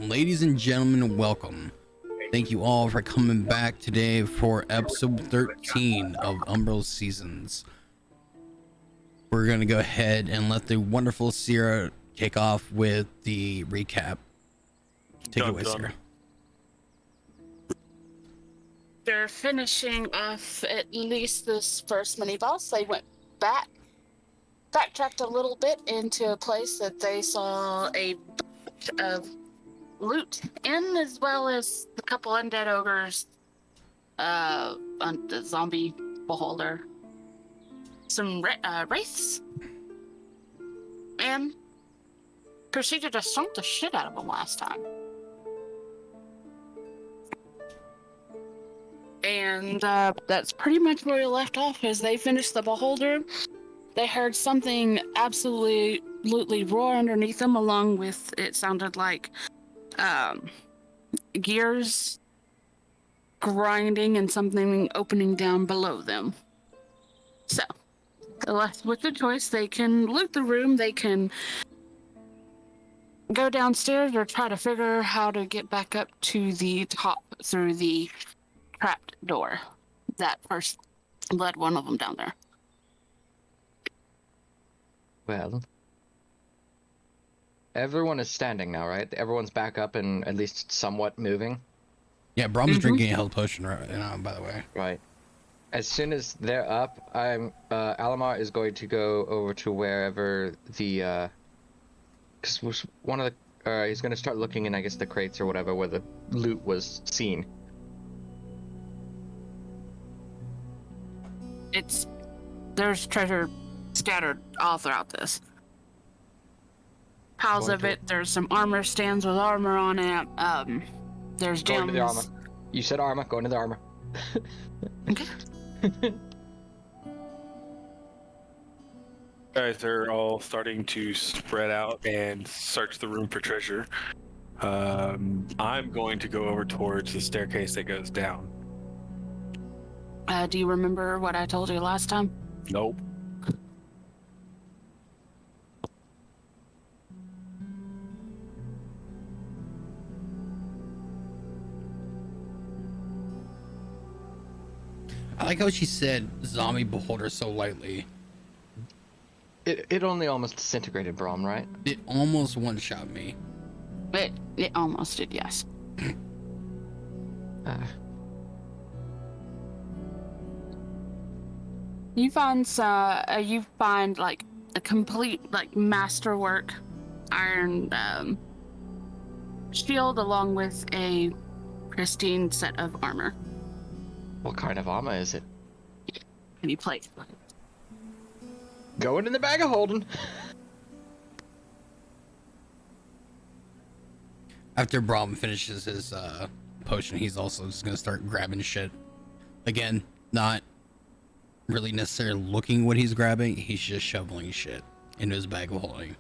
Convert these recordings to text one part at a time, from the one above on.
ladies and gentlemen, welcome. Thank you all for coming back today for episode 13 of Umbral Seasons. We're going to go ahead and let the wonderful Sira kick off with the recap. Take it away, Sira. They're finishing off at least this first mini boss. They went backtracked a little bit into a place that they saw a bunch of loot in, as well as a couple undead ogres, on the zombie beholder, some wraiths, and proceeded to stomp the shit out of them last time. And that's pretty much where we left off. As they finished the beholder, they heard something absolutely roar underneath them, along with, it sounded like gears grinding and something opening down below them. So they're left with the choice. They can loot the room, they can go downstairs, or try to figure how to get back up to the top through the trapped door that first led one of them down there. Well, everyone is standing now, right? Everyone's back up and at least somewhat moving. Yeah, Braum's drinking a health potion right now, by the way. Right. As soon as they're up, Alimar is going to go over to wherever the, because one of the, he's going to start looking in, I guess, the crates or whatever where the loot was seen. There's treasure scattered all throughout this. Piles of it. There's some armor stands with armor on it. There's gems. Go into the armor. You said armor. Go into the armor. Okay. Guys are all starting to spread out and search the room for treasure. I'm going to go over towards the staircase that goes down. Do you remember what I told you last time? Nope. I like how she said zombie beholder so lightly. It only almost disintegrated Braum, right? It almost one-shot me. It almost did, yes. You find like a complete masterwork iron shield along with a pristine set of armor. What kind of armor is it? Any plate. Going in the bag of holding. After Braum finishes his potion, he's also just gonna start grabbing shit. Again, not really necessarily looking what he's grabbing, he's just shoveling shit into his bag of holding.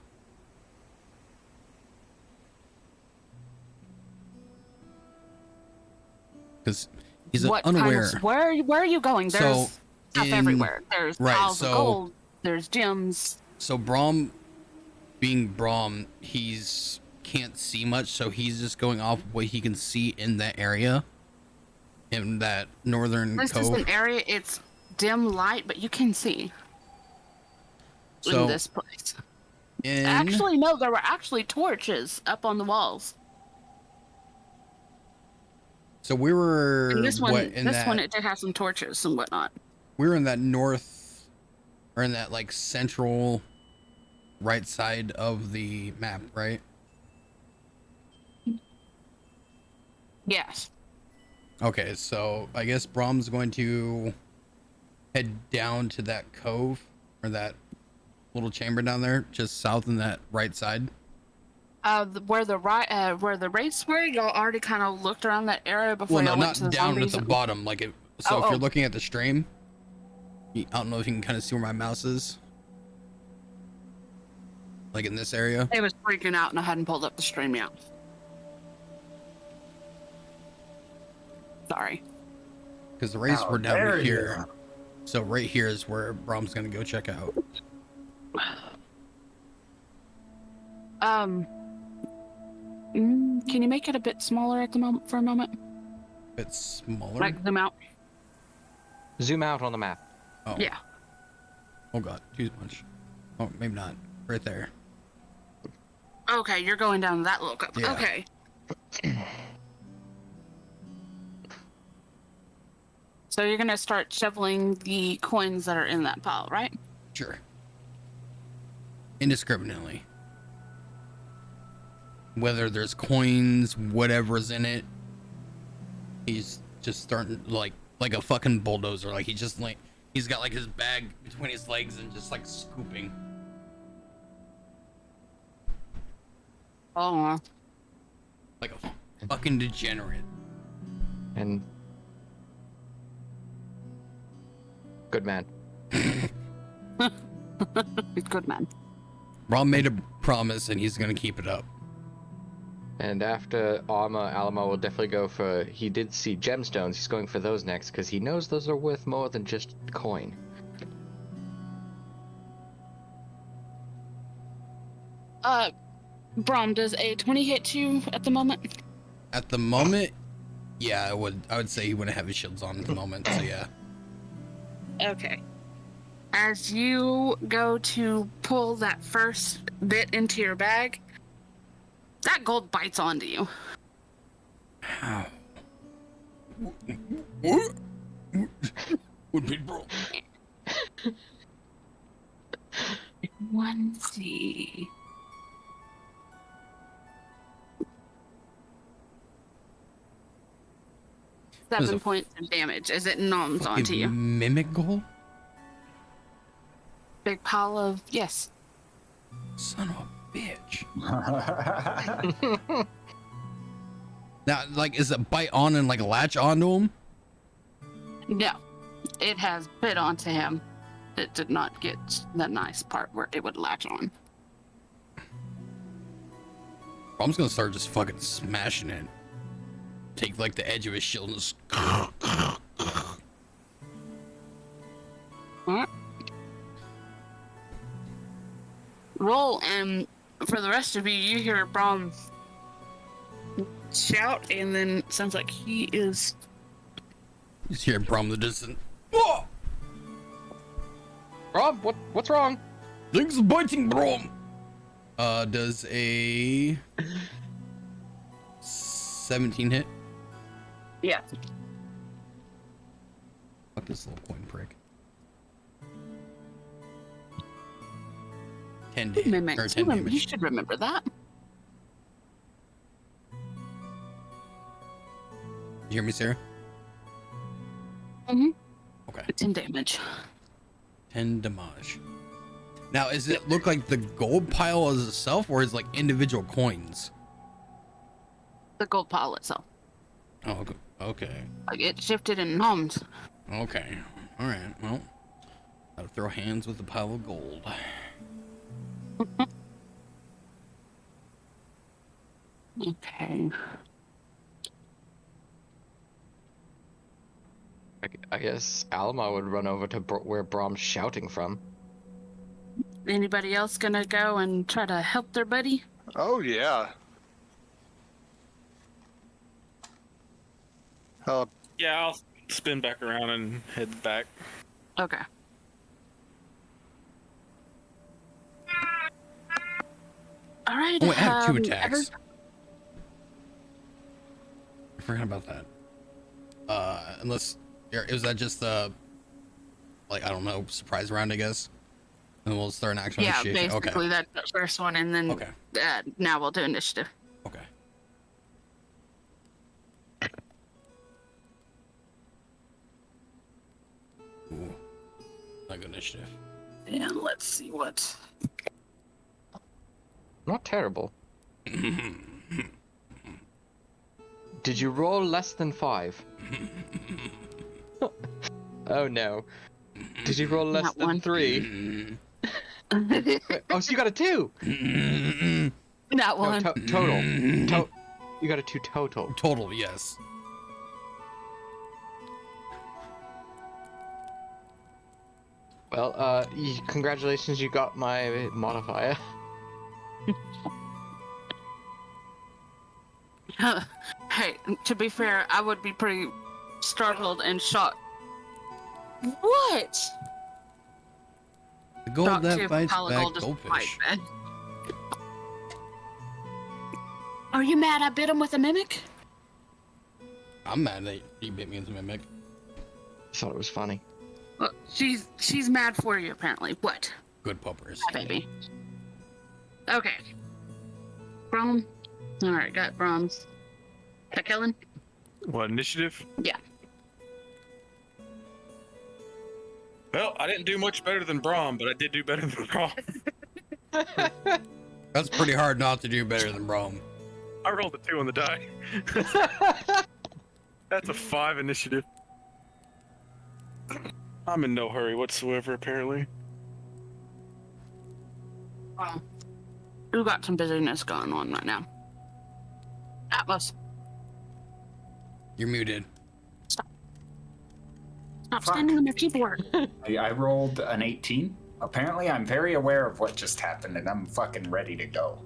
Because he's unaware. Where are you going? There's stuff everywhere. There's piles of gold. There's gems. So Braum, being Braum, he's can't see much, so he's just going off what he can see in that area, in that northern cove. This is an area. It's dim light, but you can see in this place. Actually, no, there were actually torches up on the walls. So we were and this one it did have some torches and whatnot. We were in that north, or in that central right side of the map, right? Yes. Okay, so I guess Braum's going to head down to that cove, or that little chamber down there, just south in that right side. Where the wraiths were, y'all already kind of looked around that area before. Well, no, went to the down zombies at the bottom. If you're looking at the stream, I don't know if you can kind of see where my mouse is. Like in this area. It was freaking out, and I hadn't pulled up the stream yet. Sorry. Because the wraiths were down right here. So right here is where Braum's gonna go check out. Can you make it a bit smaller at the moment for a moment? Bit smaller. Like zoom out. Zoom out on the map. Oh. Yeah. Oh god, too much. Oh, maybe not. Right there. Okay, you're going down that little cup. Yeah. Okay. So you're gonna start shoveling the coins that are in that pile, right? Sure. Indiscriminately. Whether there's coins, whatever's in it, he's just starting like a fucking bulldozer. Like he's got like his bag between his legs and just like scooping. Oh. Like a fucking degenerate. And good man. Good man. Rob made a promise and he's gonna keep it up. And after armor, Alimar will definitely go for. He did see gemstones. He's going for those next because he knows those are worth more than just coin. Braum, does a 20 hit you at the moment? At the moment, yeah, I would say he wouldn't have his shields on at the moment, so yeah. Okay. As you go to pull that first bit into your bag, that gold bites onto you. How? What? Would be bro. One C. There's 7 a points of damage as it noms onto Fucking you. Mimic gold? Big pile of yes. Son of a bitch. Now, like, is it bite on and like latch onto him? No, it has bit onto him. It did not get the nice part where it would latch on. I'm just gonna start just fucking smashing it. Take like the edge of his shield and just... Alright. Roll, and for the rest of you, you hear Braum shout, and then it sounds like he is. You just hear Braum in the distance. Whoa! Rob, what's wrong? Things biting, Braum. Does a 17 hit? Yeah. Fuck this little coin prick. 10 damage. Mimic. Or 10 You damage. should remember that. You hear me, Sarah? Mm-hmm. Okay. 10 damage. 10 damage. Now, does it look like the gold pile as itself, or is it like individual coins? The gold pile itself. Oh, okay. Okay. Like it shifted and nommed. Okay. All right. Well, gotta throw hands with the pile of gold. Okay. I guess Alimar would run over to where Braum's shouting from. Anybody else gonna go and try to help their buddy? Oh, yeah. Yeah, I'll spin back around and head back. Okay. All right. Oh, I have 2 every- attacks. I forgot about that. Unless, is that just like, I don't know, surprise round, I guess? And we'll start an action Yeah, initiation. basically Okay. that's the first one, and then Okay. Now we'll do initiative. Okay. Ooh. Not good initiative. And let's see what. Not terrible. Did you roll less than 5? Oh no. Did you roll less Not than one. 3? Oh, so you got a 2! Not No, one. total. You got a 2 total. Total, yes. Well, congratulations, you got my modifier. Hey, to be fair, I would be pretty startled and shocked. What? The gold Shocked that too, fights Pala back Gold just goldfish. fight back. Are you mad I bit him with a mimic? I'm mad that he bit me as a mimic. I thought it was funny. Well, she's mad for you apparently. What? Good puppers. Hi, baby. Okay. Braum. All right, got Braum's. Tichellen? What, initiative? Yeah. Well, I didn't do much better than Braum, but I did do better than Braum. That's pretty hard not to do better than Braum. I rolled a 2 on the die. That's a 5 initiative. I'm in no hurry whatsoever, apparently. We've got some busyness going on right now. Atmos, You're muted. stop standing on your keyboard. I rolled an 18. Apparently, I'm very aware of what just happened, and I'm fucking ready to go.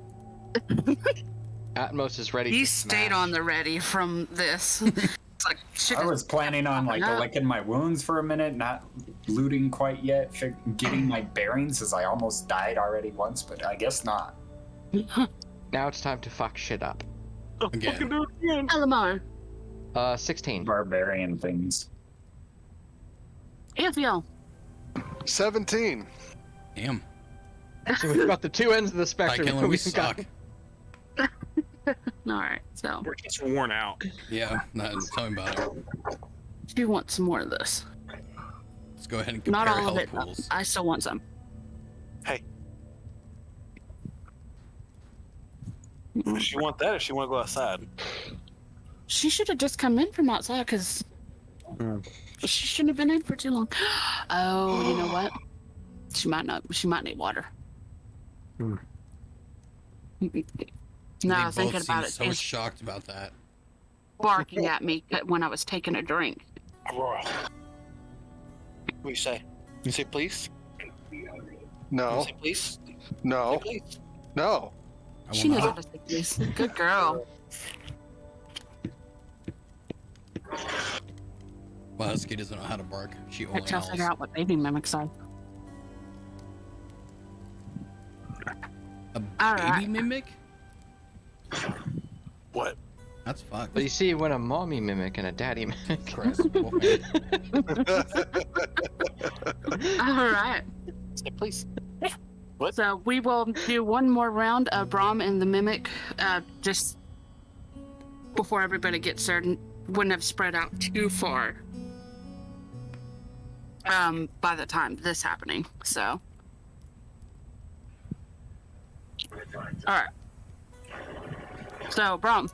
Atmos is ready He to stayed smash. on the ready from this. It's like shit. I was planning on licking my wounds for a minute, not looting quite yet, getting my bearings, as I almost died already once, but I guess not. Now it's time to fuck shit up. Again. Fucking do it again. Alimar. 16. Barbarian things. Yofiel. 17. Damn. So we've got the two ends of the spectrum. Tichellen, we We've got- suck. All right, so We're just worn out. Yeah, tell me about it. she wants some more of this. Let's go ahead and compare Not all health of it. Though. pools. I still want some. Hey. Does she want that or she want to go outside? She should have just come in from outside because she shouldn't have been in for too long. Oh, you know what? She might not. She might need water. Hmm. Now They thinking both about seem it, so she's shocked about that. barking at me when I was taking a drink. Aurora. What do you say? You say please? No, say please? no, Please. no. I She knows wanna- how to say this. Good girl. Well, Husky doesn't know how to bark. She I only trying to howls. figure out what baby mimics are. A All baby right. mimic? What? That's fucked. But you see, when a mommy mimic and a daddy mimic. Christ, Wolfman. All right. Say please. So we will do one more round of Braum and the mimic, just before everybody gets there. Wouldn't have spread out too far. By the time this happening, so. All right. So Braum.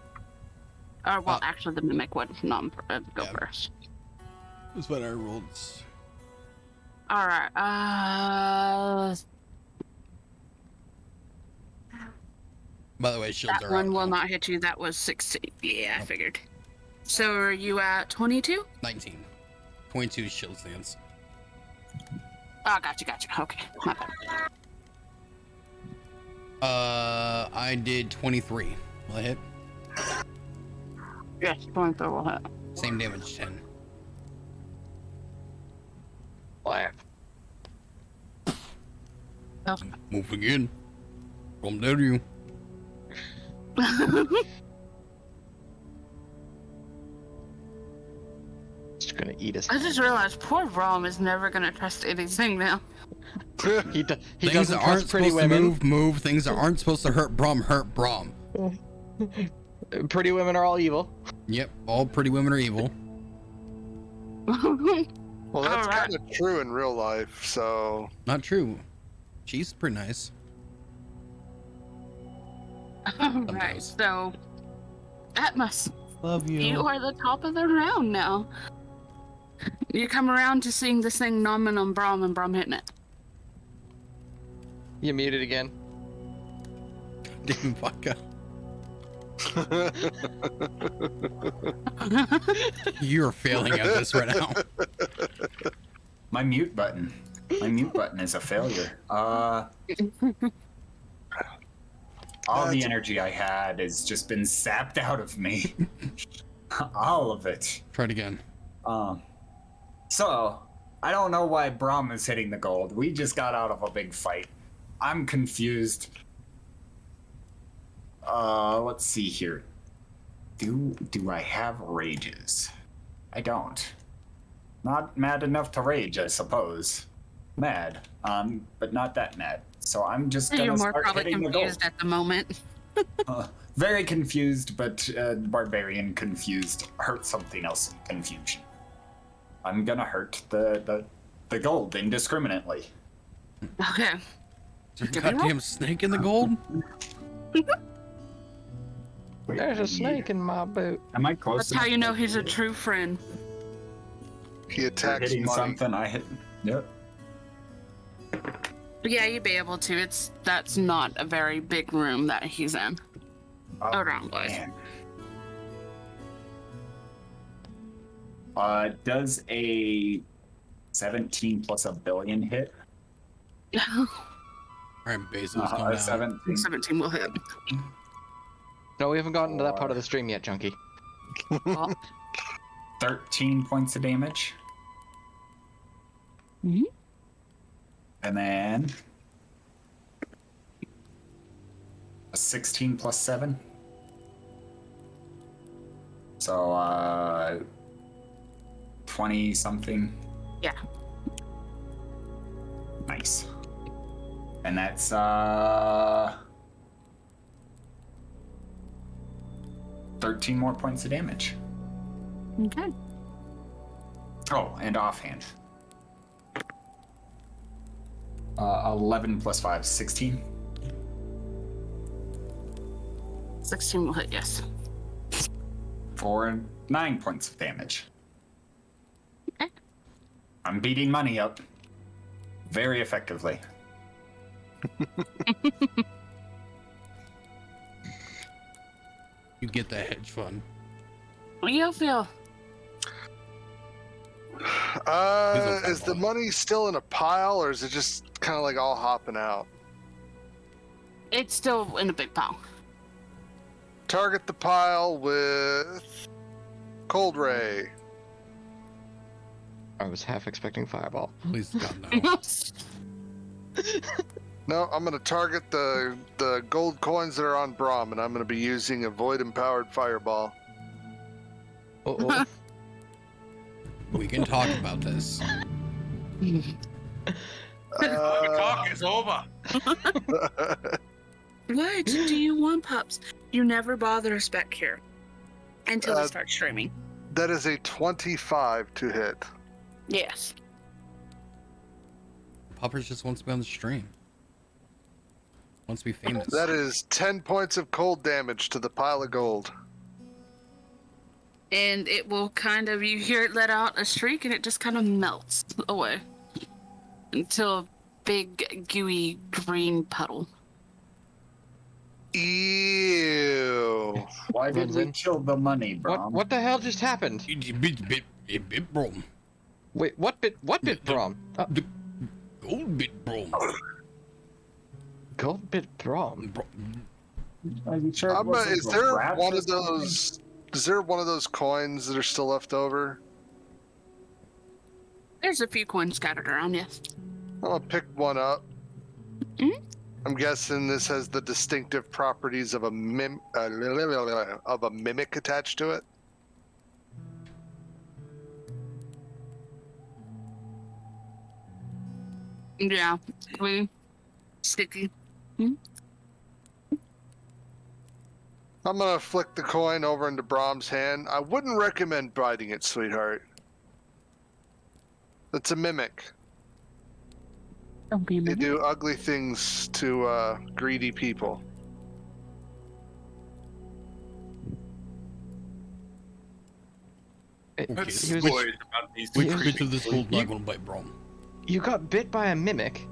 Well, actually, the mimic would not go Yeah. first. That's what I rolled. All right. By the way, shields That are one out will now. not hit you. That was 16. Yeah, I figured. So are you at 22? 19. 22 shield stance. Oh, gotcha. Okay, my bad. I did 23. Will I hit? Yes, 23 will hit. Same damage, 10. Laugh. Okay. Move again. From there you. Just gonna eat us. I just realized poor Braum is never gonna trust anything now. He Things doesn't that aren't trust pretty supposed women. to move. Things that aren't supposed to hurt Braum. Pretty women are all evil. Yep, all pretty women are evil. Well, that's Alright. kind of true in real life, so. Not true. She's pretty nice. Alright, Sometimes. so Atmos, Love you are the top of the round now. You come around to seeing this thing nomming on Braum and Braum hitting it. You muted again. Damn vodka. You're failing at this right now. My mute button. My mute button is a failure. All the energy I had has just been sapped out of me. All of it. Try it again. So, I don't know why Braum is hitting the gold. We just got out of a big fight. I'm confused. Let's see here. Do I have rages? I don't. Not mad enough to rage, I suppose. Mad, but not that mad. So I'm just gonna You're more start probably hitting the gold. confused at the moment. Very confused, but barbarian confused. Hurt something else in confusion. I'm gonna hurt the gold indiscriminately. Okay. Is there a goddamn snake in the gold? There's a snake in my boot. Am I close? That's how you know he's a true friend. He attacks hitting money. something. I hit. Yep. Yeah, you'd be able to. That's not a very big room that he's in. Around boys. Man. Does a 17 plus a billion hit? Alright, Bezos, come down. 17. 17 will hit. No, we haven't gotten to that part of the stream yet, Junkie. 13 points of damage. Mhm. And then a 16 plus 7. So 20 something. Yeah. Nice. And that's 13 more points of damage. Okay. Oh, and offhand. 11 plus 5, 16. 16 will hit, yes. For 9 points of damage. Okay. I'm beating money up very effectively. You get that hedge fund. What do you feel? Is the money still in a pile, or is it just kind of like all hopping out? It's still in a big pile. Target the pile with Cold Ray. I was half expecting Fireball. Please, God, no. No, I'm going to target the gold coins that are on Braum, and I'm going to be using a void-empowered fireball. Uh-oh. We can talk about this. The talk is over. What do you want, pups? You never bother us back here until we start streaming. That is a 25 to hit. Yes. Poppers just wants to be on the stream. Wants to be famous. That is 10 points of cold damage to the pile of gold. And it will kind of, you hear it let out a shriek and it just kind of melts away until a big gooey green puddle. Ew. Why did we kill the money, bro? What the hell just happened? Bit Braum. Wait, what bit Braum? The gold bit Braum. Gold bit Braum. Are you sure? Is there one of those? Is there one of those coins that are still left over? There's a few coins scattered around, yes. I'll pick one up. Mhm. I'm guessing this has the distinctive properties of a mimic attached to it. Yeah, sticky. I'm gonna flick the coin over into Braum's hand. I wouldn't recommend biting it, sweetheart. It's a mimic. Don't be a They minute. do ugly things to greedy people. Okay, He was- Boys about these Which creepy bit of this gold not gonna bite Braum? You got bit by a mimic.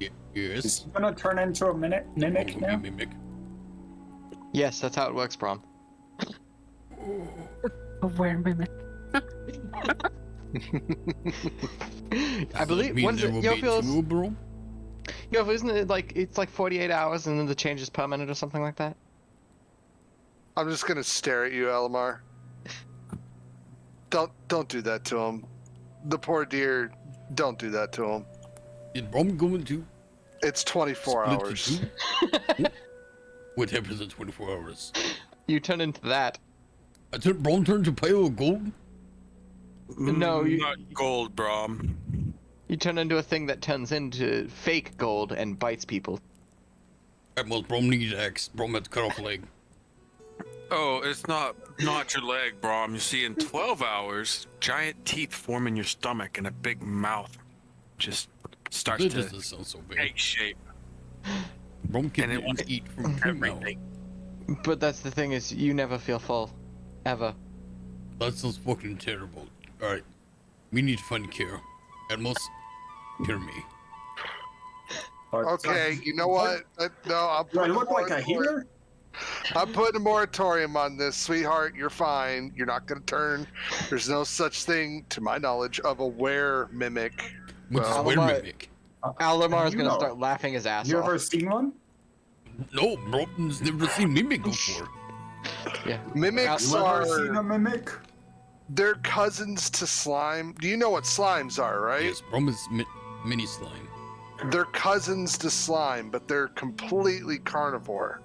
Is Yes. he gonna turn into a mimic now? Mimic. Yes, that's how it works, Braum. Where mimic? I believe Mean when's there it will be Yofiel's? two, Braum? Yo, isn't it like it's like 48 hours and then the change is permanent or something like that? I'm just gonna stare at you, Alimar. Don't do that to him. The poor deer. Don't do that to him. Is Brom going to It's 24 split hours. to two? What happens in 24 hours? You turn into that. Brom turns to pile of gold? No, you- Not gold, Braum. You turn into a thing that turns into fake gold and bites people. Atmos, Brom needs axe. Brom has cut off leg. Oh, it's not your leg, Braum. You see, in 12 hours, giant teeth form in your stomach and a big mouth just starts That to doesn't sound so bad. take shape. Brom can and it wants eat from two now. Everything. But that's the thing is, you never feel full. Ever. That sounds fucking terrible. Alright. We need to find Kira. Atmos, hear me. Okay, you know what? No, I'm Do I putting look like a healer? I'm putting a moratorium on this, sweetheart. You're fine. You're not gonna turn. There's no such thing, to my knowledge, of a were mimic. Which is Well, were Alimar- mimic. Alimar is You gonna know. start laughing his ass You off. ever seen one? No, Brom's never seen mimic before. Yeah. Mimics You ever seen a are mimic? they're cousins to slime. Do you know what slimes are, right? Yes, Brom is mini slime. They're cousins to slime, but they're completely carnivore.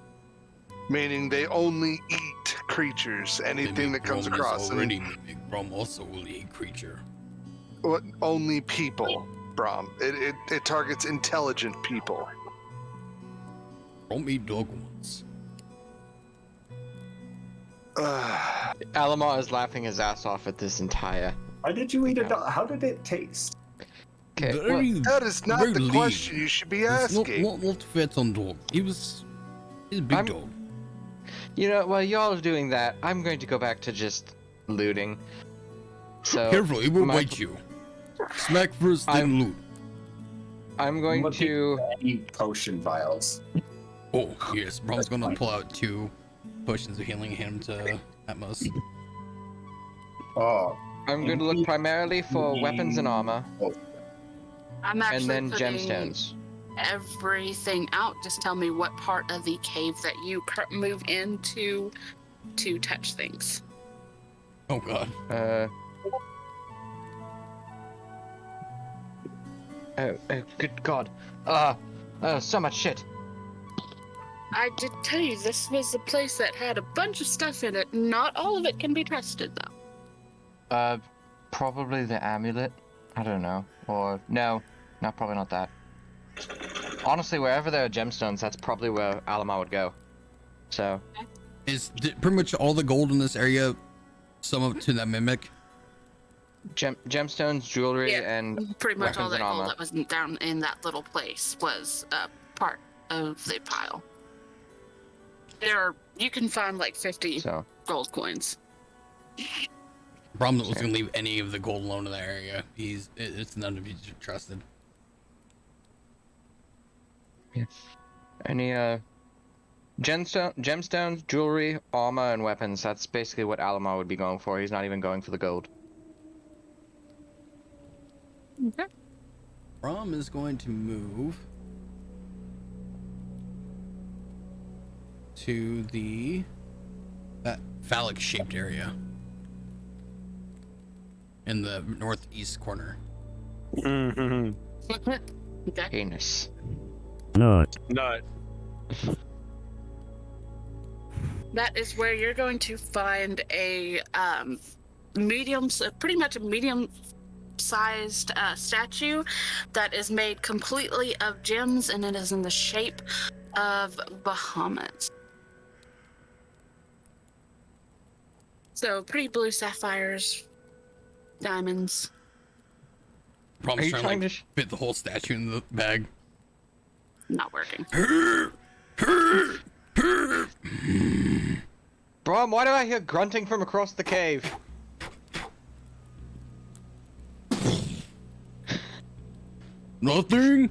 Meaning they only eat creatures, anything that comes Brom across. is And already mimic. Brom also will eat creature. only people, Brom. It targets intelligent people. Brom eat dog ones. Alimar is laughing his ass off at this entire. Why did you eat a dog? How did it taste? Okay. Very, That is not very the lean. question you should be It's asking. not fat on dog. He's a big I'm- dog. You know, while y'all are doing that, I'm going to go back to just looting. So Careful, it will my- bite you. Smack first, then I'm- loot. I'm going Looking to. at any potion vials. Oh, yes. Brom's gonna pull out 2 potions of healing him to Atmos. Oh, I'm going to look primarily for weapons and armor, I'm actually and then putting gemstones. everything out. Just tell me what part of the cave that you move into to touch things. Oh god. Oh, good God. So much shit. I did tell you this was a place that had a bunch of stuff in it. Not all of it can be trusted, though. Probably the amulet. I don't know. Or, no, probably not that. Honestly, wherever there are gemstones, that's probably where Alimar would go. So, Is pretty much all the gold in this area sum up to that mimic? gemstones, jewelry, Yeah, and Pretty much all weapons that and armor. gold that was down in that little place was part of the pile. You can find like 50 so. gold coins. Brom was gonna leave any of the gold alone in that area. It's none of you trusted. Any gemstones, jewelry, armor, and weapons. That's basically what Alimar would be going for. He's not even going for the gold. Okay. Brom is going to move to that phallic shaped area in the northeast corner. Mm-hmm. Okay. Heinous. Nut. That is where you're going to find a pretty much a medium-sized statue that is made completely of gems, and it is in the shape of Bahamut. So pretty blue sapphires, diamonds. Brom's Are you trying trying to to fit the whole statue in the bag. Not working. Brom, why do I hear grunting from across the cave? Nothing.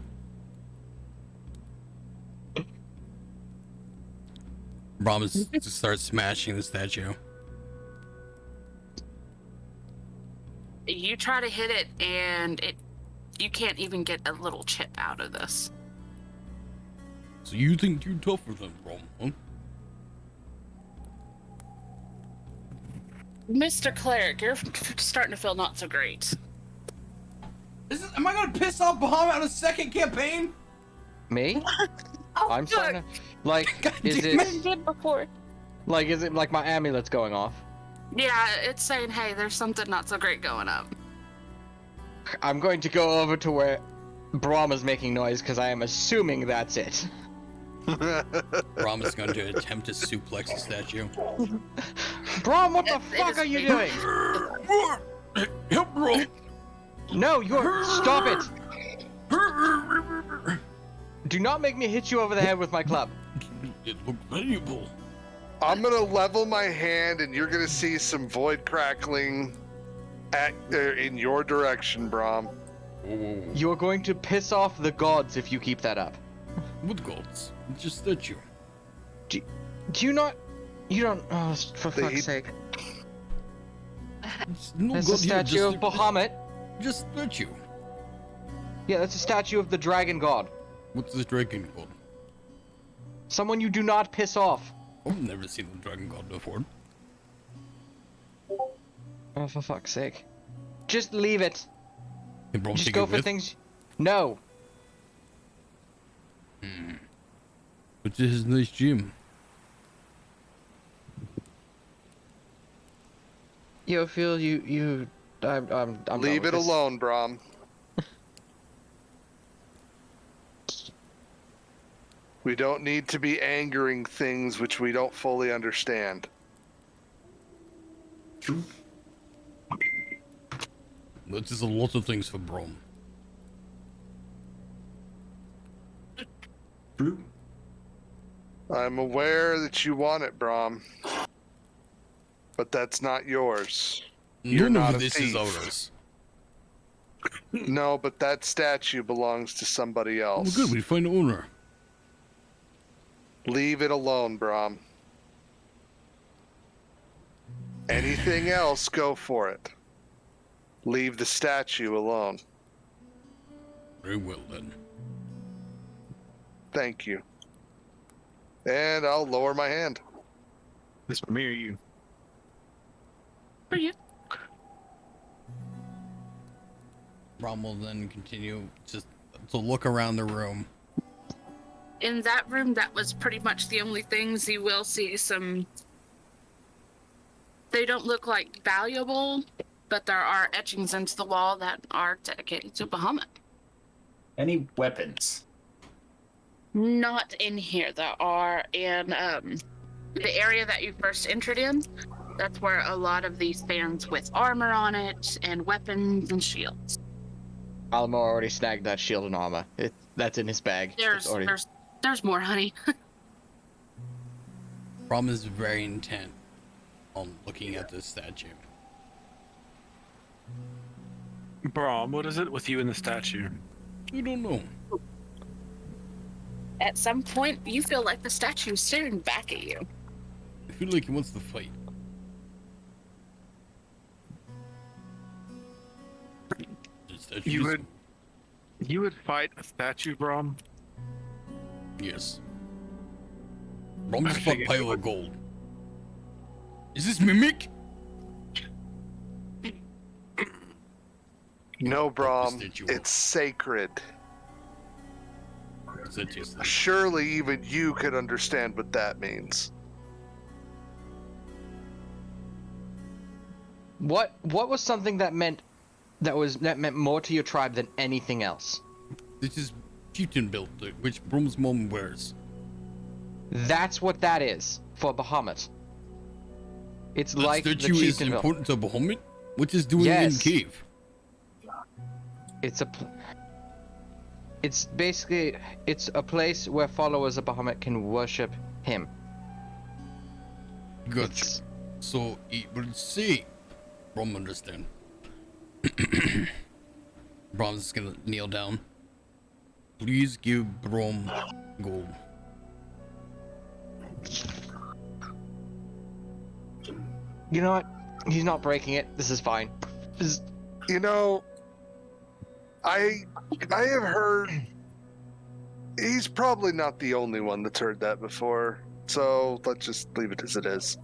Brom is to start smashing the statue. You try to hit it, and you can't even get a little chip out of this. So you think you're tougher than Braum, huh? Mr. Cleric, you're starting to feel not so great. Am I gonna piss off Bahamut on a second campaign? Me? Oh, I'm good. starting to, like, God is damn it, You did before. like, is it like my amulet's going off? Yeah, it's saying, hey, there's something not so great going up. I'm going to go over to where Braum is making noise, because I am assuming that's it. Braum is going to attempt to suplex the statue. Braum, what the It fuck is are you me. doing? Help, Braum! No, stop it! Do not make me hit you over the head with my club. It looked valuable. I'm gonna level my hand, and you're gonna see some void crackling in your direction, Braum. Oh, You are going to piss off the gods if you keep that up. what gods? It's just a statue. Do you not? You don't. Oh, for They- fuck's sake! It's no That's a god here, statue of Bahamut. Just statue. Yeah, that's a statue of the dragon god. What's this dragon called? Someone you do not piss off. I've never seen the dragon god before. Oh, for fuck's sake! Just leave it. Can Braum Just take go it for with? things. No. Which is his nice gym. Yofiel, I'm done Leave with it this. alone, Braum. We don't need to be angering things which we don't fully understand. That is a lot of things for Braum. I'm aware that you want it, Braum. But that's not yours. You're None not of a this is thief. ours. No, but that statue belongs to somebody Oh, else. good. We find the owner. Leave it alone, Braum. Anything else, go for it. Leave the statue alone. Very well then. Thank you. And I'll lower my hand. This for me or you? For you. Braum will then continue just to look around the room. In that room, that was pretty much the only things. You will see some. They don't look like valuable, but there are etchings into the wall that are dedicated to Bahamut. Any weapons? Not in here. There are in the area that you first entered in. That's where a lot of these stands with armor on it and weapons and shields. Alimar already snagged that shield and armor. That's in his bag. It's already... There's more, honey. Braum is very intent on looking at this statue. Braum, what is it with you and the statue? We don't know. At some point, you feel like the statue is staring back at you. I feel like he wants to fight. The statue You is- You would fight a statue, Braum? Yes. Braum's I a fuck figured pile you of gold. Is this mimic? No, Braum. statue. It's sacred. Is that just like, Surely even you could understand what that means. What was something that meant more to your tribe than anything else? this is chieftain built, which Braum's mom wears. That's what that is for Bahamut. It's That like the statue is chieftain built. important to Bahamut? What is doing Yes. in cave? It's basically a place where followers of Bahamut can worship him. Gotcha. It's- So it will say, Braum understand. Braum's gonna kneel down. Please give Braum gold. You know what? He's not breaking it. This is fine. You know, I have heard He's probably not the only one that's heard that before, so let's just leave it as it is.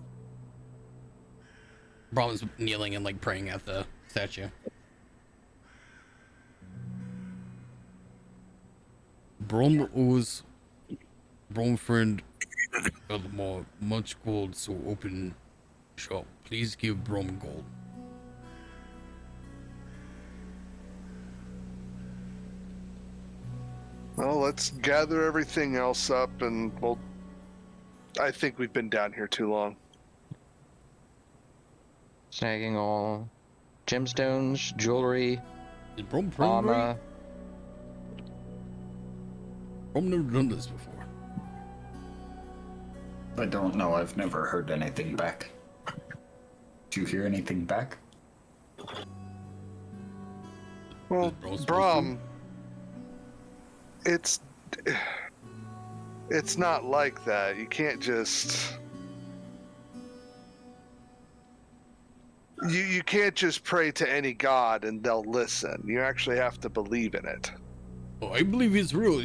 Braum's kneeling and like praying at the statue. Braum owes Braum friend Alimar much gold, so open shop. Please give Braum gold. Well, let's gather everything else up, and I think we've been down here too long. Snagging all gemstones, jewelry, Is Braum praying armor. right? Braum never done this before. I don't know. I've never heard anything back. Did you hear anything back? Well, Is Braum supposed Braum, it's not like that. You can't just you can't just pray to any god and they'll listen. You actually have to believe in it. Oh, I believe it's real.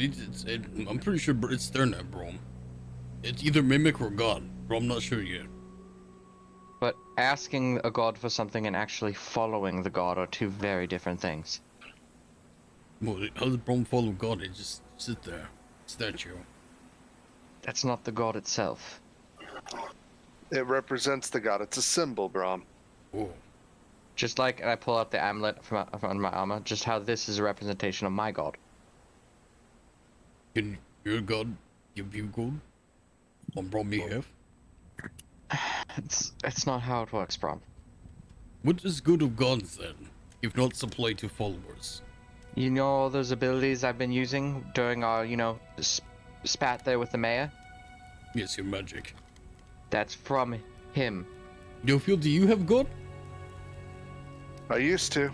I'm pretty sure it's there now, Braum. It's either mimic or god, but I'm not sure yet. But asking a god for something and actually following the god are two very different things. Well, how does Braum follow God? It just sit there, statue. That's not the god itself. It represents the god. It's a symbol, Braum. Oh, Just like I pull out the amulet from my armor, just how this is a representation of my god. can your God give you gold on Braum behalf? It's not how it works, Brom. What is good of gods then, if not supply to followers? You know all those abilities I've been using during our, spat there with the mayor? Yes, your magic. That's from him. Yofiel, do you have God? I used to,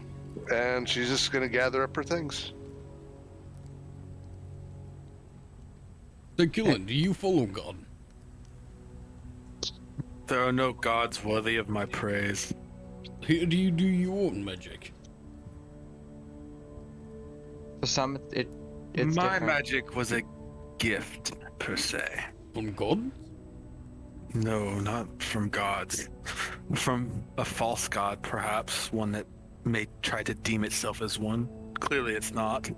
and she's just gonna gather up her things. Tichellen, do you follow God? There are no gods worthy of my praise. Here do you do your own magic? For some, it's my different. magic was a gift, per se. From God? No, not from gods. From a false god, perhaps. One that may try to deem itself as one. Clearly it's not.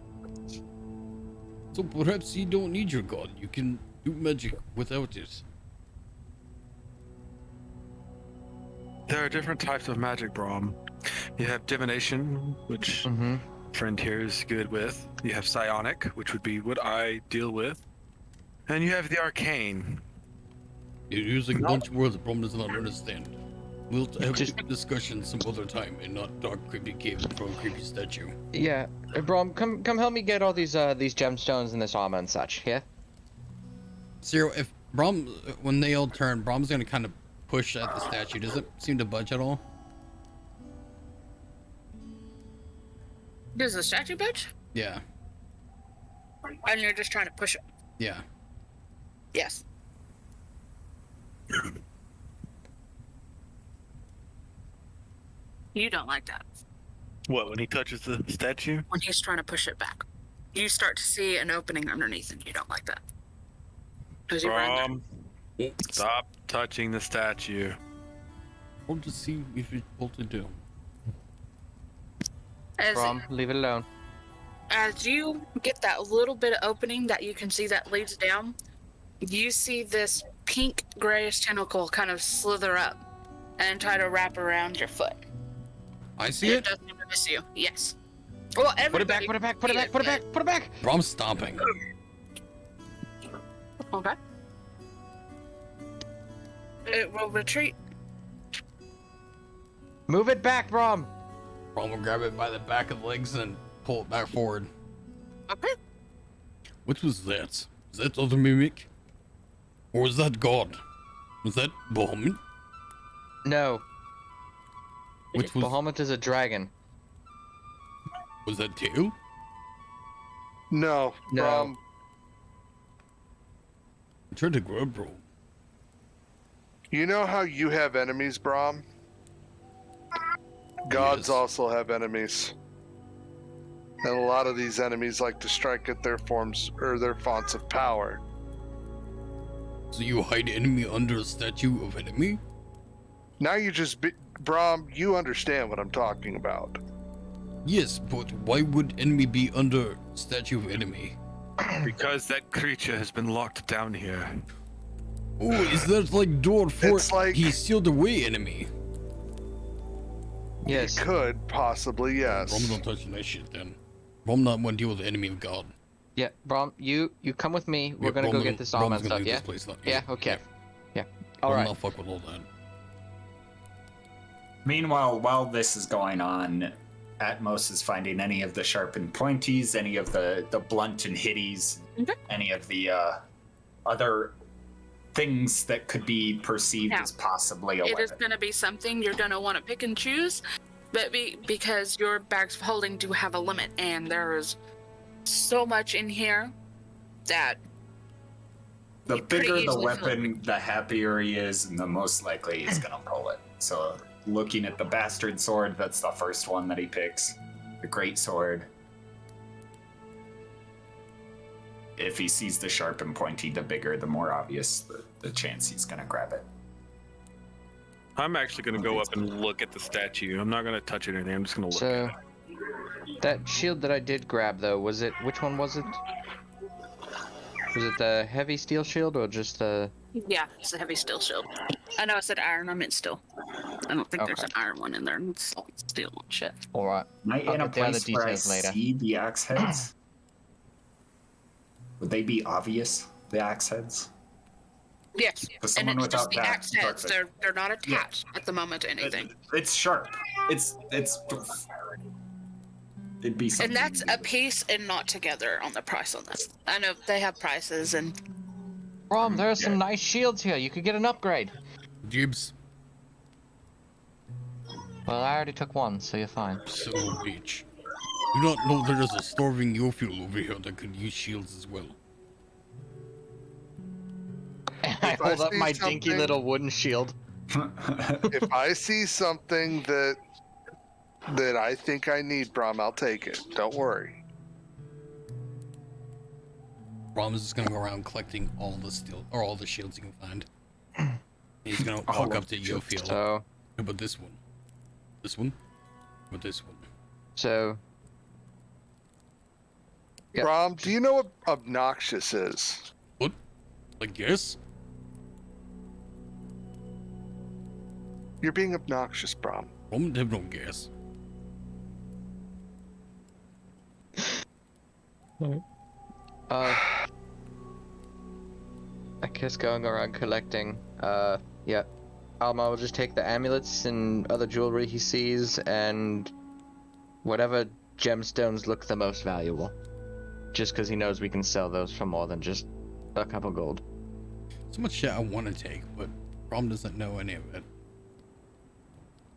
So perhaps you don't need your God. You can do magic without it. There are different types of magic, Braum. You have divination, which Mm-hmm. friend here is good with. You have psionic, which would be what I deal with. And you have the arcane. You're using a bunch of words that Braum does not understand. We'll have a discussion some other time and not dark creepy cave in front of creepy statue. Yeah, Brom, come help me get all these gemstones and this armor and such. Yeah. Zero, if Braum, when they all turn, Braum's gonna kind of push at the statue. Does it seem to budge at all? Does the statue budge? Yeah, And you're just trying to push it. yeah. Yes. You don't like that. What, when he touches the statue? When he's trying to push it back, you start to see an opening underneath, and you don't like that. Does he run? Braum, stop touching the statue. Or to see if it's able to do. Brom, leave it alone. As you get that little bit of opening that you can see that leads down, you see this pink grayish tentacle kind of slither up and try to wrap around your foot. I see it. doesn't miss you. Yes. Well, Put it back. everybody Put it back. Put it back. Put it back. Put it back. Braum's stomping. Okay. It will retreat. Move it back, Brom. Braum will grab it by the back of the legs and pull it back forward. Okay. What was that? Was that other mimic? Or was that God? Was that Bahamut? No, Which was Bahamut is a dragon. was that Tail? No, No. Braum. I'm trying to grab Braum. You know how you have enemies, Braum? Gods Yes. also have enemies. And a lot of these enemies like to strike at their forms or their fonts of power. So you hide enemy under a statue of enemy? Now you just, Braum, you understand what I'm talking about. Yes, but why would enemy be under statue of enemy? Because that creature has been locked down here. Oh, is that like door for It's like- he sealed away enemy? Yes. You could, possibly, yes. Brom not touching that shit then. Brom not want to deal with the enemy of God. Yeah, Braum, you come with me. We're gonna go get this armor and stuff, yeah? Yeah, okay. Yeah. Alright. Not fuck with all that. Meanwhile, while this is going on, Atmos is finding any of the sharp and pointies, any of the blunt and hitties, any of the other things that could be perceived Yeah. as possibly a It is weapon. going to be something you're going to want to pick and choose, but because your bags of holding do have a limit, and there is so much in here that The pretty bigger the easily weapon, the happier he is, and the most likely he's gonna pull it. So, looking at the bastard sword, that's the first one that he picks. The great sword. If he sees the sharp and pointy, the bigger, the more obvious the chance he's gonna grab it. I'm actually going to go up and look at the statue. I'm not going to touch anything. I'm just going to look So, at it. that shield that I did grab, though, was it... Which one was it? Was it the heavy steel shield or just the... yeah, it's a heavy steel shield. I know I said iron, I meant steel. I don't think there's Okay. an iron one in there. It's steel and shit. Alright. Am I I'll in a get the other place where I details later. see the axe heads? Would they be obvious, the axe heads? Yes, For and someone it's just without the that, axe heads. perfect. They're not attached at the moment to anything. It's sharp. It's it'd be something. And that's a piece and not together on the price on this. I know they have prices and Braum, there are some nice shields here. You could get an upgrade. Jibs. Well, I already took one, so you're fine. So bitch. You not know there's a starving Yofiel over here that could use shields as well. I If I hold up see my dinky something- little wooden shield. If I see something that I think I need, Braum, I'll take it. Don't worry. Brom is just gonna go around collecting all the steel or all the shields he can find. He's gonna All walk of up to the shields. Yofiel. So, How about this one? This one? What this one? so Yep. Braum, do you know what obnoxious is? What? I guess? You're being obnoxious, Braum. Brom have no guess. I guess going around collecting. Yeah. Alma will just take the amulets and other jewelry he sees and whatever gemstones look the most valuable. Just because he knows we can sell those for more than just a couple gold. So much shit I want to take, but Brom doesn't know any of it.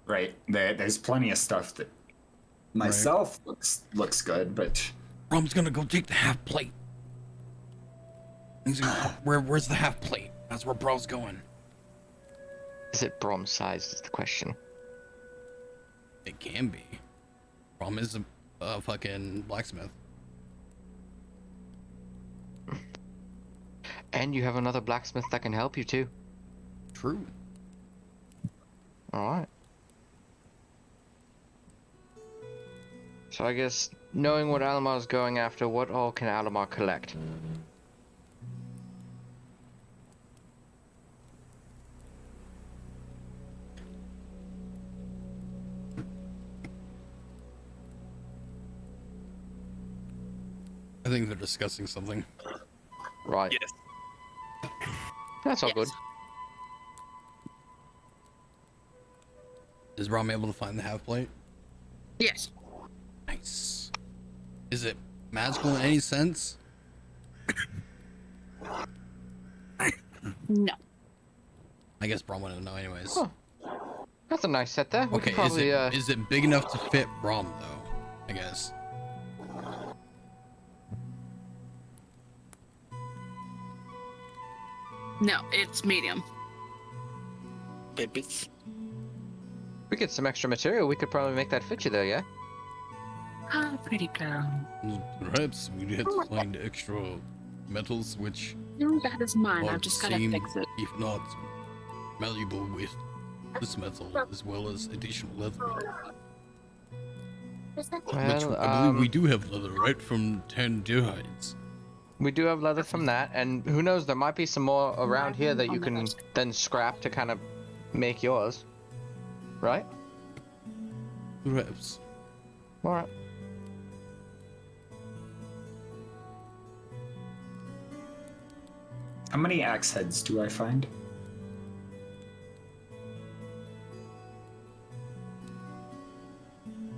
Right. There's plenty of stuff that myself looks good, but Brom's gonna go take the half plate. He's gonna, where's the half plate? That's where Brom's going. Is it Brom sized is the question. It can be. Brom is a fucking blacksmith. And you have another blacksmith that can help you too. True. Alright. So I guess, knowing what Alimar's going after, what all can Alimar collect? I think they're discussing something. Right. Yes. That's all good. Yes. Is Brom able to find the half plate? yes. Nice. Is it magical in any sense? No. I guess Brom wouldn't know anyways. Huh. That's a nice set there. We Okay, could probably, is it big enough to fit Brom though? I guess. No, it's medium. Babies. we get some extra material, we could probably make that fit you there, yeah? Ah, pretty girl. Perhaps we'd have to find extra metals which That is mine. are I've just gotta same, fix it. if not malleable with this metal, as well as additional leather. Which Well, I believe we do have leather, right, from tan deer hides. we do have leather from that, and who knows, there might be some more around here that you can then scrap to kind of make yours. Right? Perhaps. Alright. How many axe heads do I find?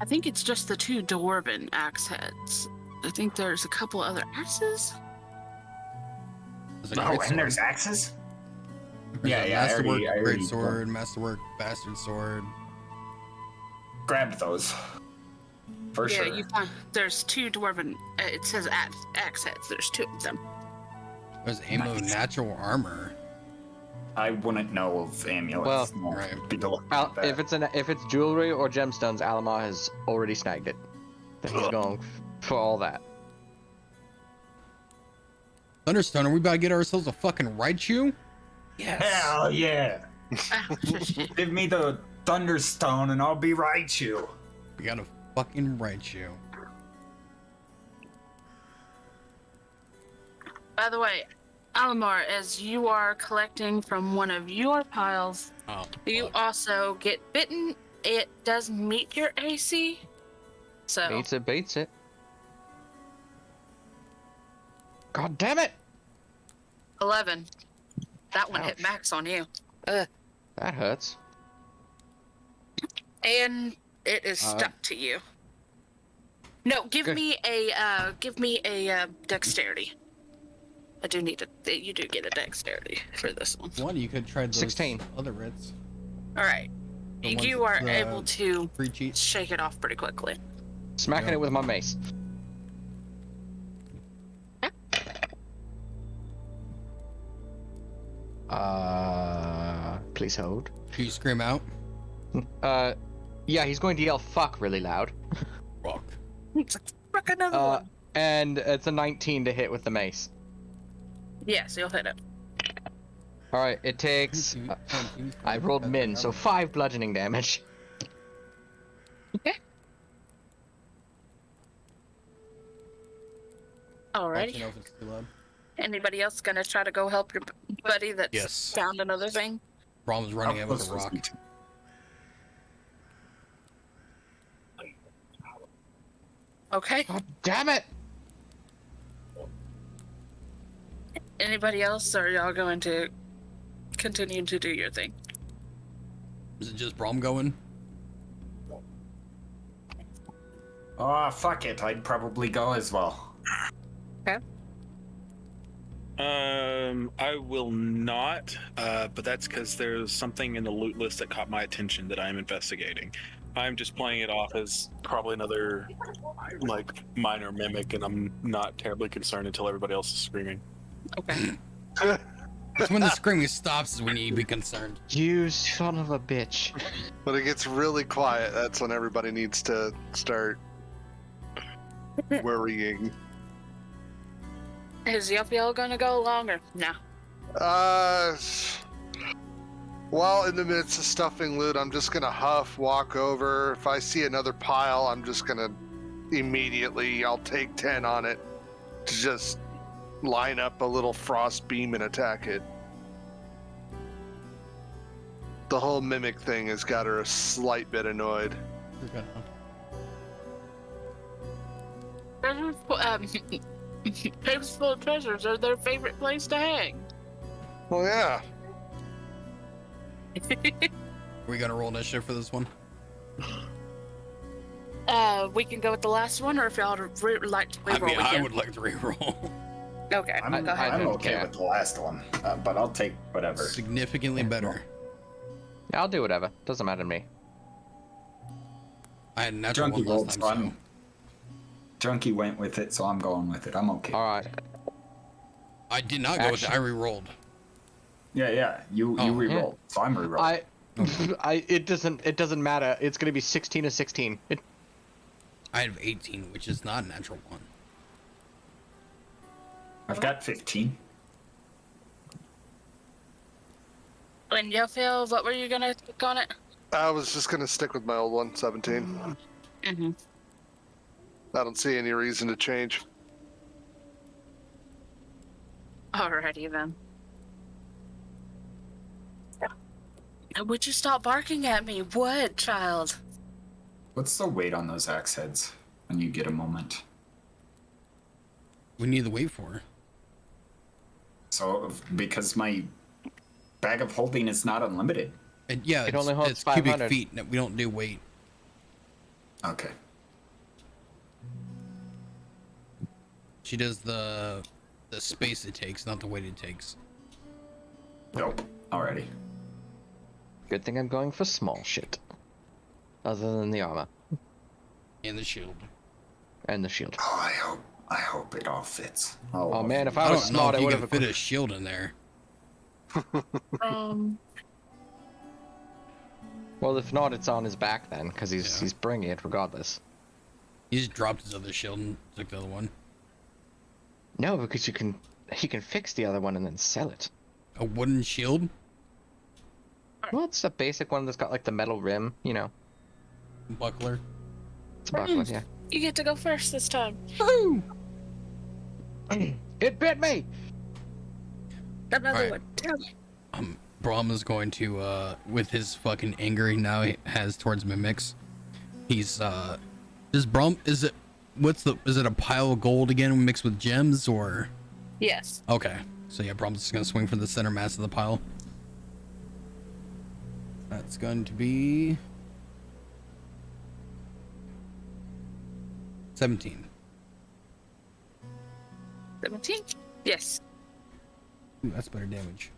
I think it's just the 2 dwarven axe heads. I think there's a couple other axes. There's a Oh, great and there's sword. axes? There's Yeah, a yeah, I masterwork, already great sword, masterwork, bastard sword. grabbed those. For Yeah, sure. you find there's 2 dwarven. It says axe heads. There's 2 of them. There's ammo, Nice. natural armor. I wouldn't know of amulets. Well, No, right. be looking at that. If it's jewelry or gemstones, Alimar has already snagged it. Then he's going for all that. Thunderstone, are we about to get ourselves a fucking Raichu? Yes. Hell yeah! Ah, shit. Give me the Thunderstone and I'll be Raichu. We got a fucking Raichu. By the way, Alimar, as you are collecting from one of your piles, Oh, you fuck. also get bitten. It does meet your AC. So Beats it. God damn it! 11. That one hit Ouch. max on you. That hurts. And it is stuck to you. No, give Good. me a dexterity. I do need you do get a dexterity for this one. One, you could try those 16. other writs. All right. The ones You are that, able to Free cheats. shake it off pretty quickly. Smacking Yeah. it with my mace. Please hold. Do you scream out? Yeah, he's going to yell "fuck" really loud. Fuck. Fuck another one. And it's a 19 to hit with the mace. Yes, you'll hit it. All right, it takes. I rolled min, so 5 bludgeoning damage. Okay. Let Alrighty. you know if it's too loud. Anybody else gonna try to go help your buddy that's Yes. found another thing? Brahm's running How in with close a was rock. he to- Okay. God damn it! Anybody else, or are y'all going to continue to do your thing? Is it just Brahm going? Oh, fuck it. I'd probably go as well. I will not, but that's because there's something in the loot list that caught my attention that I'm investigating. I'm just playing it off as probably another, like, minor mimic, and I'm not terribly concerned until everybody else is screaming. Okay. It's when the screaming stops is when you be concerned. You son of a bitch. When it gets really quiet, that's when everybody needs to start worrying. Is Yofiel gonna go longer? No. While in the midst of stuffing loot, I'm just gonna huff, walk over. If I see another pile, I'm just gonna immediately, I'll take 10 on it to just line up a little frost beam and attack it. The whole mimic thing has got her a slight bit annoyed. Caves full of treasures are their favorite place to hang. Well, yeah. Are we gonna roll initiative for this one? We can go with the last one, or if y'all would like to I reroll, mean, we I can. would like to reroll. Okay, I'm, go ahead. I'm don't okay care. with the last one, but I'll take whatever. Significantly better. I'll do whatever. Doesn't matter to me. I had a natural Junkie one rolled last time, fun. Junkie went with it, so I'm going with it. I'm okay. All right. so I did not go with it. I re-rolled. Yeah. You Oh, re-rolled, so I'm re-rolled. It doesn't matter. It's gonna be 16 to 16. I have 18, which is not a natural one. I've got 15. And Yofiel, what were you gonna click on it? I was just gonna stick with my old one, 17. Mm-hmm. I don't see any reason to change. Alrighty then. Would you stop barking at me? What, child? What's the weight on those axe heads when you get a moment? We need to wait for. So, because my bag of holding is not unlimited. And yeah, It only holds it's cubic 500. feet. We don't do weight. Okay. She does the space it takes, not the weight it takes. Nope. Alrighty. Good thing I'm going for small shit. Other than the armor And the shield. and the shield. Oh, I hope it all fits. Oh man, if I I was don't know smart, if I you would can have fit a shield in there. Well, if not, it's on his back then, because he's bringing it regardless. He just dropped his other shield and took the other one. No, because he can fix the other one and then sell it. A wooden shield? Well, it's a basic one that's got like the metal rim, you know. Buckler? It's a buckler, yeah. You get to go first this time. Woo! It bit me! Another Alright. one. Damn it. Braum is going to, with his fucking anger he now has towards mimics, he's, is Braum, is it a pile of gold again mixed with gems, or? Yes. Okay, so yeah, Braum's just gonna swing for the center mass of the pile. That's going to be 17. 17? Yes. Ooh, that's better damage.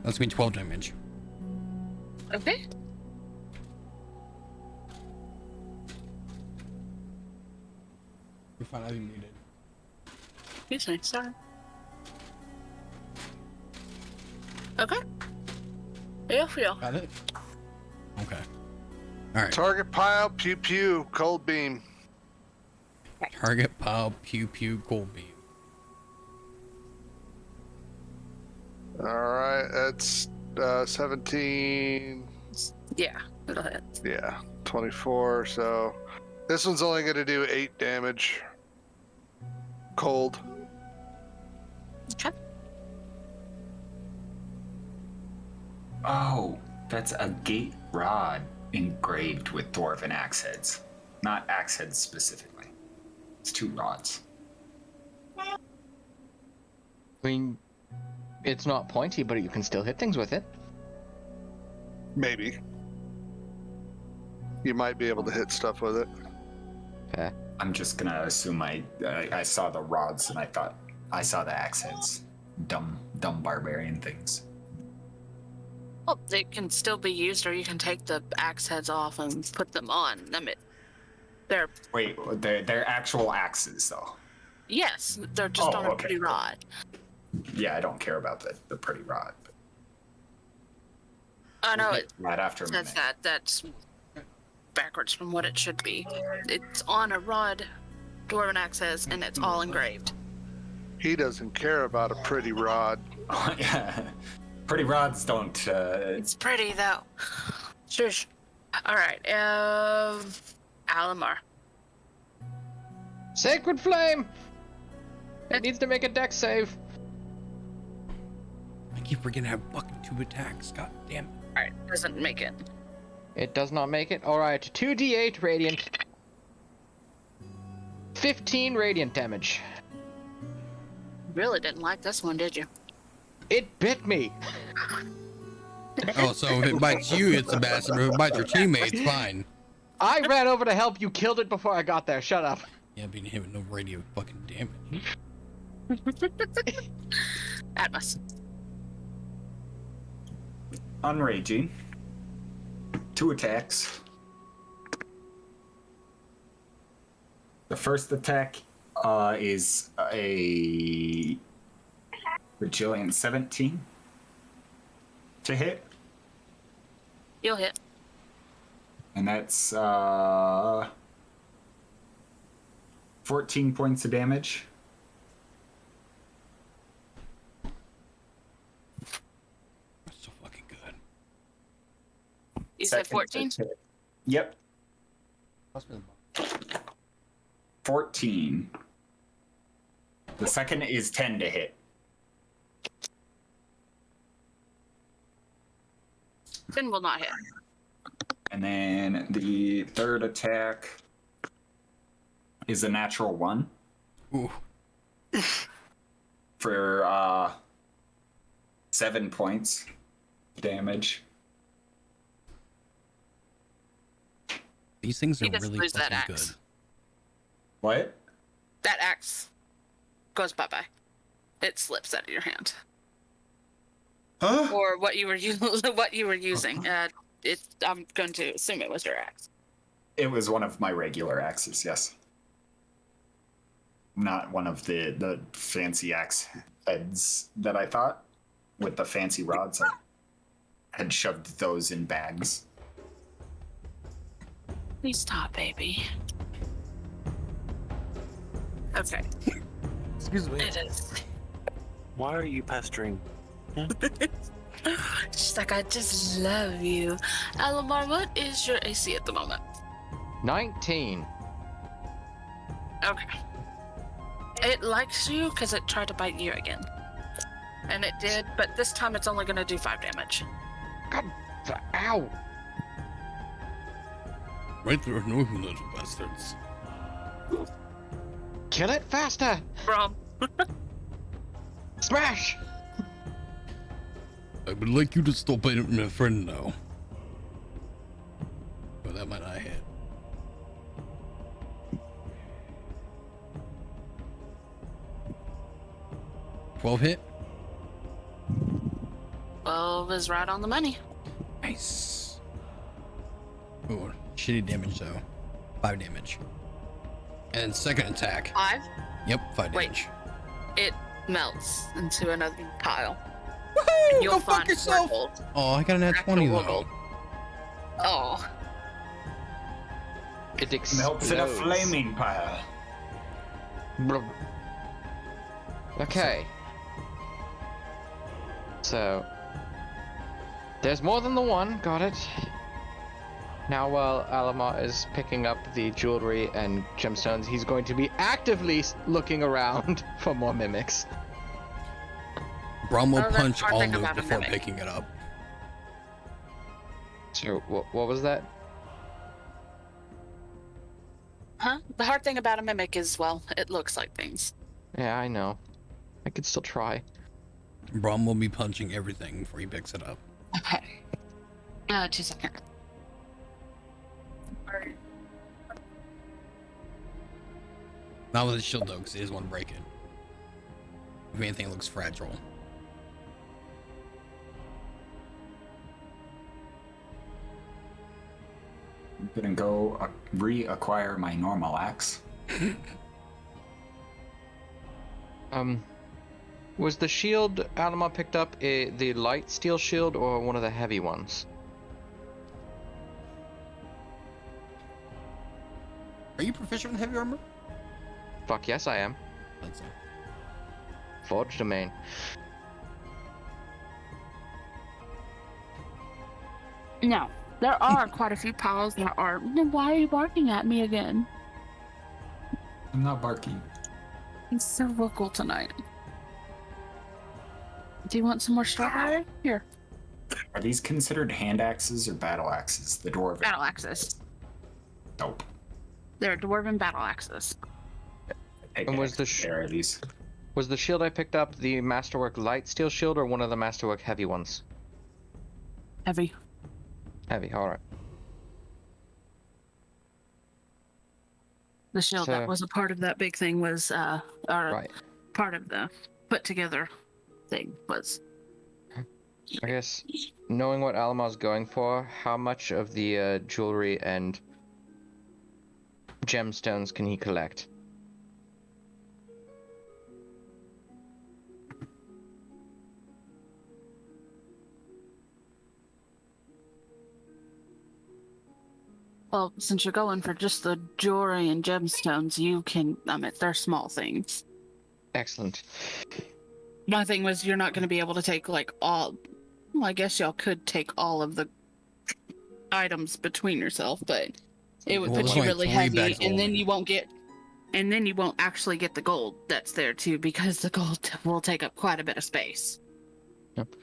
That's gonna be 12 damage. Okay. You're fine, I've been muted. Excuse me, sorry. Okay. Yofiel. Got it? Okay. Alright. Target pile, pew pew, cold beam. Target pile, pew pew, gold beam. Alright, that's 17. Yeah, it'll hit. Yeah, 24. So this one's only going to do 8 damage. Cold. Okay. Oh, that's a gate rod engraved with dwarven axe heads. Not axe heads specifically. It's 2 rods. I mean, it's not pointy, but you can still hit things with it. Maybe. You might be able to hit stuff with it. Okay. I'm just gonna assume I saw the rods and I thought I saw the axe heads. Dumb barbarian things. Well, they can still be used, or you can take the axe heads off and put them on. I mean, they're Wait, they're actual axes though. yes, they're just Oh, on a okay. pretty rod. Yeah, I don't care about the pretty rod. I know it Right after a says minute. that. That's backwards from what it should be. It's on a rod, dwarven axe says, and it's all engraved. He doesn't care about a pretty rod. Yeah. Pretty rods don't. It's pretty though. Shush. All right. Alimar. Sacred Flame! It needs to make a dex save. I keep forgetting I have fucking 2 attacks. God damn it. All right, doesn't make it. It does not make it. Alright, 2d8 radiant. 15 radiant damage. Really didn't like this one, did you? It bit me. Oh, so if it bites you, it's a bastard. If it bites your teammates, fine. I ran over to help you, killed it before I got there. Shut up. Yeah, being hit with no radio fucking damage. Atmos. Unraging. 2 attacks. The first attack is a Resilient 17 to hit. You'll hit. And that's 14 points of damage. That's so fucking good. You said Second 14? hit. Yep, 14. The second is 10 to hit. 10 will not hit. And then the third attack is a natural 1 Ooh. for 7 points damage. These things are You just really lose that fucking axe. good. What? That axe goes bye-bye. It slips out of your hand. Huh? Or what you were using. I'm going to assume it was your axe. It was one of my regular axes, yes. Not one of the fancy axe heads that I thought with the fancy rods. I had shoved those in bags. Please stop, baby. Okay. Excuse me. It is. Why are you pestering? She's like, I just love you. Alimar, what is your AC at the moment? 19. Okay. It likes you because it tried to bite you again. And it did, but this time it's only going to do 5 damage. God, ow. Right through no little bastards. Kill it faster. Brom. Smash. I would like you to stop biting my friend now. Oh, that might not hit. $12 hit. 12 is right on the money. Nice. Ooh, shitty damage though. 5 damage. And then second attack. 5? Yep, 5 Wait. damage. It melts into another pile. Woohoo! You'll Go fuck find yourself! gold. Oh, I got an at 20 Actual though. gold. Oh. It explodes. Melts in a flaming pile. Blub. Okay. So there's more than the one. Got it. Now, while Alimar is picking up the jewelry and gemstones, he's going to be actively looking around for more mimics. Braum will Oh, that's punch hard all thing loot about a before mimic. picking it up. So, what was that? Huh? The hard thing about a mimic is, well, it looks like things. Yeah, I know. I could still try. Braum will be punching everything before he picks it up. Okay. 2 seconds. Not with his shield though, because he doesn't want to break it. If anything, it looks fragile. I'm gonna go reacquire my normal axe. Was the shield Alimar picked up the light steel shield or one of the heavy ones? Are you proficient with heavy armor? Fuck yes, I am. That's it. Forge domain. No. There are quite a few piles that are. Why are you barking at me again? I'm not barking. He's so vocal tonight. Do you want some more strawberry? Here. Are these considered hand axes or battle axes? The dwarven. Battle axes. Nope. They're dwarven battle axes. Take And an was the extra pair of these. Was the shield I picked up the Masterwork light steel shield or one of the Masterwork heavy ones? Heavy. Heavy, alright. The shield So- that was a part of that big thing was, or Right. part of the put together thing was. I guess, knowing what Alamar's going for, how much of the jewelry and gemstones can he collect? Well, since you're going for just the jewelry and gemstones, you can, they're small things. Excellent. My thing was you're not going to be able to take, like, all... Well, I guess y'all could take all of the items between yourself, but it would Well, put it's you only really 3 heavy, bags and then only. you won't get... And then you won't actually get the gold that's there, too, because the gold will take up quite a bit of space. Yep.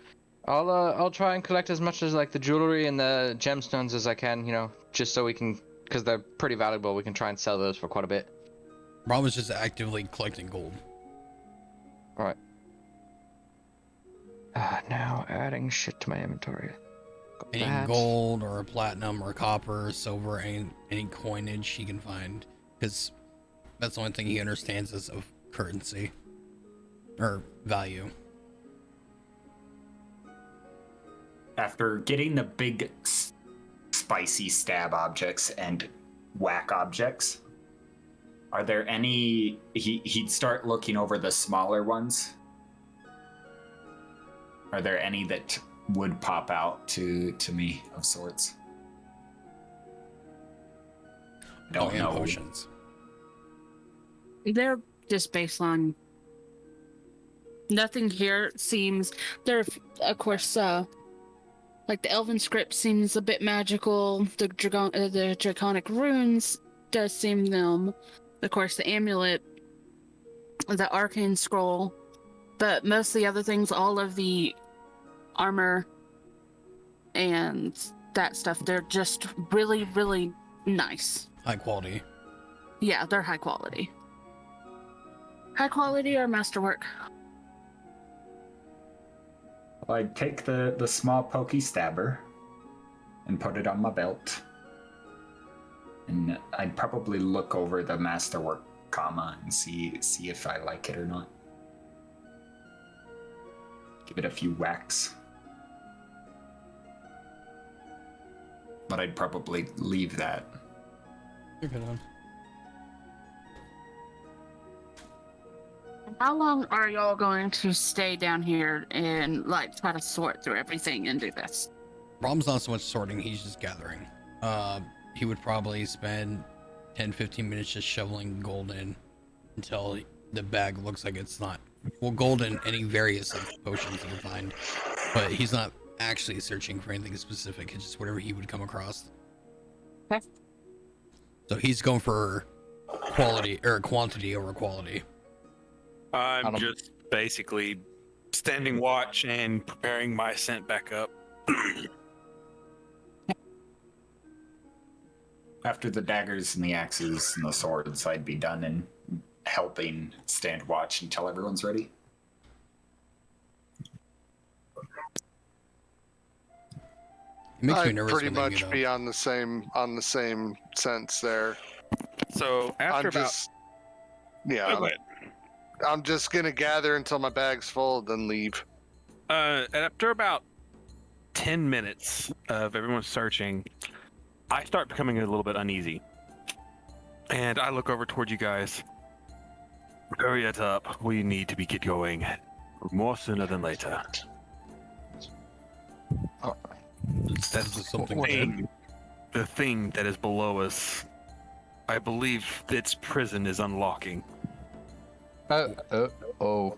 I'll try and collect as much as, like, the jewelry and the gemstones as I can, you know, just so we can, because they're pretty valuable, we can try and sell those for quite a bit. Braum is just actively collecting gold. Alright. Now adding shit to my inventory. Got Any that. gold or platinum or copper or silver, any coinage he can find, because that's the only thing he understands is of currency or value. After getting the big spicy stab objects and whack objects, are there any... He'd start looking over the smaller ones. Are there any that would pop out to me of sorts? Don't and know. potions. They're just based on... Nothing here seems... They're, of course, like the Elven script seems a bit magical. The Draconic runes does seem them. Of course, the amulet, the Arcane Scroll. But most of the other things, all of the armor and that stuff, they're just really, really nice. High quality. Yeah, they're high quality. High quality or masterwork. I'd take the small pokey stabber and put it on my belt. And I'd probably look over the masterwork comma and see if I like it or not. Give it a few whacks. But I'd probably leave that. You're good on. How long are y'all going to stay down here and like try to sort through everything and do this? Braum's not so much sorting, he's just gathering. He would probably spend 10-15 minutes just shoveling gold in until the bag looks like it's not, well, gold and any various of potions he can find, but he's not actually searching for anything specific. It's just whatever he would come across. Okay. So he's going for quality or quantity over quality. I'm just basically standing watch and preparing my scent back up. After the daggers and the axes and the swords, I'd be done and helping stand watch until everyone's ready. It makes me I'd nervous pretty when they much meet up. be on the same sense there. So after I'm just, yeah, Oh, wait. I'm just gonna gather until my bag's full, then leave. After about 10 minutes of everyone searching, I start becoming a little bit uneasy. And I look over toward you guys. Hurry it up. We need to get going. More sooner than later. That's something the thing that is below us. I believe its prison is unlocking. Oh.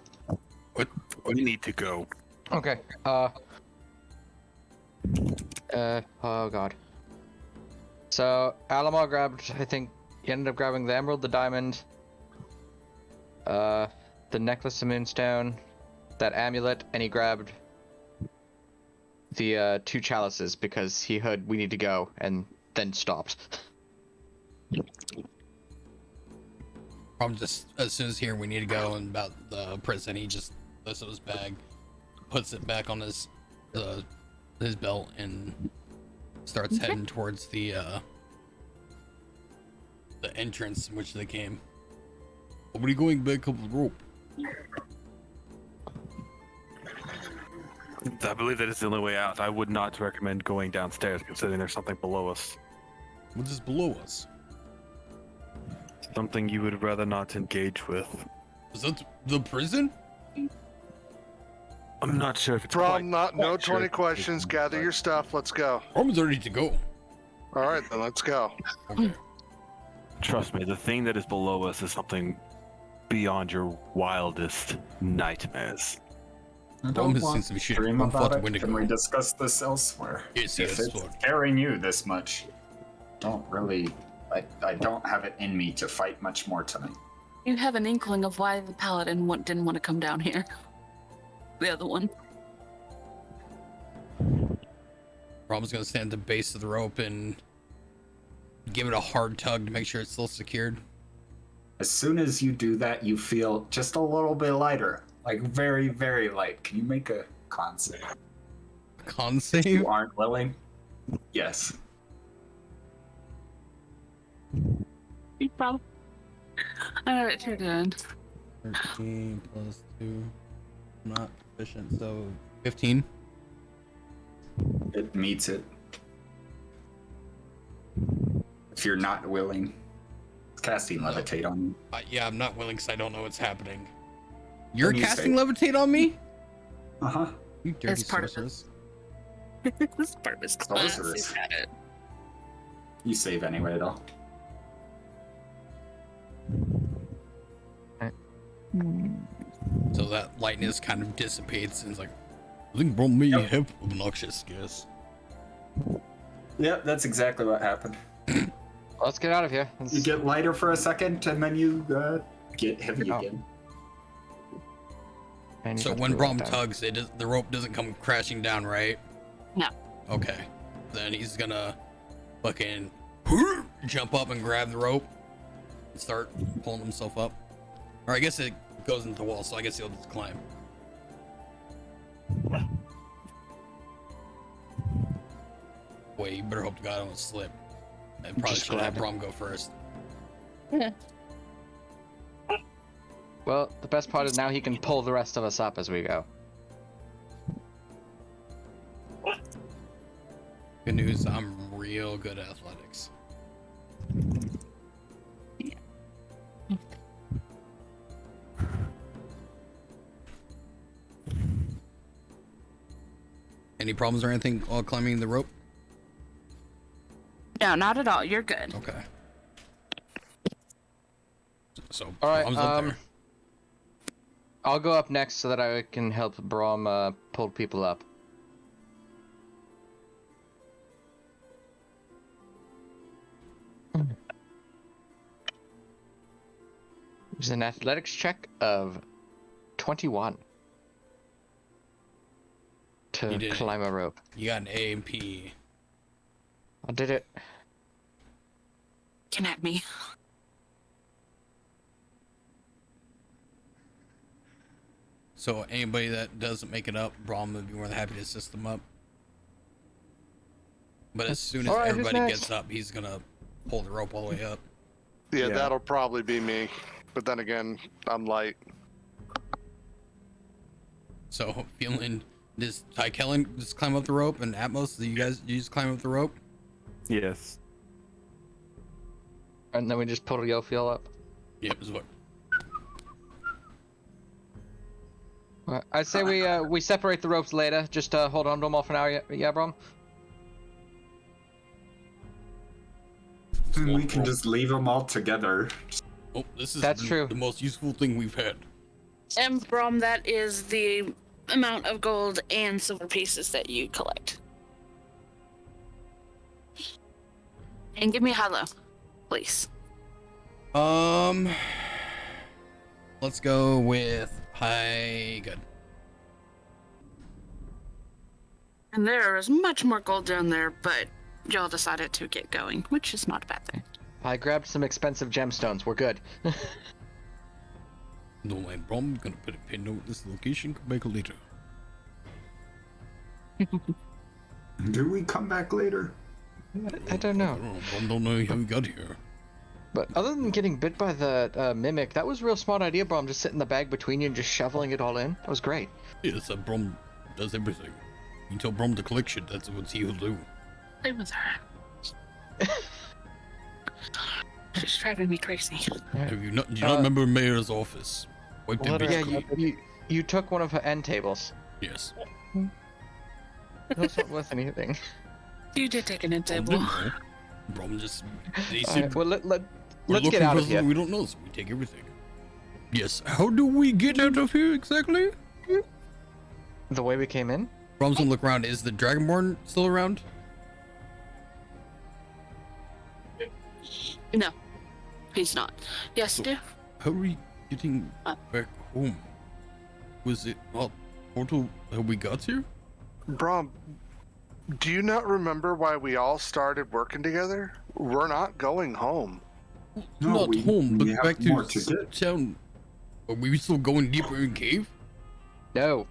We need to go. Okay. Oh god. So Alimar grabbed, I think he ended up grabbing the emerald, the diamond, the necklace of moonstone, that amulet, and he grabbed the 2 chalices because he heard we need to go and then stopped. Braum just, as soon as here we need to go and about the prison, he just lifts up his bag, puts it back on his belt, and starts heading towards the entrance in which they came. Nobody going back up the rope. I believe that is the only way out. I would not recommend going downstairs considering there's something below us. What is below us? Something you would rather not engage with. Is that the prison? I'm not sure if it's Braum, quite- no quite sure 20 if it's questions. prison, Gather but- your stuff. Let's go. Braum's ready to go. All right, then let's go. Okay. Trust me, the thing that is below us is something beyond your wildest nightmares. I Brom don't has seen want some to shit. dream Brom fought about the it. Can we Wendigo. discuss this elsewhere? Yes, If it's Lord. scaring you this much, don't really. I don't have it in me to fight much more tonight. You have an inkling of why the paladin didn't want to come down here. The other one. Brom's gonna stand at the base of the rope and give it a hard tug to make sure it's still secured. As soon as you do that, you feel just a little bit lighter. Like very, very light. Can you make a con save? Con If save? you aren't willing? Yes. You probably. I know what you're doing. 13 plus 2. I'm not efficient, so 15. It meets it. If you're not willing, it's casting levitate on you. Yeah, I'm not willing because I don't know what's happening. You're Then you casting say- levitate on me? Uh-huh. You dirty It's part of sorceress. This part of his class. Sorceress. He's got it. You save anyway, though. So that lightness kind of dissipates and it's like, I think Brom may have obnoxious gas. Yep, that's exactly what happened. Let's get out of here. You get lighter for a second, and then you get heavy Oh. again. And you So have to when roll Brom down. tugs, the rope doesn't come crashing down, right? No. Okay. Then he's gonna fucking jump up and grab the rope and start pulling himself up. Or I guess it goes into the wall, so I guess he'll just climb. Wait, you better hope to God I don't slip. I probably Just should have grab it. Brom go first. Well, the best part is now he can pull the rest of us up as we go. Good news, I'm real good at athletics. Any problems or anything while climbing the rope? No, not at all. You're good. Okay. So, All right, Brom's up there. I'll go up next so that I can help Braum pull people up. There's an athletics check of 21 You to did it. climb a rope. You got an A and P. I did it. Looking at me. So anybody that doesn't make it up, Brom would be more than happy to assist them up. But as soon as All right, who's everybody next? gets up, he's gonna pull the rope all the way up. Yeah, Yeah. that'll probably be me. But then again, I'm light. So feeling, does Tichellen just climb up the rope, and Atmos, do you just climb up the rope? Yes. And then we just pull Yofiel up. Yep, is what. Alright, I'd say we separate the ropes later. Just hold on to them all for now, yeah, Braum? And we can just leave them all together. Oh, this is That's true. the most useful thing we've had. And Brom, that is the amount of gold and silver pieces that you collect. And give me a hello, please. Let's go with high. Good. And there is much more gold down there, but y'all decided to get going, which is not a bad thing. I grabbed some expensive gemstones. We're good. Don't mind, Brom. I'm gonna put a pin note. This location. Come back later. Do we come back later? I don't know. Brom don't know how we got here. But other than getting bit by the mimic, that was a real smart idea, Braum. Just sitting the bag between you and just shoveling it all in. That was great. Yes, Brom does everything. You tell Brom to collect shit. That's what he'll do. Play with her. She's driving me crazy. Have you not? Do you not remember Mayor's office? Wipe them Yeah, big you took one of her end tables. Yes. That's not worth anything. You did take an end I table. didn't know. Brom just they All said right, well, we're let's looking get out for of here. something we don't know, so we take everything. Yes. How do we get out of here exactly? The way we came in? Brom's gonna look around. Is the Dragonborn still around? No, he's not. Yes, So- dear. How are we getting back home? Was it portal how we got here? Brom, do you not remember why we all started working together? We're not going home. No, Not we- home, but we have back more to to do. town. Are we still going deeper in cave? No.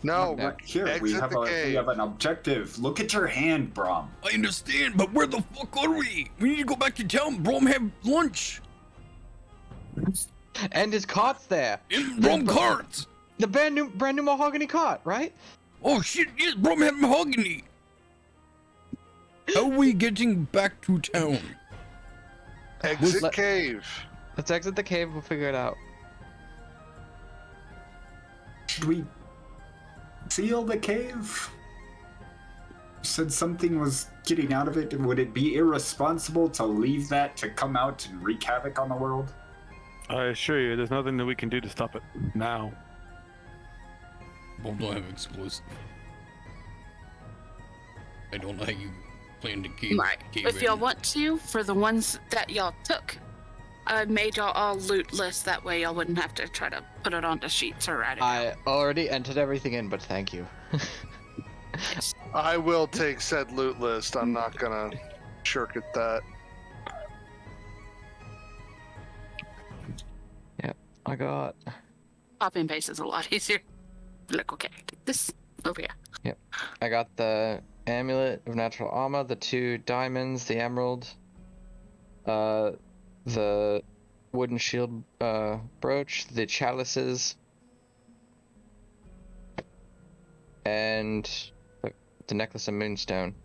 No, No. Here, we exit have the we cave. have an objective. Look at your hand, Brom. I understand, but where the fuck are we? We need to go back to town. Brom have lunch. And his cart's there. In Brom carts. The brand new mahogany cart, right? Oh shit, yes, Brom have mahogany. How are we getting back to town? exit Let- cave. Let's exit the cave. We'll figure it out. Should we seal the cave? You said something was getting out of it. Would it be irresponsible to leave that to come out and wreak havoc on the world? I assure you, there's nothing that we can do to stop it now. Brom don't have explosive. I don't know how you plan to keep. Right. If y'all want to, for the ones that y'all took, I made y'all all loot lists. That way y'all wouldn't have to try to put it onto sheets or write it out. I already entered everything in, but thank you. I will take said loot list. I'm not gonna shirk at that. I got. Copy and paste is a lot easier. Look, okay, take this over here. I got the amulet of natural armor, the 2 diamonds, the emerald, the wooden shield brooch, the chalices, and the necklace of moonstone,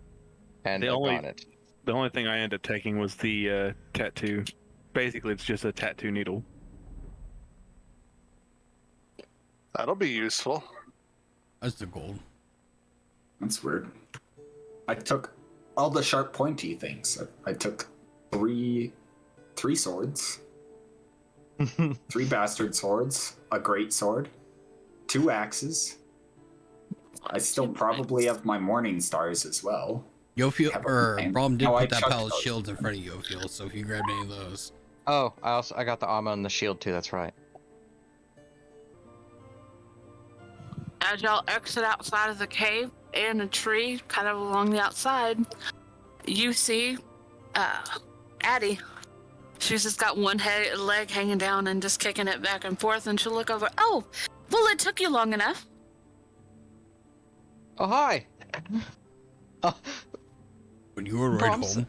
and The a only- garnet. The only thing I ended up taking was the tattoo. Basically, it's just a tattoo needle. That'll be useful. That's the gold. That's weird. I took all the sharp, pointy things. I took three swords, 3 bastard swords, a great sword, 2 axes. I still probably have my morning stars as well. Yofiel Have a or plan. Brom did No, I put that chucked pile of those. shields in front of Yofiel, so if you grabbed any of those. Oh, I got the armor and the shield too. That's right. As y'all exit outside of the cave and a tree kind of along the outside, you see Addie. She's just got one leg hanging down and just kicking it back and forth, and she'll look over. Oh, well, it took you long enough. Oh, hi. Oh, When you were right Brom's- home.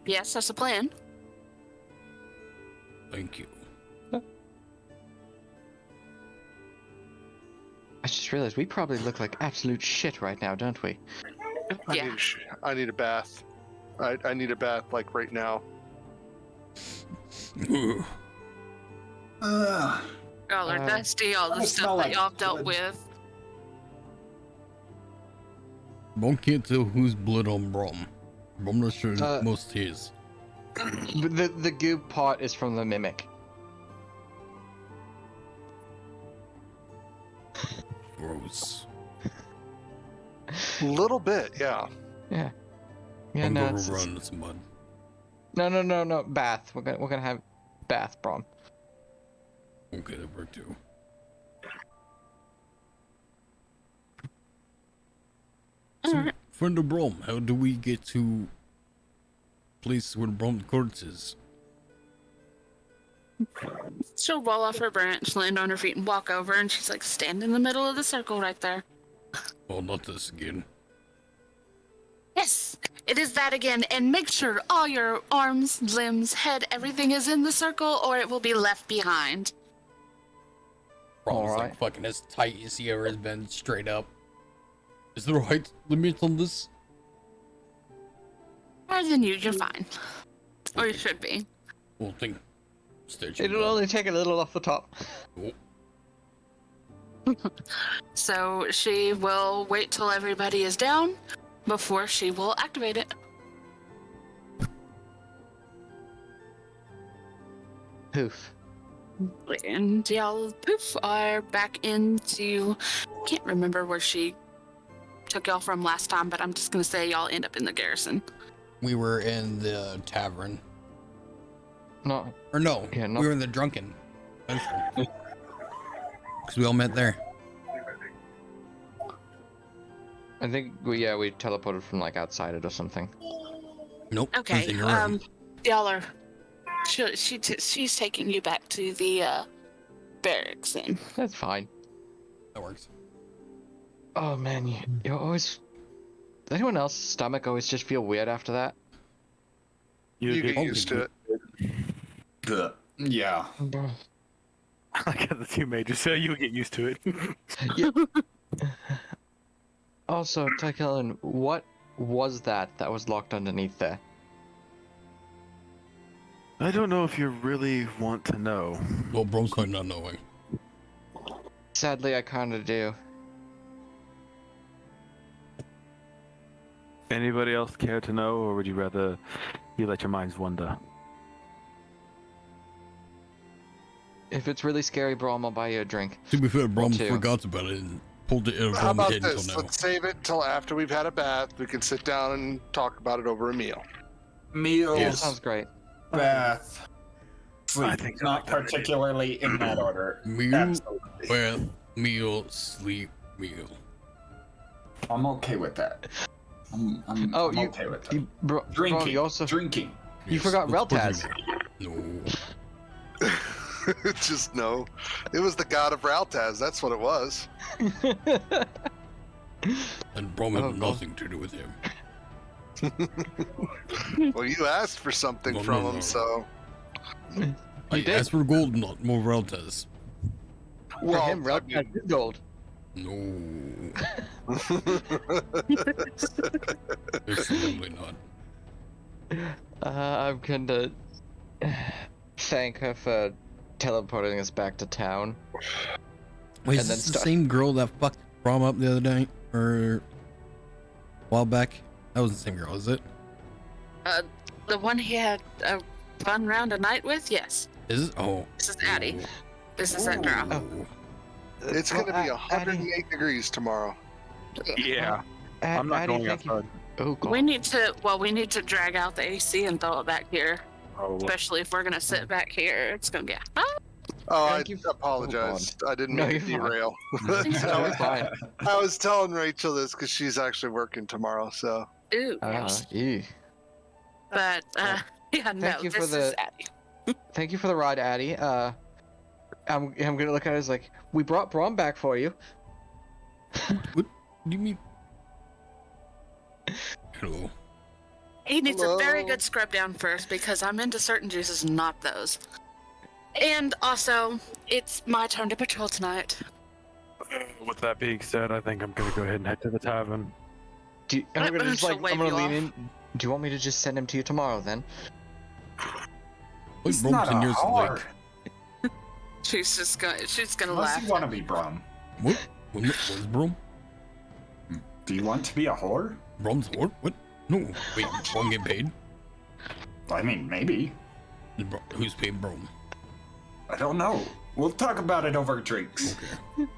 Yes, that's the plan. Thank you. I just realized we probably look like absolute shit right now, don't we? Yeah. I need a bath. I need a bath like right now. Ugh. Y'all are dusty, all the I smell stuff that like y'all have dealt blood. with. Brom can't tell who's blood on Brom. Brom not sure most his. But the goob part is from the mimic. Gross. Little bit, yeah. Yeah, I'm no, gonna it's, run this mud. no, bath. We're gonna have bath, Brom. Okay, that worked too. So, Alright. friend of Brom, how do we get to place where Brom Courts is? She'll roll off her branch, land on her feet, and walk over, and she's like, stand in the middle of the circle right there. Oh, not this again. Yes, it is that again, and make sure all your arms, limbs, head, everything is in the circle, or it will be left behind. Brom's like Alright. fucking as tight as he ever has been, straight up. Is there a height limit on this? Higher than you're fine. Or you should be. Well, think. Statue It'll only take a little off the top. So she will wait till everybody is down, before she will activate it. Poof. And y'all poof are back into, can't remember where she took y'all from last time, but I'm just gonna say y'all end up in the garrison. We were in the tavern. No. Or no, Yeah, no. we were in the drunken. Because we all met there. I think we teleported from like outside it or something. Nope. Okay, that's in your room. y'all are, she's taking you back to the barracks then. That's fine. That works. Oh man, you're always. Does anyone else's stomach always just feel weird after that? You get used to it. Yeah. I got the two majors, so you'll get used to it. Also, Tichellen, what was that was locked underneath there? I don't know if you really want to know. Well, Brom's might not knowing. Sadly, I kind of do. Anybody else care to know, or would you rather you let your minds wander? If it's really scary, Braum, I'll buy you a drink. To be fair, Brom two. forgot about it and pulled it out of How Brom's about head this? until now. Let's save it till after we've had a bath. We can sit down and talk about it over a meal. Meals, Yeah, sounds great. bath, sleep. I think Not that's a good idea. particularly in that order. Meal, Absolutely. bath, meal, sleep, meal. I'm okay with that. I'm Oh, okay with that. Braum, Drinking. you also Drinking. You Yes, forgot of course Reltaz. you do. No. Just no. It was the god of Raltaz. That's what it was. And Brom Oh, had God. nothing to do with him. Well, you asked for something No, from no, him, no. so. I did. asked for gold, not more Reltaz. For Well, him, I Reltaz is gold. No. Absolutely not. I'm gonna thank her for teleporting us back to town. Wait, is And then this the start- same girl that fucked Brom up the other night? Or a while back? That was the same girl, is it? The one he had a fun round of night with? Yes. Is it? Oh. This is Addie. This is that girl. Oh. It's going to be 108 degrees tomorrow. Yeah, I'm not going outside. Oh, God. We need to drag out the AC and throw it back here. Oh, Especially if we're gonna sit back here. It's gonna be Oh, I Thank you. apologize. I didn't No, mean to you're fine. derail. No, you're fine. I was telling Rachel this because she's actually working tomorrow, so. ooh. Ew. But yeah, no, Thank you for this is Addie. Thank you for the ride, Addie. I'm gonna look at it as like, we brought Braum back for you. What do you mean? Hello. He needs a very Hello? good scrub down first because I'm into certain juices, not those. And also, it's my turn to patrol tonight. With that being said, I think I'm gonna go ahead and head to the tavern. I'm gonna just She'll like, wave I'm gonna you lean off. in. Do you want me to just send him to you tomorrow then? It's Brom's not in a yours hard. like, She's gonna Unless laugh. you want to be Brum. what? What's Brom? Do you want to be a whore? Brom's what? What? No. Wait, Brom get paid? I mean, maybe. Who's paying Brom? I don't know. We'll talk about it over drinks. Okay.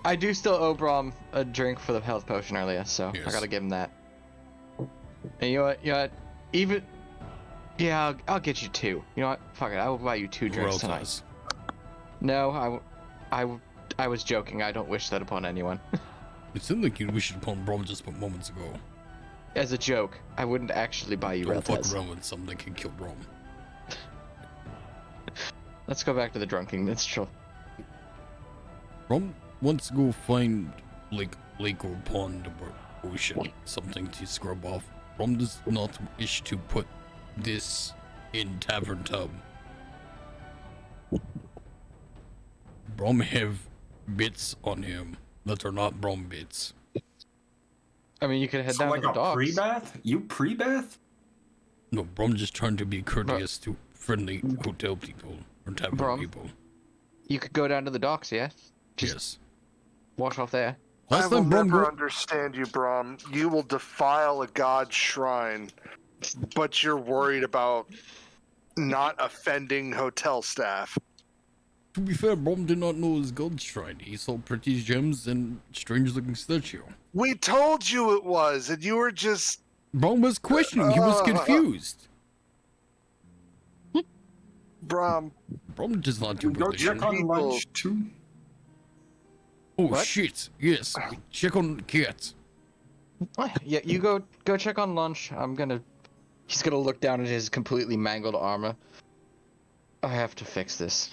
I do still owe Braum a drink for the health potion earlier, so I Yes. gotta give him that. And you know what? Even. Yeah, I'll get you two. You know what? Fuck it. I will buy you 2 drinks tonight. Reltaz. No, I was joking. I don't wish that upon anyone. It sounded like you wished upon Brom just moments ago. As a joke, I wouldn't actually buy you Don't fuck Reltaz. around with something that can kill Brom. Let's go back to the drunken minstrel. Brom wants to go find lake or pond or ocean, something to scrub off. Brom does not wish to put this in tavern tub. Brom have bits on him that are not Brom bits. I mean, you could head So down like to the a docks. pre-bath? You pre-bath? No, Brom just trying to be courteous to friendly hotel people or tavern Brom? people. You could go down to the docks, yeah? Just Yes. wash off there. I Last will time Braum never go- understand you, Braum. You will defile a god's shrine, but you're worried about not offending hotel staff. To be fair, Braum did not know his god's shrine. He saw pretty gems and strange-looking statue. We told you it was, and you were just... Braum was questioning. He was confused. Braum, Braum does not do Go religion. check on People- lunch too. Oh What? shit! Yes, check on cats. Yeah, you go check on lunch. He's gonna look down at his completely mangled armor. I have to fix this.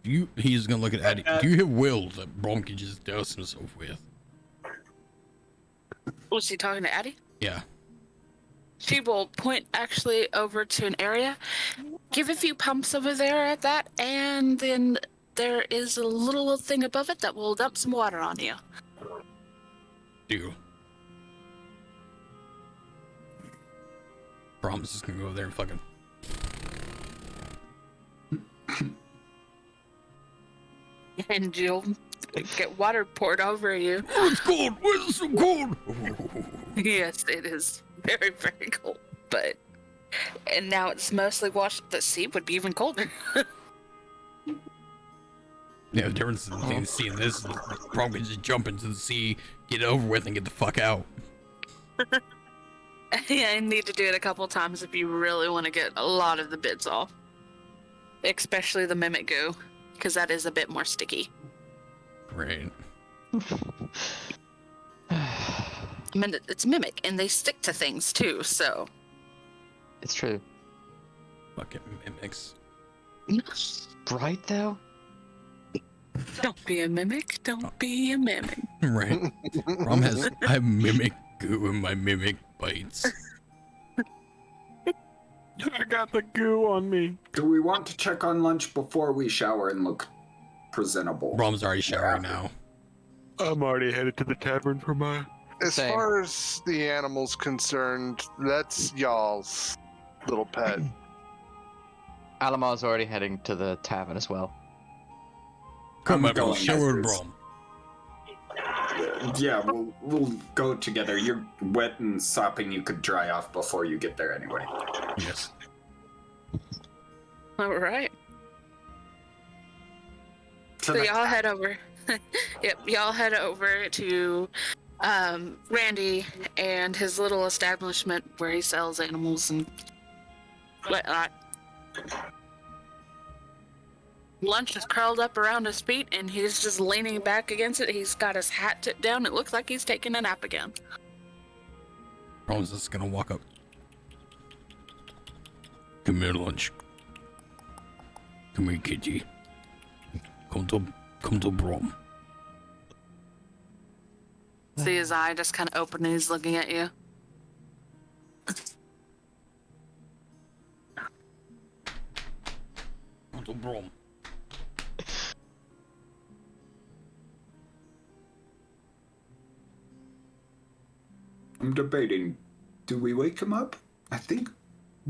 He's gonna look at Addie. Do you have will that Braum can just douse himself with? Was he talking to Addie? Yeah. She will point actually over to an area, give a few pumps over there at that, and then there is a little thing above it that will dump some water on you. Do. Braum's just gonna go over there and fucking. And you'll get water poured over you. Oh, it's cold. Why is it so cold? Yes, it is very, very cold. But, and now it's mostly washed. The sea would be even colder. Yeah, the difference between seeing this is Braum can just jump into the sea, get it over with, and get the fuck out. Yeah, I need to do it a couple times if you really want to get a lot of the bits off. Especially the mimic goo, because that is a bit more sticky. Right. I mean, it's mimic, and they stick to things too, so. It's true. Fucking mimics. Right though? Don't be a mimic. Don't be a mimic. Right. Braum I have mimic goo in my mimic bites. I got the goo on me. Do we want to check on lunch before we shower and look presentable? Braum's already showering now. I'm already headed to the tavern for my. as Same. far as the animal's concerned, that's y'all's little pet. Alimar's already heading to the tavern as well. Come I'm on, we'll going shower as is. Braum. Yeah, we'll go together. You're wet and sopping. You could dry off before you get there anyway. Yes. All right. So the y'all head over. Yep, y'all head over to Randy and his little establishment where he sells animals and whatnot. Lunch is curled up around his feet and he's just leaning back against it. He's got his hat tipped down. It looks like he's taking a nap again. Braum's just gonna walk up. Come here, Lunch. Come here, kitty. Come to Braum. See his eye just kind of open and he's looking at you. Come to Braum. I'm debating. Do we wake him up? I think.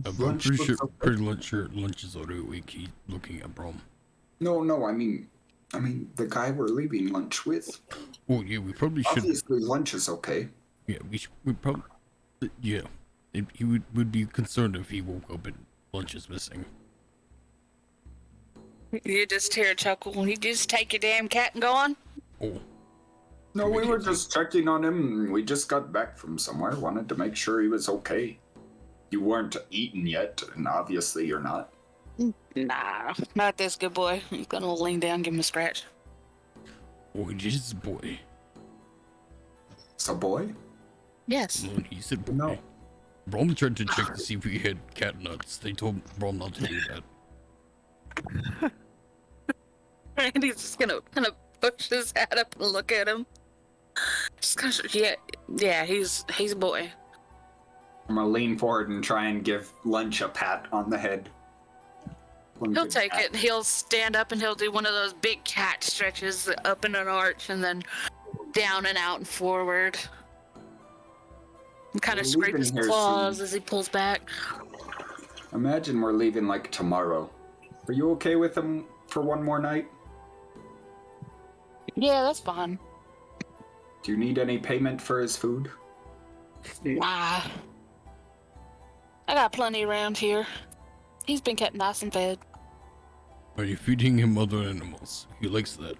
I'm Lunch pretty looks sure, okay. Lunch is already awake. He's looking at Braum. No. I mean, the guy we're leaving lunch with. Oh yeah, we probably should. Obviously, lunch is okay. Yeah, we probably. Yeah, he would be concerned if he woke up and Lunch is missing. You just hear a chuckle. You just take your damn cat and go on? Oh, No, we were just checking on him. We just got back from somewhere. Wanted to make sure he was okay. You weren't eaten yet, and obviously you're not. Nah, not this good boy. He's gonna lean down, give him a scratch. oh, Jesus boy. So, boy? Yes. No, he said boy. No. Braum tried to check to see if we had cat nuts. They told Braum not to do that. And he's just gonna kind of push his head up and look at him. Just kind of, yeah, he's a boy. I'm gonna lean forward and try and give Lunch a pat on the head. One He'll big take pat. it. He'll stand up and he'll do one of those big cat stretches up in an arch and then down and out and forward. And kind of We're scrape leaving his here claws soon. as he pulls back. Imagine we're leaving like tomorrow. Are you okay with him for one more night? Yeah, that's fine. Do you need any payment for his food? Nah. I got plenty around here. He's been kept nice and fed. Are you feeding him other animals? He likes that.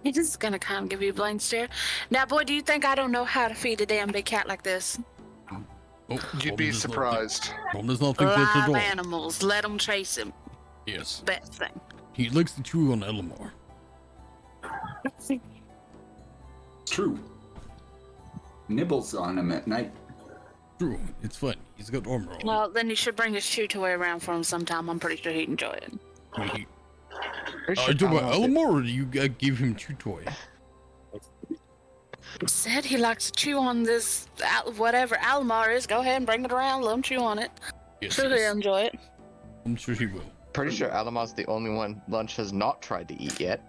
He's just gonna kind of give you a blank stare. Now, boy, do you think I don't know how to feed a damn big cat like this? Oh, You'd be surprised. Rom does not think that's at Live all. animals, let them chase him. Yes. Best thing. He likes to chew on Alimar. True. Nibbles on him at night. True, it's fun. He's got armor on. Well, then you should bring his chew toy around for him sometime. I'm pretty sure he'd enjoy it. Wait, Pretty are sure you talking about Alimar- Alimar, or do you give him chew toy? Said he likes to chew on this, whatever Alimar is. Go ahead and bring it around. Let him chew on it. Yes, Sure he'll yes. enjoy it. I'm sure he will. Pretty sure Alamar's the only one Lunch has not tried to eat yet.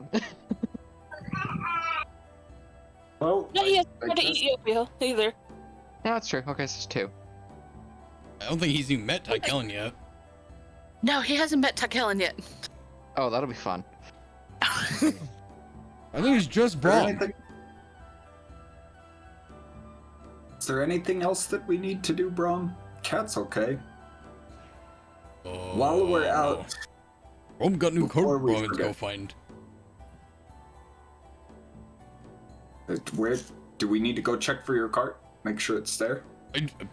Well, No, he hasn't I tried to guess- eat Yofiel either. Yeah, that's true. Okay, so it's 2. I don't think he's even met Tichellen yet. No, he hasn't met Tichellen yet. Oh, that'll be fun. I think he's just Is there Braum. anything- Is there anything else that we need to do, Braum? Cat's okay. While we're out, Braum got new Before code we Braum to go forget. find. where do we need to go check for your cart? Make sure it's there.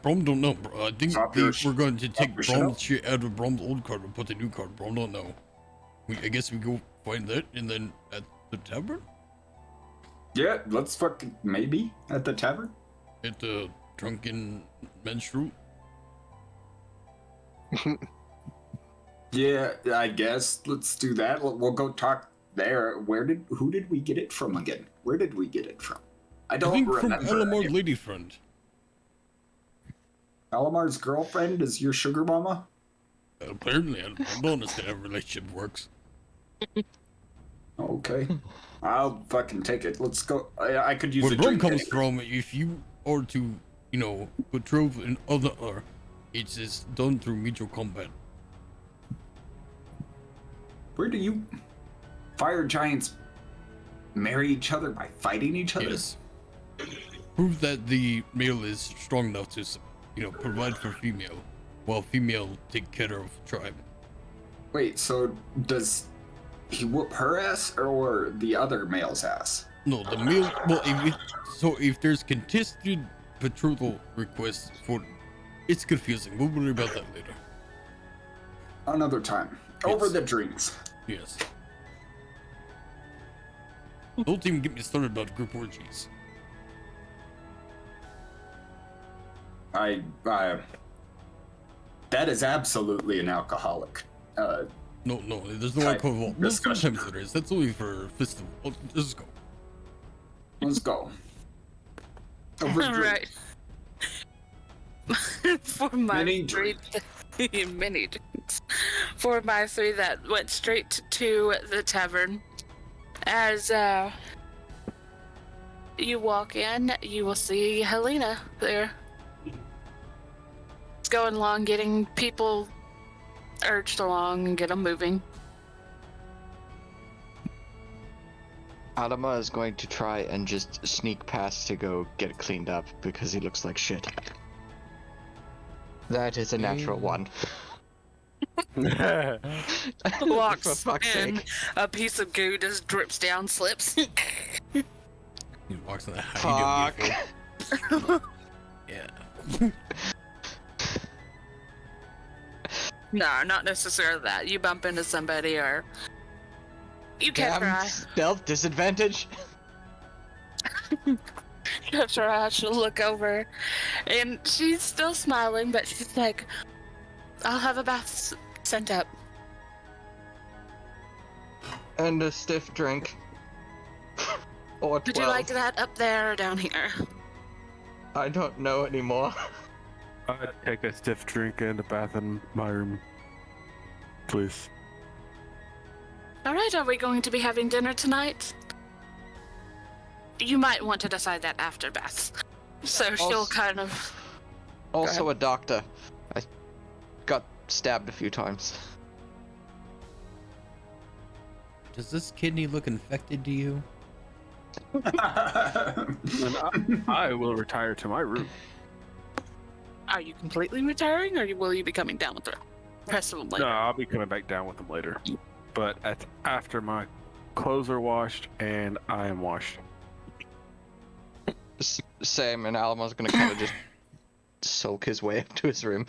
Braum don't know. Bro. I think Drop your we're going to take your shit Braum's out. shit out of Braum's old card and put the new card. Braum don't know. I guess we go find that and then at the tavern? Yeah, let's fucking maybe at the tavern. At the drunken menstrual? Yeah, I guess let's do that. We'll go talk there. Who did we get it from again? Where did we get it from? I I don't think from remember. Alamar's lady friend. Alamar's girlfriend is your sugar mama? Apparently, I don't understand how a relationship works. Okay. I'll fucking take it. Let's go. I could use Where a Braum drink. comes anyway. from, if you are to, patrol in other, it's just done through mutual combat. Where do you fire giants marry each other by fighting each other? Yes. Prove that the male is strong enough to, provide for female, while female take care of tribe. Wait, so does he whoop her ass or the other male's ass? No, the male. Well, if there's contested betrothal requests for, it's confusing. We'll worry about that later. Another time. Over Yes. the drinks. Yes. Don't even get me started about group orgies. That is absolutely an alcoholic. No, there's no Type alcohol involved. No, discussion. sometimes there is. That's only for festival. Oh, let's go. Let's go. Over All drinks. right. For my Many three, many drinks. For my 3 that went straight to the tavern. As you walk in, you will see Helena there. It's going along, getting people urged along and get them moving. Adama is going to try and just sneak past to go get it cleaned up because he looks like shit. That is a natural one. For Walks fuck's in, sake. a piece of goo just drips down, slips. He walks in the Fuck. Yeah. No, not necessarily that. You bump into somebody or you catch her Damn, eye. stealth disadvantage. Catch her eye, she'll look over. And she's still smiling, but she's like, I'll have a bath sent up. And a stiff drink. Or 12. Would you like that up there or down here? I don't know anymore. I'd take a stiff drink and a bath in my room. Please. Alright, are we going to be having dinner tonight? You might want to decide that after bath. So she'll Also- kind of... Also a doctor. I got stabbed a few times. does this kidney look infected to you? Then I will retire to my room. Are you completely retiring, or will you be coming down with the rest of them later? No, I'll be coming back down with them later. But after my clothes are washed and I am washed. Same, and Alamar's gonna kind of just sulk his way up to his room.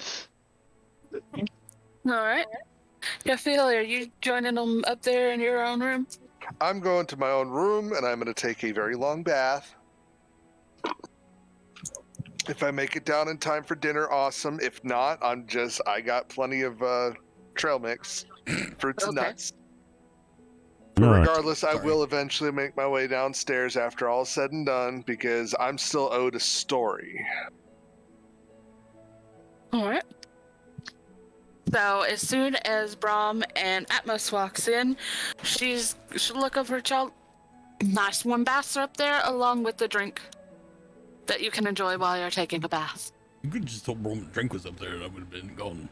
All right. Yofiel, are you joining them up there in your own room? I'm going to my own room, and I'm going to take a very long bath. If I make it down in time for dinner, awesome. If not, I got plenty of trail mix, fruits and Okay. nuts. But regardless, I will eventually make my way downstairs after all is said and done, because I'm still owed a story. All right. So as soon as Braum and Atmos walks in, she'll look over at y'all. Nice warm baths are up there, along with the drink that you can enjoy while you're taking a bath. You could just told Brom the drink was up there and I would have been gone.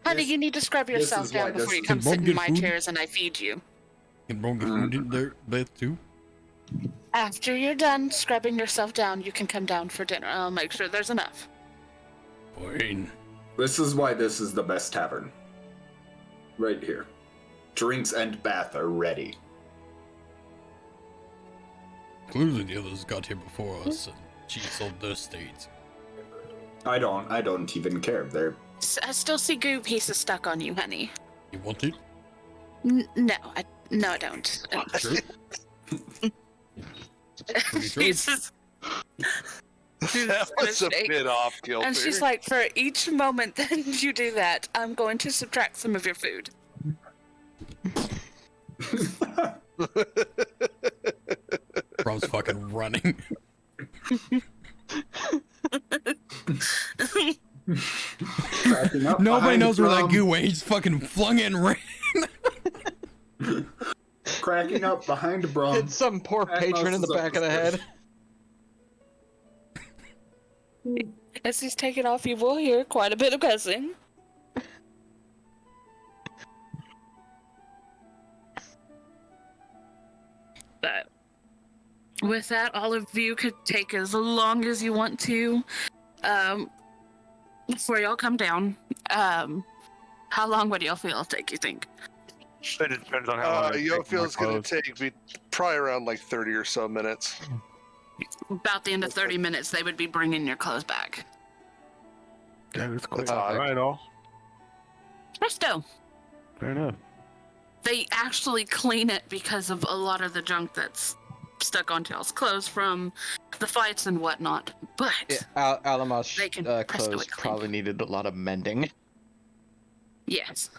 Honey, you need to scrub yourself is why down before this- you come Can Braum sit in get my food? chairs and I feed you. Can Brom get food in their bath too? After you're done scrubbing yourself down, you can come down for dinner. I'll make sure there's enough. Fine. This is why this is the best tavern. Right here. Drinks and bath are ready. Clearly the others got here before us and she sold their states. I don't even care. They're I still see goo pieces stuck on you, honey. You want it? No, I don't. Sure. Jesus. That was a bit off kilter. And she's like, for each moment that you do that, I'm going to subtract some of your food. Brom's fucking running. cracking up. Nobody behind knows where that Brom, goo went. He's fucking flung it and ran. Cracking up behind Brom. Hit some poor Atmos patron in the is up back of the stairs. head. As he's taking off, you will hear quite a bit of cussing. But with that, all of you could take as long as you want to before y'all come down. How long would y'all feel take, you think? It depends on how long it takes my Yofiel's going clothes. to take me probably around like 30 or so minutes. About the end of 30 minutes, they would be bringing your clothes back. Yeah, that's quick. That's all right. Right, all. Presto! Fair enough. They actually clean it because of a lot of the junk that's stuck onto y'all's clothes from the fights and whatnot. But Yeah, Alamar's They can press clothes it clean. probably needed a lot of mending. yes,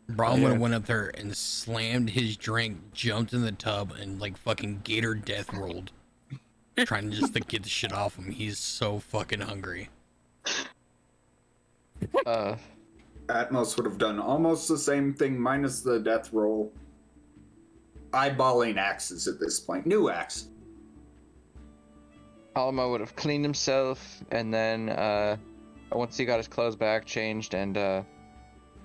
Brom Yeah. would have went up there and slammed his drink, jumped in the tub, and like fucking gator death rolled. Trying just to get the shit off him. He's so fucking hungry. Atmos would have done almost the same thing, minus the death roll. Eyeballing axes at this point. New axe. Alamar would have cleaned himself, and then once he got his clothes back, changed, and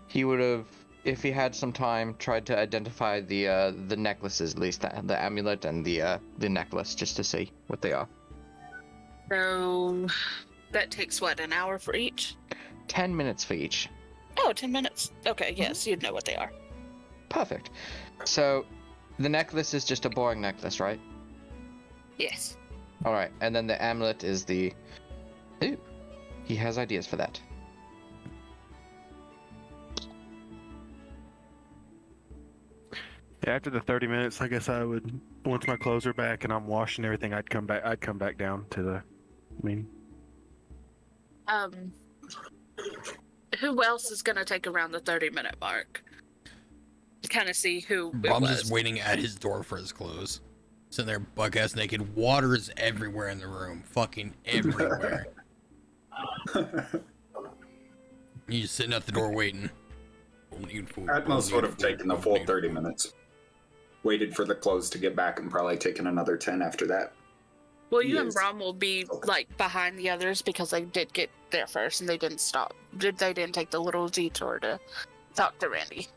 he would have, if he had some time, tried to identify the necklaces, at least the amulet and the necklace, just to see what they are. so that takes what, an hour for each? 10 minutes for each. Oh, 10 minutes. Okay, yes, you'd know what they are. Perfect. So, the necklace is just a boring necklace, right? Yes. All right, and then the amulet is the. Ooh, he has ideas for that. Yeah, after the 30 minutes, I guess I would. Once my clothes are back and I'm washing everything, I'd come back. I'd come back down to the meeting. Who else is gonna take around the 30-minute mark? Kind of see who it Brom's was. just waiting at his door for his clothes. Sitting there buck ass naked. Water is everywhere in the room. Fucking everywhere. He's just sitting at the door waiting. Need food. Atmos would have taken the full Need 30 food. minutes. Waited for the clothes to get back and probably taken another 10 after that. Well, you and Yes. Brom will be like behind the others because they did get there first and they didn't stop. They didn't take the little detour to talk to Randy.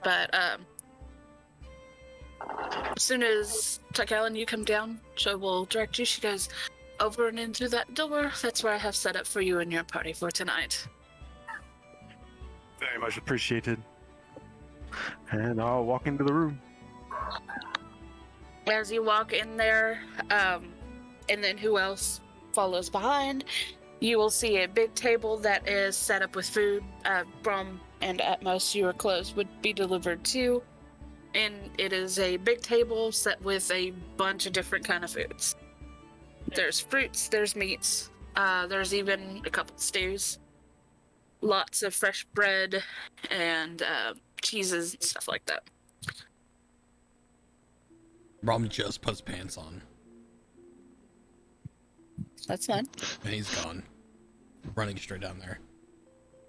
But as soon as Tichellen, you come down, she will direct you. She goes over and in through that door. That's where I have set up for you and your party for tonight. Very much appreciated. And I'll walk into the room. As you walk in there, and then who else follows behind, you will see a big table that is set up with food. Braum and Atmos, your clothes would be delivered to. And it is a big table set with a bunch of different kind of foods. There's fruits, there's meats, there's even a couple stews. Lots of fresh bread and cheeses and stuff like that. Braum just puts pants on. That's fine. And he's gone. Running straight down there.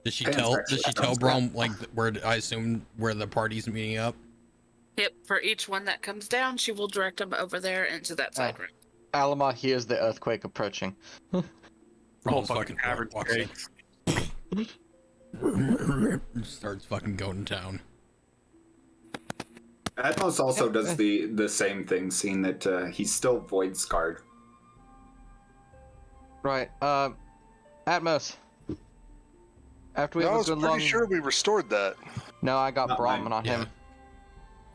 Does she Pants tell actually Braum like where I assume where the party's meeting up? Yep, for each one that comes down, she will direct them over there into that side room. Alimar hears the earthquake approaching. Braum's fucking tavern walks in. Starts fucking going to town. Atmos also does the same thing, seeing that he's still void scarred. Right. Atmos. After we No, I have a was good pretty long. sure we restored that. No, I got Not Braum mine. on him.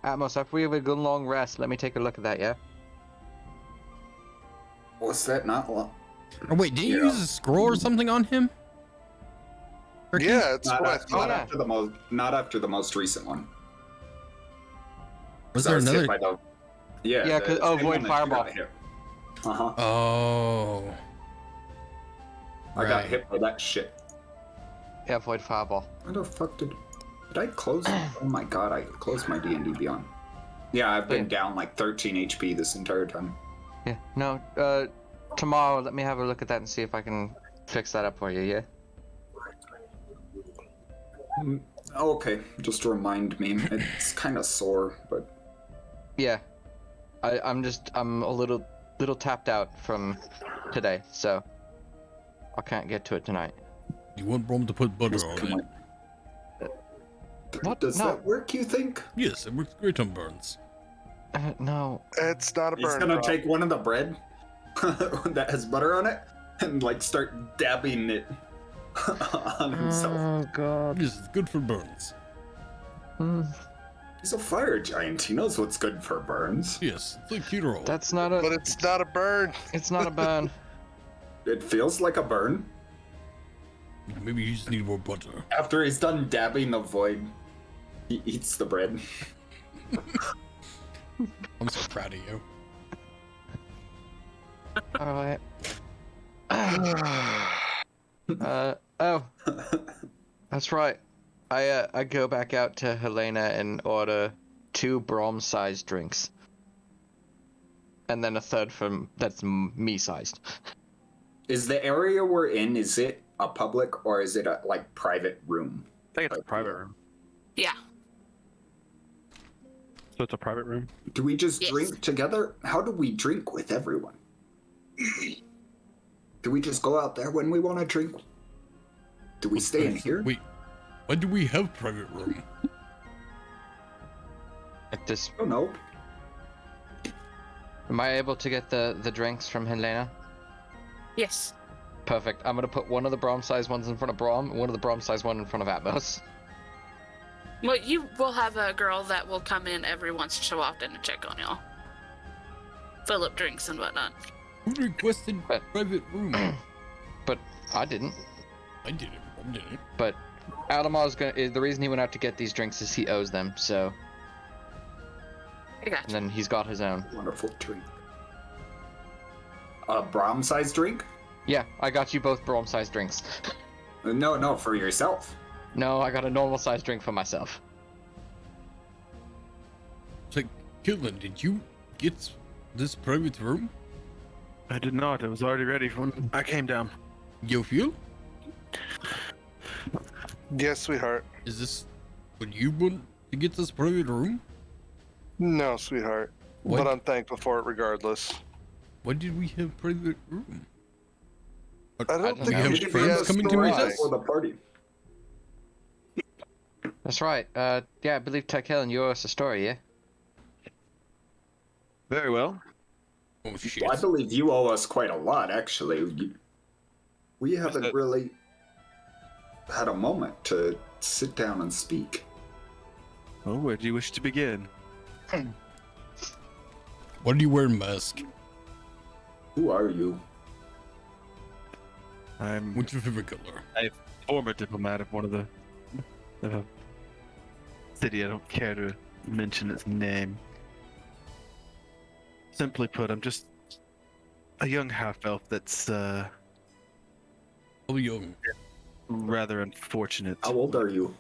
Atmos, after we have a good long rest, let me take a look at that, yeah? Was that not long? Oh wait, did you use a scroll or something on him? Turkey? Yeah, it's what I Not thought. after the most recent one. Was I there hit another? by the- Yeah. Yeah, the 'cause- same Void one that you Fireball. got hit. Uh-huh. Oh. I got Right. hit by that shit. Yeah, Void Fireball. What the fuck did I close? Oh my god, I closed my D&D Beyond. Yeah, I've been down like 13 HP this entire time. Yeah, no, tomorrow let me have a look at that and see if I can fix that up for you, yeah? Okay, just remind me. It's kind of sore, but Yeah. I'm a little tapped out from today, so I can't get to it tonight. You want Braum to put butter on come it? on. What? Does No. that work, you think? Yes, it works great on burns. No. It's not a He's burn. gonna Rob. take one of the bread that has butter on it and like start dabbing it on himself. Oh god. Yes, it's good for burns. He's a fire giant. He knows what's good for burns. Yes, it's like keto. That's not But a. it's not a burn. It's not a burn. It feels like a burn. Maybe you just need more butter. After he's done dabbing the void, he eats the bread. I'm so proud of you. All right. Oh, that's right. I go back out to Helena and order 2 Braum-sized drinks, and then a third that's me-sized. Is the area we're in, is it a public or is it a like private room? I think it's a private room. Yeah. So it's a private room? Do we just Yes. drink together? How do we drink with everyone? Do we just go out there when we want to drink? Do we stay in here? Wait, why do we have private room? At this, I don't know. am I able to get the drinks from Helena? Yes. Perfect. I'm gonna put one of the Braum-sized ones in front of Braum, and one of the Braum-sized one in front of Atmos. Well, you will have a girl that will come in every once so often to check on y'all. Fill up drinks and whatnot. Who requested But- private room? But I didn't. I did it. I did it. But Alimar's the reason he went out to get these drinks is he owes them. So, I got and you. then he's got his own. Wonderful drink. A Braum-sized drink? Yeah, I got you both Braum-sized drinks. No, for yourself. No, I got a normal-sized drink for myself. It's like, Killen, did you get this private room? I did not. It was already ready when I came down. Yofiel? Yes, sweetheart. Is this what you want to get this private room? No, sweetheart. What? But I'm thankful for it regardless. Why did we have private room? I don't don't think know. you have should be friends as coming to why. recess? For the party. That's right. Yeah, I believe Tichellen, you owe us a story, yeah? Very well. Oh shit. I believe you owe us quite a lot, actually. We haven't really had a moment to sit down and speak. Well, where do you wish to begin? What do you wear, mask? Who are you? I'm What's your favorite color? a former diplomat of one of the city. I don't care to mention its name. Simply put, I'm just a young half-elf that's How young? rather unfortunate. How old are you?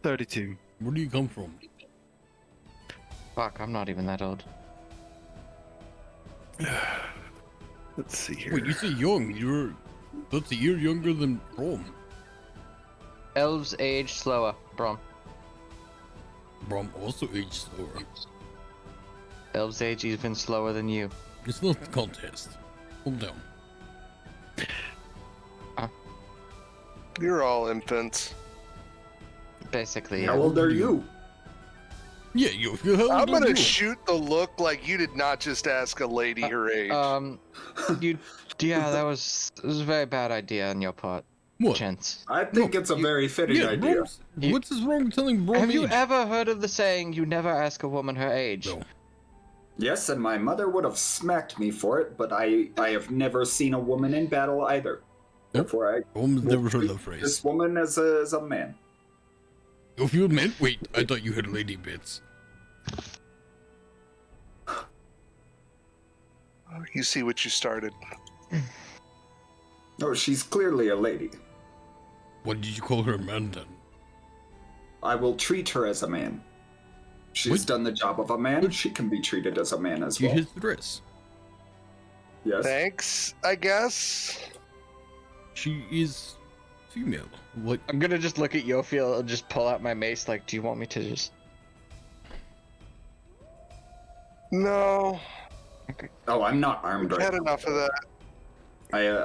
32. Where do you come from? Fuck, I'm not even that old. Let's see here. Wait, you say young? That's a year younger than Braum. Elves age slower, Brom. Braum also aged slower. Elves age even slower than you. It's not a contest. Hold down. You're all infants. Basically, How old are you? Yeah, how I'm old are gonna you? shoot the look like you did not just ask a lady her age. Yeah, it was a very bad idea on your part, What? Chance. I think it's a very fitting Yeah, idea. Braum's, what's this wrong with telling Braum Have you age? ever heard of the saying, you never ask a woman her age? No. Yes, and my mother would have smacked me for it, but I have never seen a woman in battle either. Nope. Therefore, I Braum's never heard treat that phrase. this woman as a man. If you meant, wait, I thought you had lady bits. You see what you started. No, she's clearly a lady. What did you call her, man, then? I will treat her as a man. She's What? done the job of a man. She can be treated as a man as She well. hits the dress. Yes. Thanks, I guess. She is female. What? I'm gonna just look at Yofiel and just pull out my mace, like, do you want me to just... No, Oh, I'm not armed we've right had now. enough of that.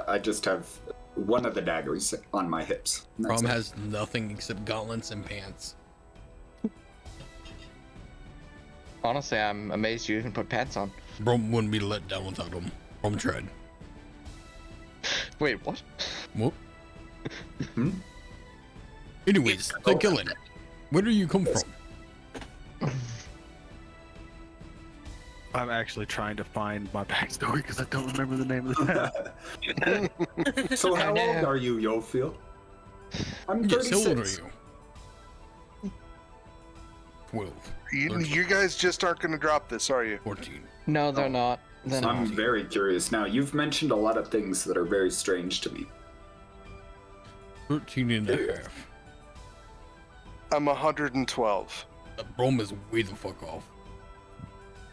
I just have one of the daggers on my hips. That's Braum it. has nothing except gauntlets and pants. Honestly, I'm amazed you even put pants on. Braum wouldn't be let down without them. Braum tried. Wait, what? What? Hmm? Anyways, Tichellen, where do you come from? I'm actually trying to find my backstory because I don't remember the name of the town. So how I old know. are you, Yofiel? I'm Yes, 36. how old are you? 12, You guys just aren't going to drop this, are you? 14. No, they're not. They're I'm not. very curious now. You've mentioned a lot of things that are very strange to me. 13 and a half. I'm 112. Braum is way the fuck off.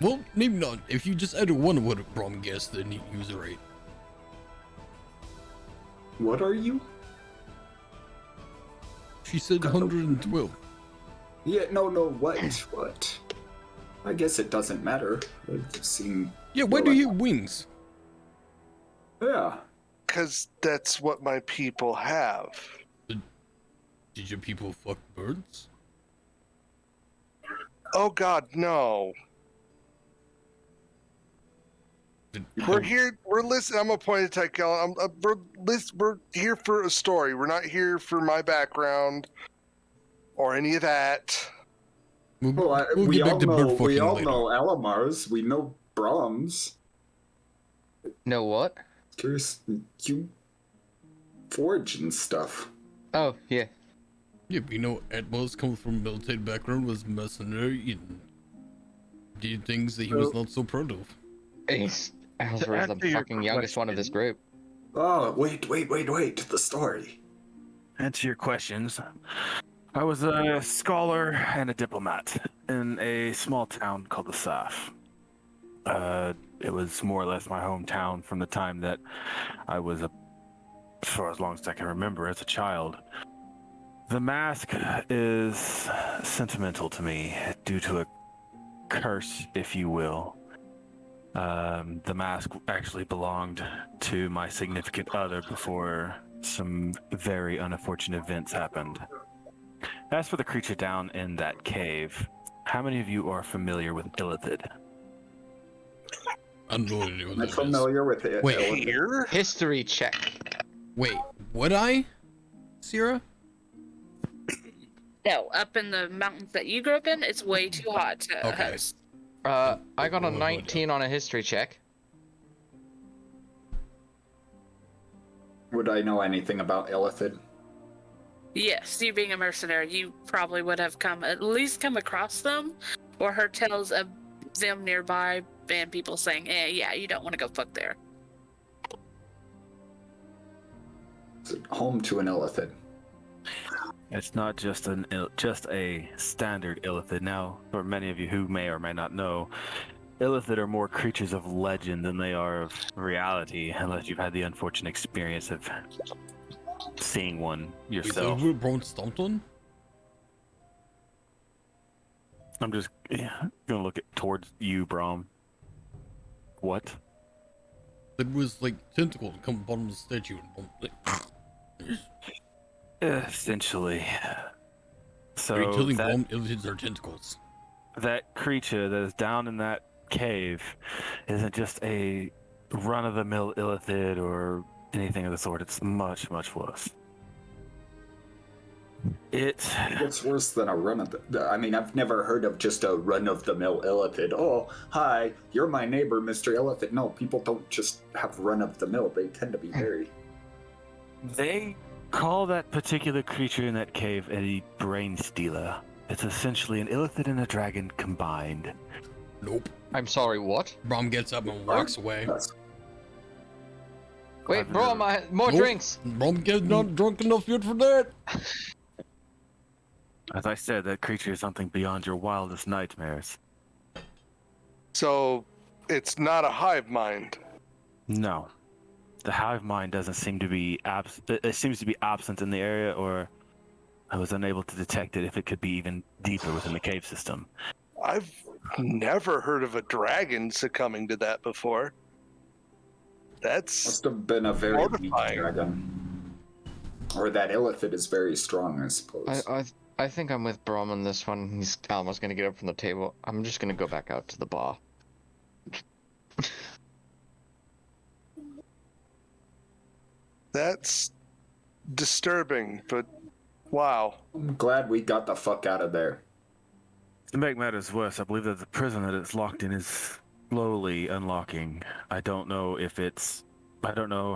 Well, maybe not. If you just added one of what Braum guessed, then he was right. What are you? She said 112. Yeah, no, what? What? I guess it doesn't matter. I've seen... Yeah, why do you have wings? Yeah. Because that's what my people have. Did your people fuck birds? Oh God, no. We're here. We're listening. I'm appointed Tichellen. We're here for a story. We're not here for my background or any of that. Well, We'll we get back all to bird know fucking we all later. know Alimars. We know Brahms. No what? Curious, you forge and stuff. Oh, yeah. Yeah, we know Atmos comes from a military background, was mercenary, and did things that he was not so proud of. He's Alvar is the answer your fucking youngest one of this group. Oh, wait. The story. Answer your questions. I was a scholar and a diplomat in a small town called the Saf. It was more or less my hometown from the time that I was for as long as I can remember as a child. The mask is sentimental to me due to a curse, if you will. The mask actually belonged to my significant other before some very unfortunate events happened. As for the creature down in that cave, how many of you are familiar with Illithid? Unbelievable. I'm familiar with it. Wait. Here? History check. Wait, would I, Sira? No, up in the mountains that you grew up in, it's way too hot to Okay. host. I got a 19 on a history check. Would I know anything about Illithid? Yes, you being a mercenary, you probably would have at least come across them, or heard tales of them nearby, and people saying, yeah, you don't want to go fuck there. Is it home to an Illithid? It's not just a standard Illithid. Now, for many of you who may or may not know, Illithid are more creatures of legend than they are of reality, unless you've had the unfortunate experience of seeing one yourself. I'm just gonna look towards you, Braum. What? It was like tentacles come bottom of the statue. Essentially. So Are you telling that, Braum Illithids are tentacles? that creature that is down in that cave isn't just a run-of-the-mill Illithid or anything of the sort. It's much, much worse. It's worse than a I mean, I've never heard of just a run-of-the-mill Illithid. Oh, hi, you're my neighbor, Mr. Illithid. No, people don't just have run-of-the-mill. They tend to be hairy. They call that particular creature in that cave a brain stealer. It's essentially an Illithid and a dragon combined. Nope. I'm sorry, what? Braum gets up and walks away. Wait, bro, more Nope. drinks. Braum gets not drunk enough yet for that. As I said, that creature is something beyond your wildest nightmares. So, it's not a hive mind. No. The hive mind doesn't seem to be it seems to be absent in the area, or I was unable to detect it if it could be even deeper within the cave system. I've never heard of a dragon succumbing to that before. That's Must have been a very weak mortifying. dragon. Or that Illithid is very strong, I suppose. I think I'm with Braum on this one. He's almost gonna get up from the table. I'm just gonna go back out to the bar. That's disturbing, but wow. I'm glad we got the fuck out of there. To make matters worse, I believe that the prison that it's locked in is slowly unlocking. I don't know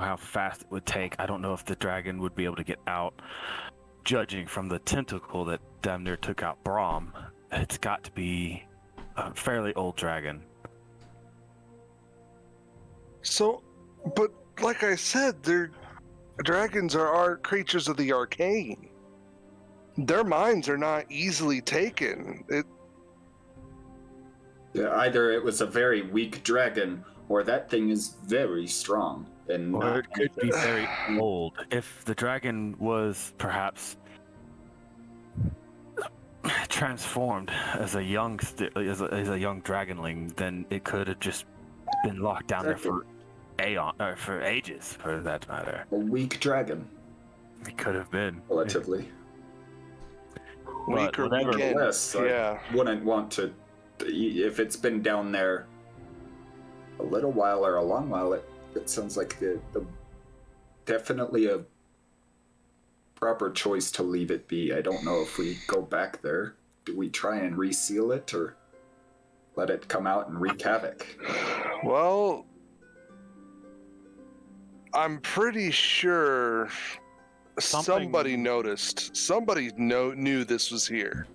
how fast it would take. I don't know if the dragon would be able to get out. Judging from the tentacle that damn near took out Braum, it's got to be a fairly old dragon. So, but like I said, dragons are creatures of the arcane. Their minds are not easily taken. Yeah, either it was a very weak dragon, or that thing is very strong. And Or it could be very old. If the dragon was perhaps transformed as a young as a young dragonling, then it could have just been locked down there for ages, for that matter. a weak dragon, It could have been. relatively. Weaker whatever- weekend. Yes, Yeah. I wouldn't want to. If it's been down there a little while or a long while, it sounds like the definitely a proper choice to leave it be. I don't know if we go back there. Do we try and reseal it, or let it come out and wreak havoc? Well, I'm pretty sure somebody noticed. Somebody knew this was here.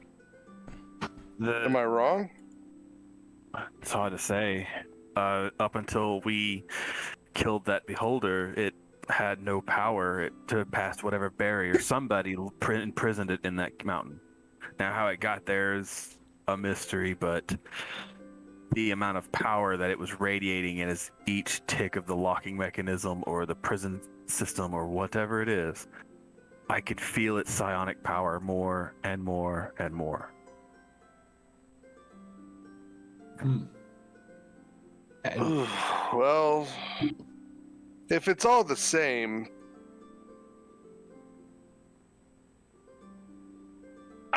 Am I wrong? It's hard to say. Up until we killed that beholder, it had no power to pass whatever barrier. Somebody imprisoned it in that mountain. Now, how it got there is a mystery, but the amount of power that it was radiating in as each tick of the locking mechanism or the prison system or whatever it is, I could feel its psionic power more and more and more. Well, if it's all the same,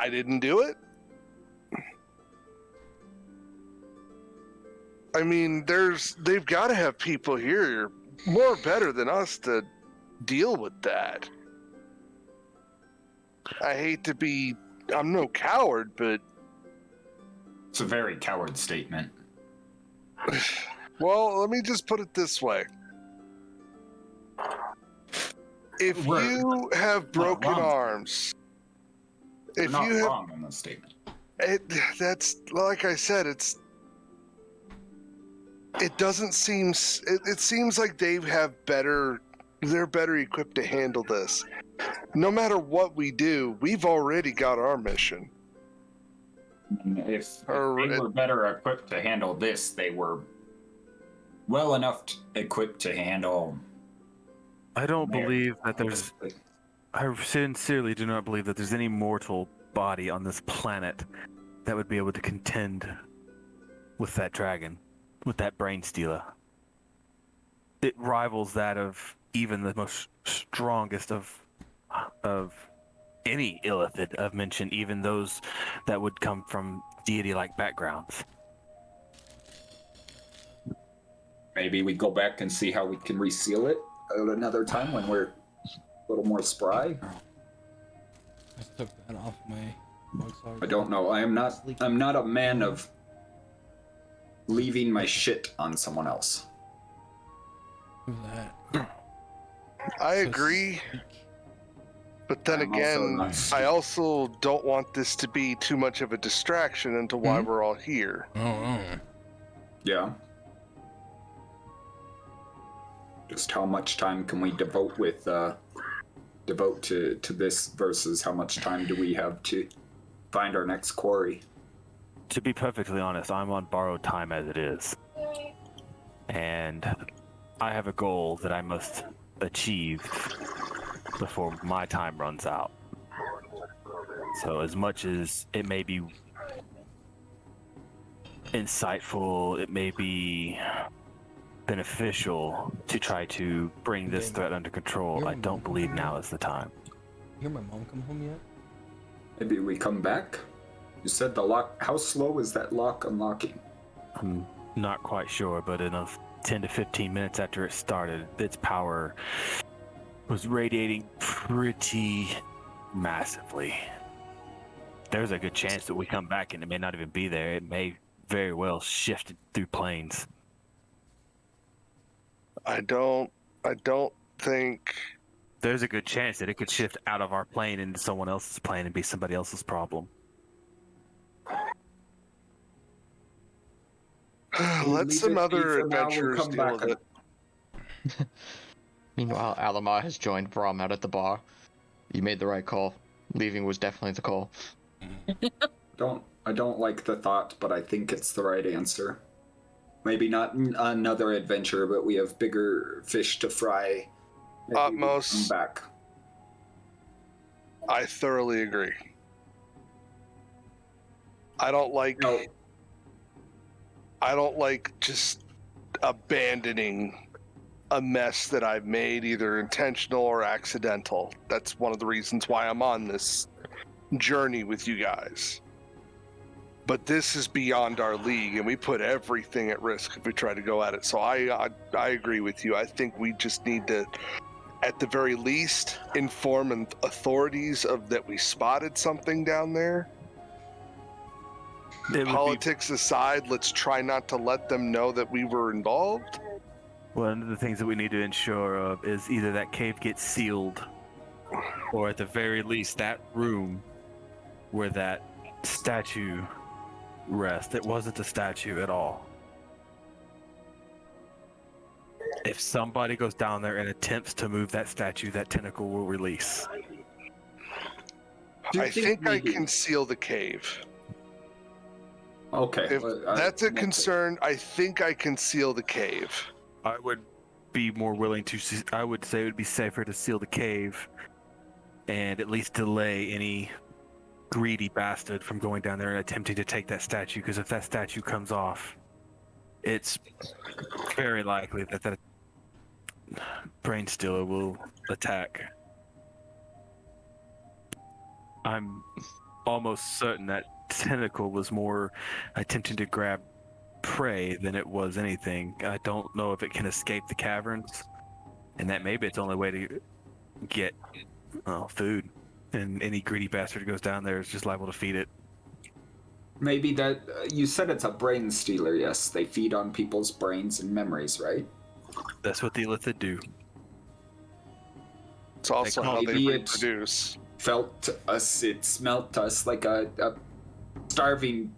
I didn't do it. I mean, they've got to have people here more better than us to deal with that. I hate to be, I'm no coward, but It's a very coward statement. well, let me just put it this way. If you have broken wrong. arms, You're if not you have, wrong in this statement. that's like I said, it doesn't seem, it seems like they're better equipped to handle this. No matter what we do, we've already got our mission. If they were better equipped to handle this, they were well enough equipped to handle. I don't believe that there's. I sincerely do not believe that there's any mortal body on this planet that would be able to contend with that dragon, with that brain stealer. It rivals that of even the most strongest of any illithid I've mentioned, even those that would come from deity-like backgrounds. Maybe we go back and see how we can reseal it at another time when we're a little more spry. I just took that off my mug. I don't know. I'm not a man of leaving my shit on someone else. Who's that? I agree. But then again, I also don't want this to be too much of a distraction into why we're all here. Oh. Yeah. Just how much time can we devote to this versus how much time do we have to find our next quarry? To be perfectly honest, I'm on borrowed time as it is. And I have a goal that I must achieve before my time runs out. So as much as it may be insightful, it may be beneficial to try to bring this threat under control, I don't believe now is the time. You hear my mom come home yet? Maybe we come back? You said the lock. How slow is that lock unlocking? I'm not quite sure, but in 10 to 15 minutes after it started, its power was radiating pretty massively. There's a good chance that we come back and it may not even be there. It may very well shift through planes. I don't think. There's a good chance that it could shift out of our plane into someone else's plane and be somebody else's problem. Let some other adventurers deal with it. Meanwhile, Alimar has joined Braum out at the bar. You made the right call. Leaving was definitely the call. I don't like the thought, but I think it's the right answer. Maybe not another adventure, but we have bigger fish to fry. Maybe Atmos. we come back. I thoroughly agree. I don't like just abandoning a mess that I've made, either intentional or accidental. That's one of the reasons why I'm on this journey with you guys. But this is beyond our league, and we put everything at risk if we try to go at it. So I agree with you. I think we just need to, at the very least, inform authorities of that we spotted something down there. Politics aside, let's try not to let them know that we were involved. One of the things that we need to ensure of is either that cave gets sealed, or at the very least that room where that statue rests. It wasn't a statue at all. If somebody goes down there and attempts to move that statue, that tentacle will release. I think I can seal the cave. Okay. If that's a concern, I think I can seal the cave. I would be more willing to. I would say it would be safer to seal the cave and at least delay any greedy bastard from going down there and attempting to take that statue, because if that statue comes off, it's very likely that that brain stealer will attack. I'm almost certain that tentacle was more attempting to grab prey than it was anything. I don't know if it can escape the caverns, and that maybe it's the only way to get food. And any greedy bastard who goes down there is just liable to feed it. Maybe that you said it's a brain stealer. Yes, they feed on people's brains and memories, right? That's what the illithid do. It's also how they Maybe it reproduce. felt us, it smelt us like a starving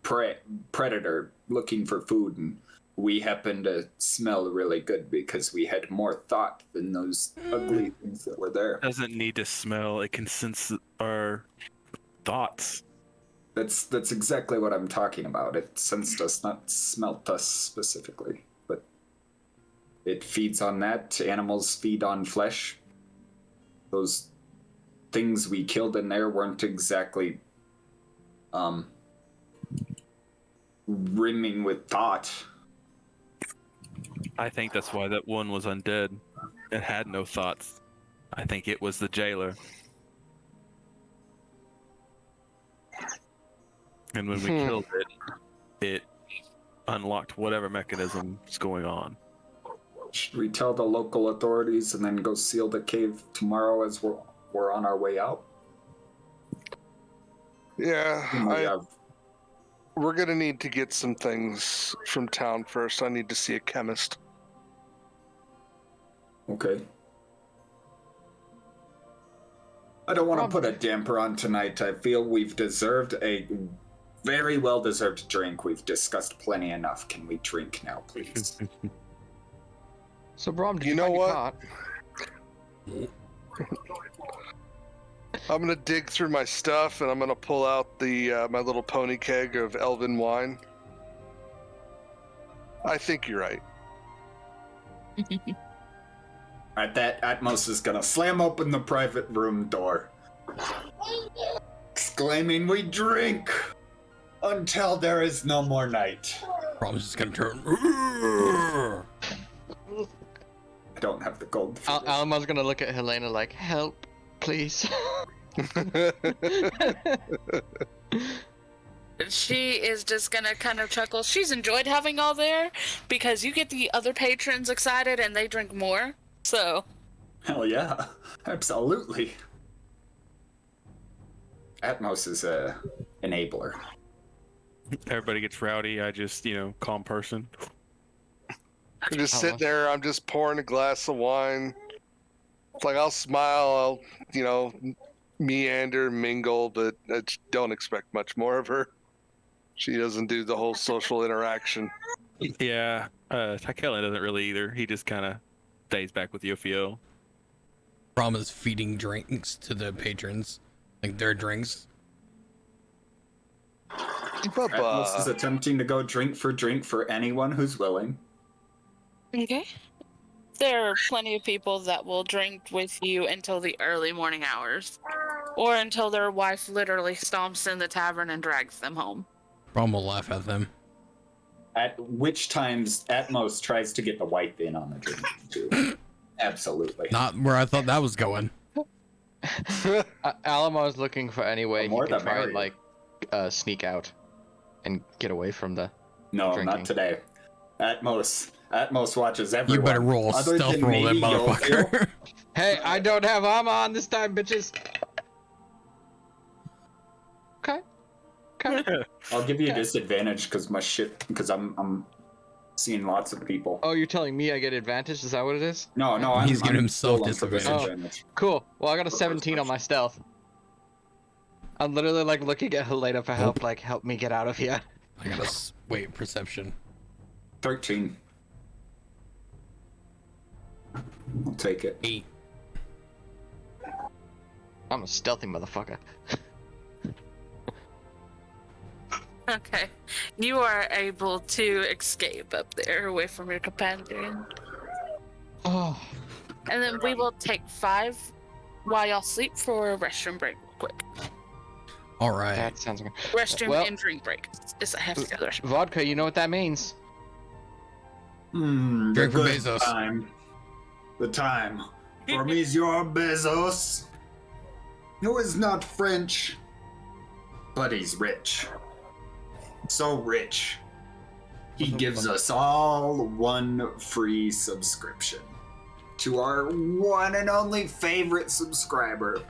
predator looking for food, and we happened to smell really good because we had more thought than those ugly things that were there. It doesn't need to smell. It can sense our thoughts. That's exactly what I'm talking about. It sensed us, not smelt us specifically, but it feeds on that. Animals feed on flesh. Those things we killed in there weren't exactly rimming with thought. I think that's why that one was undead. It had no thoughts. I think it was the jailer. And when we killed it, it unlocked whatever mechanism is going on. Should we tell the local authorities and then go seal the cave tomorrow as we're on our way out? Yeah, we're gonna need to get some things from town first. I need to see a chemist. Okay. I don't want to put a damper on tonight. I feel we've deserved a very well-deserved drink. We've discussed plenty enough. Can we drink now, please? So, Braum, did You you know find what? your cot? I'm gonna dig through my stuff and I'm gonna pull out the my little pony keg of elven wine. I think you're right. At that, Atmos is gonna slam open the private room door, exclaiming, "We drink until there is no more night." Braum's just gonna turn. I don't have the gold. For this. Alma's gonna look at Helena like, help, please. She is just gonna kind of chuckle. She's enjoyed having all there because you get the other patrons excited and they drink more. So, Hell yeah, absolutely. Atmos is a enabler. Everybody gets rowdy. I just, calm person. I'm just sitting there. I'm just pouring a glass of wine. It's like I'll smile. I'll, meander, mingle, but I just don't expect much more of her. She doesn't do the whole social interaction. Yeah, Tichellen doesn't really either. He just kind of stays back with Yofiel. Braum is feeding drinks to the patrons, like their drinks. Atmos is attempting to go drink for anyone who's willing. okay. There are plenty of people that will drink with you until the early morning hours, or until their wife literally stomps in the tavern and drags them home. Braum will laugh at them. At which times Atmos tries to get the wife in on the drink too. Absolutely. Not where I thought that was going. Alma is looking for any way The he more can the try and merrier. sneak out and get away from the. No, drinking. not today. Atmos watches everyone. You better roll a other stealth than roll, that maybe Yofiel. motherfucker. Hey, I don't have armor on this time, bitches. Okay. I'll give you Okay. disadvantage because I'm seeing lots of people. Oh, you're telling me I get advantage? Is that what it is? No, He's giving himself rolling for disadvantage. Cool. Well, I got a 17 on my stealth. I'm literally looking at Helena for help. Like, help me get out of here. I gotta wait. Perception. 13. I'll take it. 8. I'm a stealthy motherfucker. Okay. You are able to escape up there away from your companion. Oh. And then we will take 5 while y'all sleep for a restroom break real quick. All right. That sounds good. Restroom Well- and drink break. I have to go to the restroom. Vodka, you know what that means? Drink for good Bezos. Time. The time. For me, your Bezos. Who is not French. but he's rich. So rich. He gives us all one free subscription to our one and only favorite subscriber,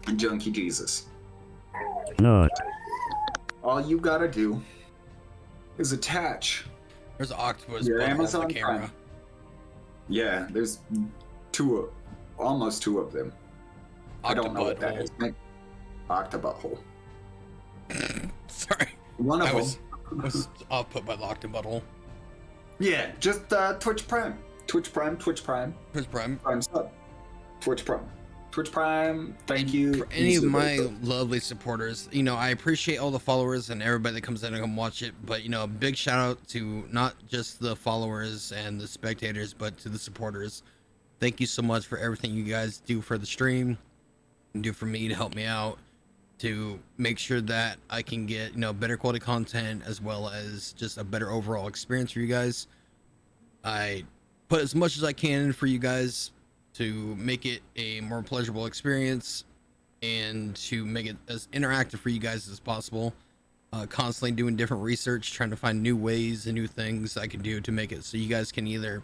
Junky Jesus. No. All you gotta do is attach There's an octopus your butthole on Amazon the camera. Prime. Yeah, there's almost two of them. I don't know what that is. Octobutthole. Sorry. One of I them. was off put by the octobutthole. Yeah, just Twitch Prime. Twitch Prime. Twitch Prime. Prime sub. Twitch Prime. Twitch Prime, thank you. For any of my lovely supporters, you know, I appreciate all the followers and everybody that comes in and come watch it, but you know, a big shout out to not just the followers and the spectators, but to the supporters. Thank you so much for everything you guys do for the stream and do for me to help me out, to make sure that I can get, you know, better quality content as well as just a better overall experience for you guys. I put as much as I can in for you guys to make it a more pleasurable experience and to make it as interactive for you guys as possible. Constantly doing different research, trying to find new ways and new things I can do to make it so you guys can either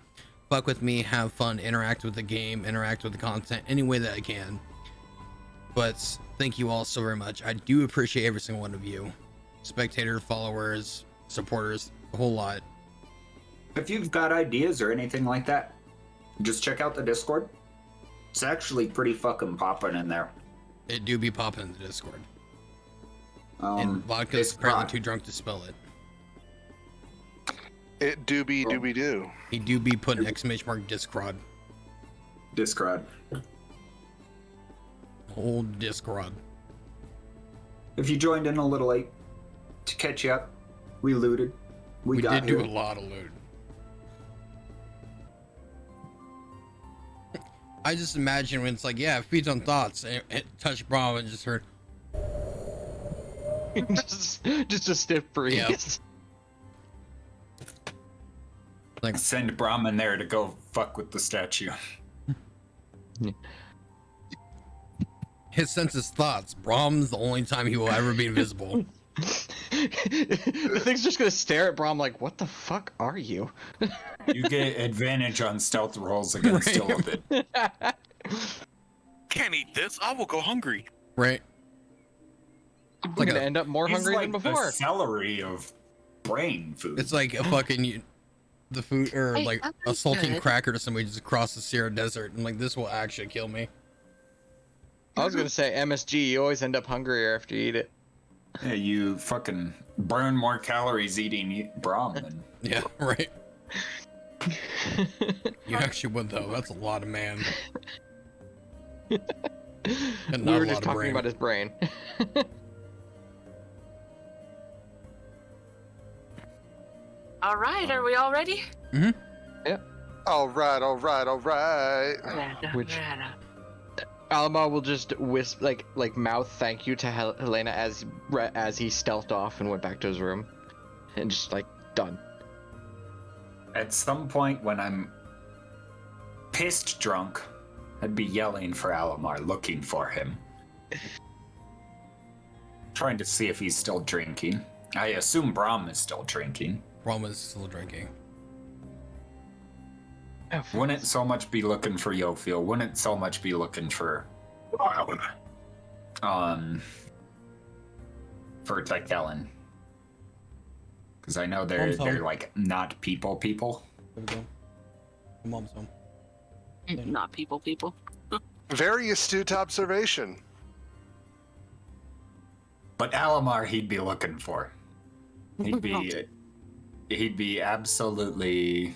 fuck with me, have fun, interact with the game, interact with the content any way that I can. But thank you all so very much. I do appreciate every single one of you. Spectators, followers, supporters, a whole lot. If you've got ideas or anything like that, just check out the Discord. It's actually pretty fucking popping in there. It do be popping in the Discord. And Vodka's apparently too drunk to spell it. It do be do. He do be putting exclamation mark Discord. Discord. Old Discord. If you joined in a little late, to catch you up, we looted. We did do a lot of loot. I just imagine when it's like, yeah, feeds on thoughts, and touch Braum and just heard. just a stiff breeze. Yep. Like, send Braum in there to go fuck with the statue. His senses thoughts. Braum's the only time he will ever be invisible. The thing's just gonna stare at Braum like, what the fuck are you? You get advantage on stealth rolls against Tilibid. Can't eat this. I will go hungry. Right. We're gonna end up more hungry than before. The celery of brain food. It's like a fucking the food or like a saltine cracker to somebody just across the Sierra Desert, and like this will actually kill me. I was gonna say MSG. You always end up hungrier after you eat it. Yeah, you fucking burn more calories eating Braum than... Yeah, right. You actually would though. That's a lot of man. And We were just talking about his brain. All right, are we all ready? Mm-hmm. Yep. All right. Which Alimar will just like mouth thank you to Helena as he stealthed off and went back to his room, and just like done. At some point when I'm pissed drunk, I'd be yelling for Alimar, looking for him. Trying to see if he's still drinking. I assume Braum is still drinking. Braum is still drinking. Wouldn't so much be looking for Yofiel. Wouldn't so much be looking for Tichellen. Because I know they're like not people. There we go. My mom's home. Not people. Very astute observation. But Alimar he'd be looking for. He'd be absolutely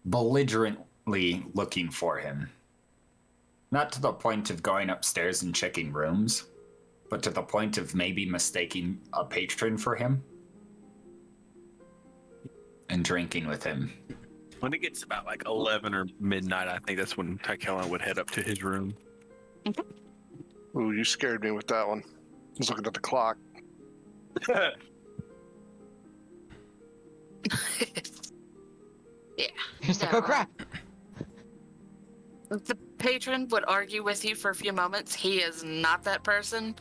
belligerently looking for him. Not to the point of going upstairs and checking rooms, but to the point of maybe mistaking a patron for him and drinking with him. When it gets about like 11 or midnight, I think that's when Tichellen would head up to his room. Ooh, you scared me with that one. I was looking at the clock. Yeah. He's like, oh crap. patron would argue with you for a few moments. He is not that person,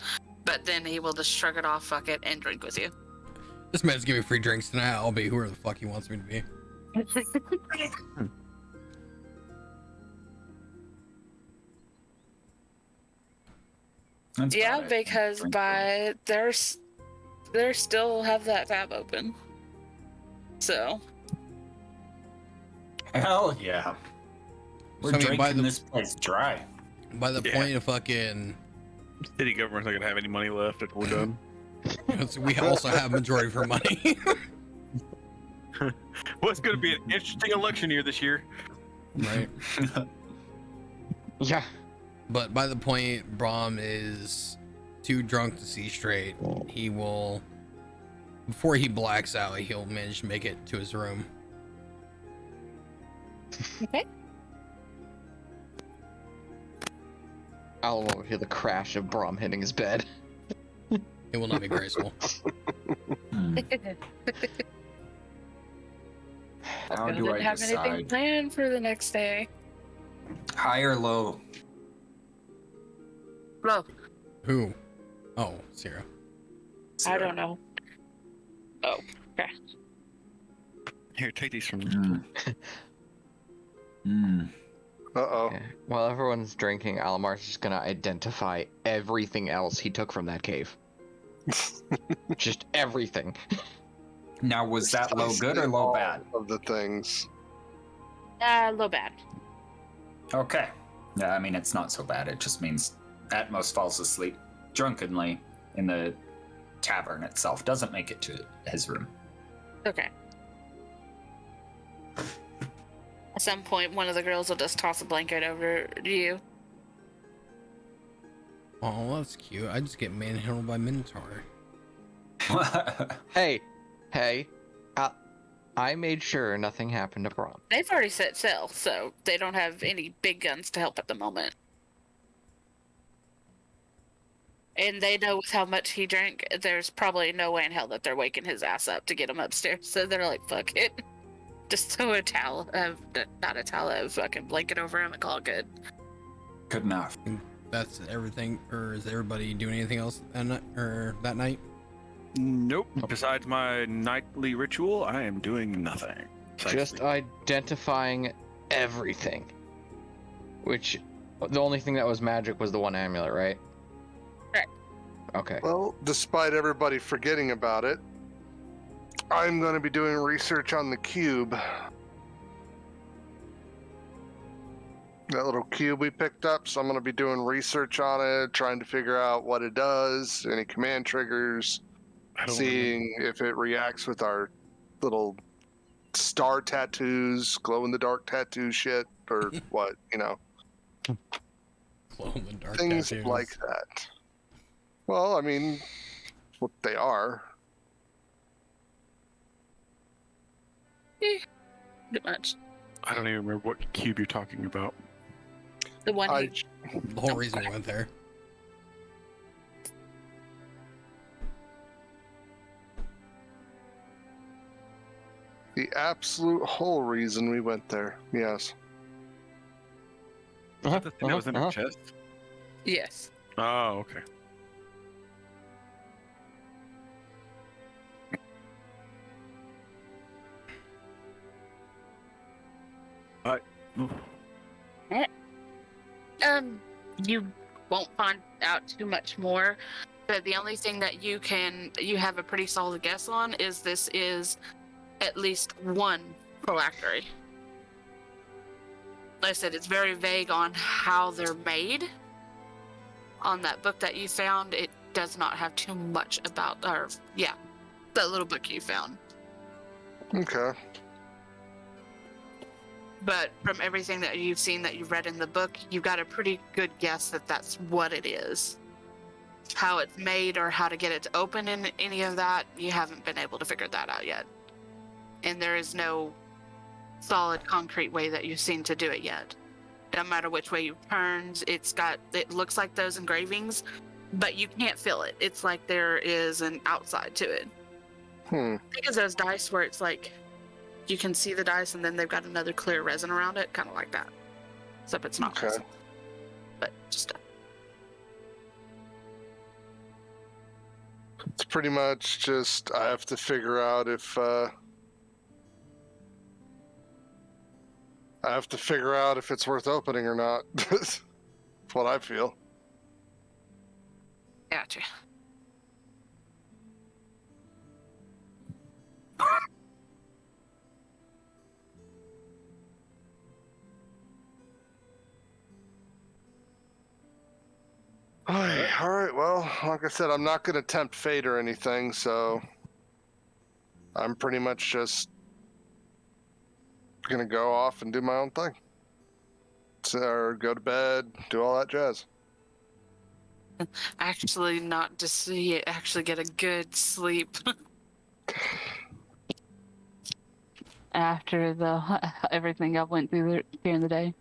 but then he will just shrug it off, fuck it, and drink with you. This man's giving me free drinks tonight. I'll be whoever the fuck he wants me to be. That's Yeah, about it. because by they still have that tab open. So Hell yeah. We're So, I mean, by drinking the- this place dry. By the Yeah. point of fucking, City government's not gonna have any money left if we're done. we also have majority of our money. Well, it's going to be an interesting election year this year. Right. Yeah. But by the point Braum is too drunk to see straight, he will, before he blacks out, he'll manage to make it to his room. okay. I'll hear the crash of Braum hitting his bed. It will not be graceful. Hmm. How do Didn't I have anything decide? planned for the next day. High or low? Well, Who? Oh, Sira. I don't know. Oh, okay. Here, take these from me. Mm. Mm. Uh-oh. Okay. While everyone's drinking, Alimar's just gonna identify everything else he took from that cave. Just everything. Now, was that low good or low bad? Of the things. A little bad. Okay. Yeah, I mean, it's not so bad. It just means Atmos falls asleep drunkenly in the tavern itself. Doesn't make it to his room. Okay. At some point, one of the girls will just toss a blanket over to you. Oh, that's cute. I just get manhandled by Minotaur. Hey, I made sure nothing happened to Braum. They've already set sail, so they don't have any big guns to help at the moment. And they know with how much he drank, there's probably no way in hell that they're waking his ass up to get him upstairs. So they're like, fuck it. Just throw a towel, not a towel, a fucking blanket over him and call it good. Good enough. That's everything, or is everybody doing anything else that night? Nope. Besides my nightly ritual, I am doing nothing. Just identifying everything. Which, the only thing that was magic was the one amulet, right? Correct. Okay. Well, despite everybody forgetting about it, I'm going to be doing research on the cube. That little cube we picked up, so I'm going to be doing research on it, trying to figure out what it does, any command triggers, seeing if it reacts with our little star tattoos, glow-in-the-dark tattoo shit, or what, you know. Glow in the dark Things tattoos. like that. Well, I mean, what they are. Pretty much. I don't even remember what cube you're talking about. The one I, he, The whole reason we went there. the absolute whole reason we went there, yes. Was that the thing that was in her chest? yes. Oh, okay. You won't find out too much more, but the only thing that you have a pretty solid guess on is this is at least one phylactery. Like I said, it's very vague on how they're made. On that book that you found, it does not have too much about, that little book you found. Okay. But from everything that you've seen that you've read in the book, you've got a pretty good guess that that's what it is. How it's made or how to get it to open in any of that, you haven't been able to figure that out yet. And there is no solid, concrete way that you've seen to do it yet. No matter which way you turned, it looks like those engravings, but you can't feel it. It's like there is an outside to it. Think of those dice where it's like you can see the dice and then they've got another clear resin around it, kind of like that. Except it's not Okay. resin. but just It's pretty much just I have to figure out if it's worth opening or not. That's what I feel. gotcha. All right. Well, like I said, I'm not going to tempt fate or anything, so I'm pretty much just going to go off and do my own thing. Or go to bed, do all that jazz. Actually, not to see it, actually get a good sleep. After everything I went through during the day.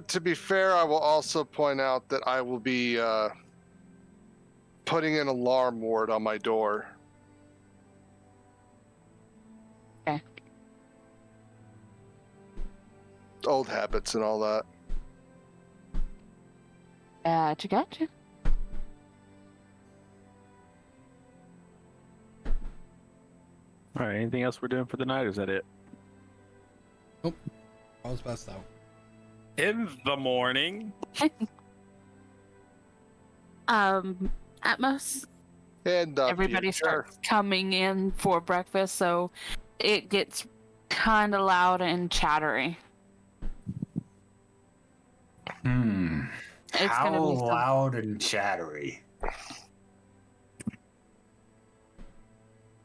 To be fair, I will also point out that I will be putting an alarm ward on my door. Okay. Old habits and all that. Gotcha. All right. Anything else we're doing for the night? Or is that it? Nope. I was passed out. In the morning. Atmos, And everybody starts coming in for breakfast, so it gets kind of loud and chattery. It's How gonna be some- loud and chattery?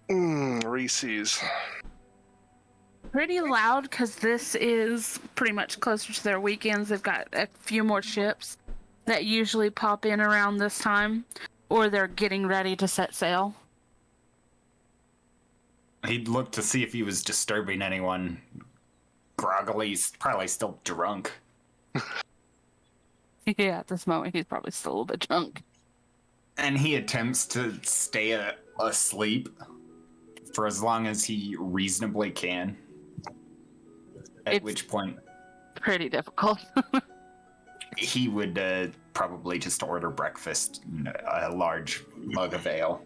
Reese's. pretty loud because this is pretty much closer to their weekends. They've got a few more ships that usually pop in around this time, or they're getting ready to set sail. He'd look to see if he was disturbing anyone. Groggily, he's probably still drunk. Yeah, at this moment, he's probably still a little bit drunk. And he attempts to stay asleep for as long as he reasonably can. At which point, Pretty difficult. he would probably just order breakfast, a large mug of ale.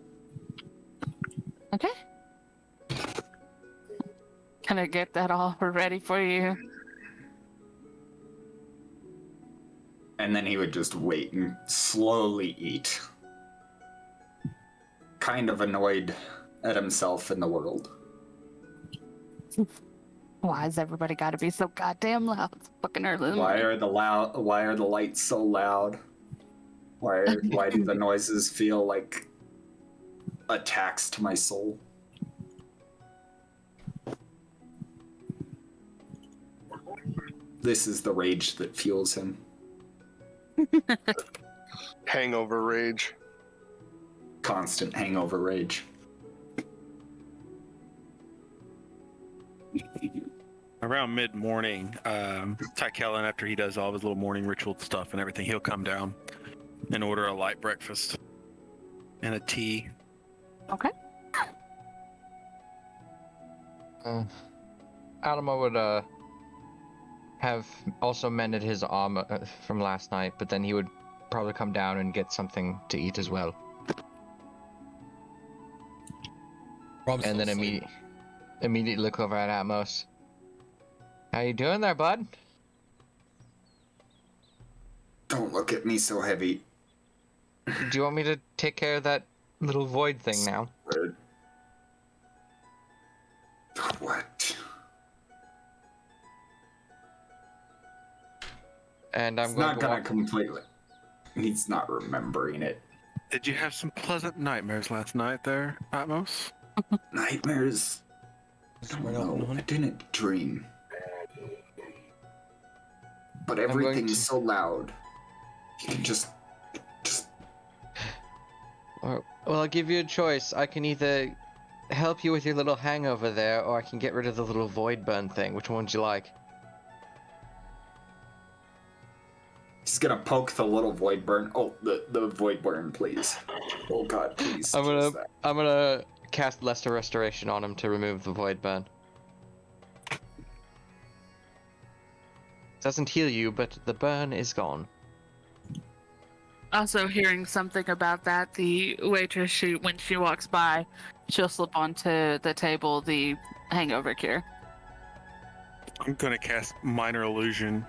Okay. Can I get that all ready for you? And then he would just wait and slowly eat. Kind of annoyed at himself and the world. Why has everybody got to be so goddamn loud? It's fucking early in the Why morning. why are the lights so loud? Why do the noises feel like attacks to my soul? This is the rage that fuels him. Hangover rage. Constant hangover rage. Around mid-morning, Tichellen, after he does all of his little morning ritual stuff and everything, he'll come down and order a light breakfast and a tea. Okay. Alamo would have also mended his arm from last night, but then he would probably come down and get something to eat as well. Rob's And still then asleep. immediately look over at Atmos. How you doing there, bud? Don't look at me so heavy. Do you want me to take care of that little void thing now? What? And I'm It's going not to gonna walk... completely. He's not remembering it. Did you have some pleasant nightmares last night there, Atmos? Nightmares. Just I don't right out in the know. I hunt. didn't dream. But going everything's to- so loud. You can just. Well, I'll give you a choice. I can either help you with your little hangover there, or I can get rid of the little void burn thing. Which one would you like? He's gonna poke the little void burn. Oh, the void burn, please. Oh God, please. I'm choose that. gonna cast Lesser Restoration on him to remove the void burn. Doesn't heal you, but the burn is gone. Also, hearing something about that, the waitress, when she walks by, she'll slip onto the table the hangover cure. I'm gonna cast Minor Illusion,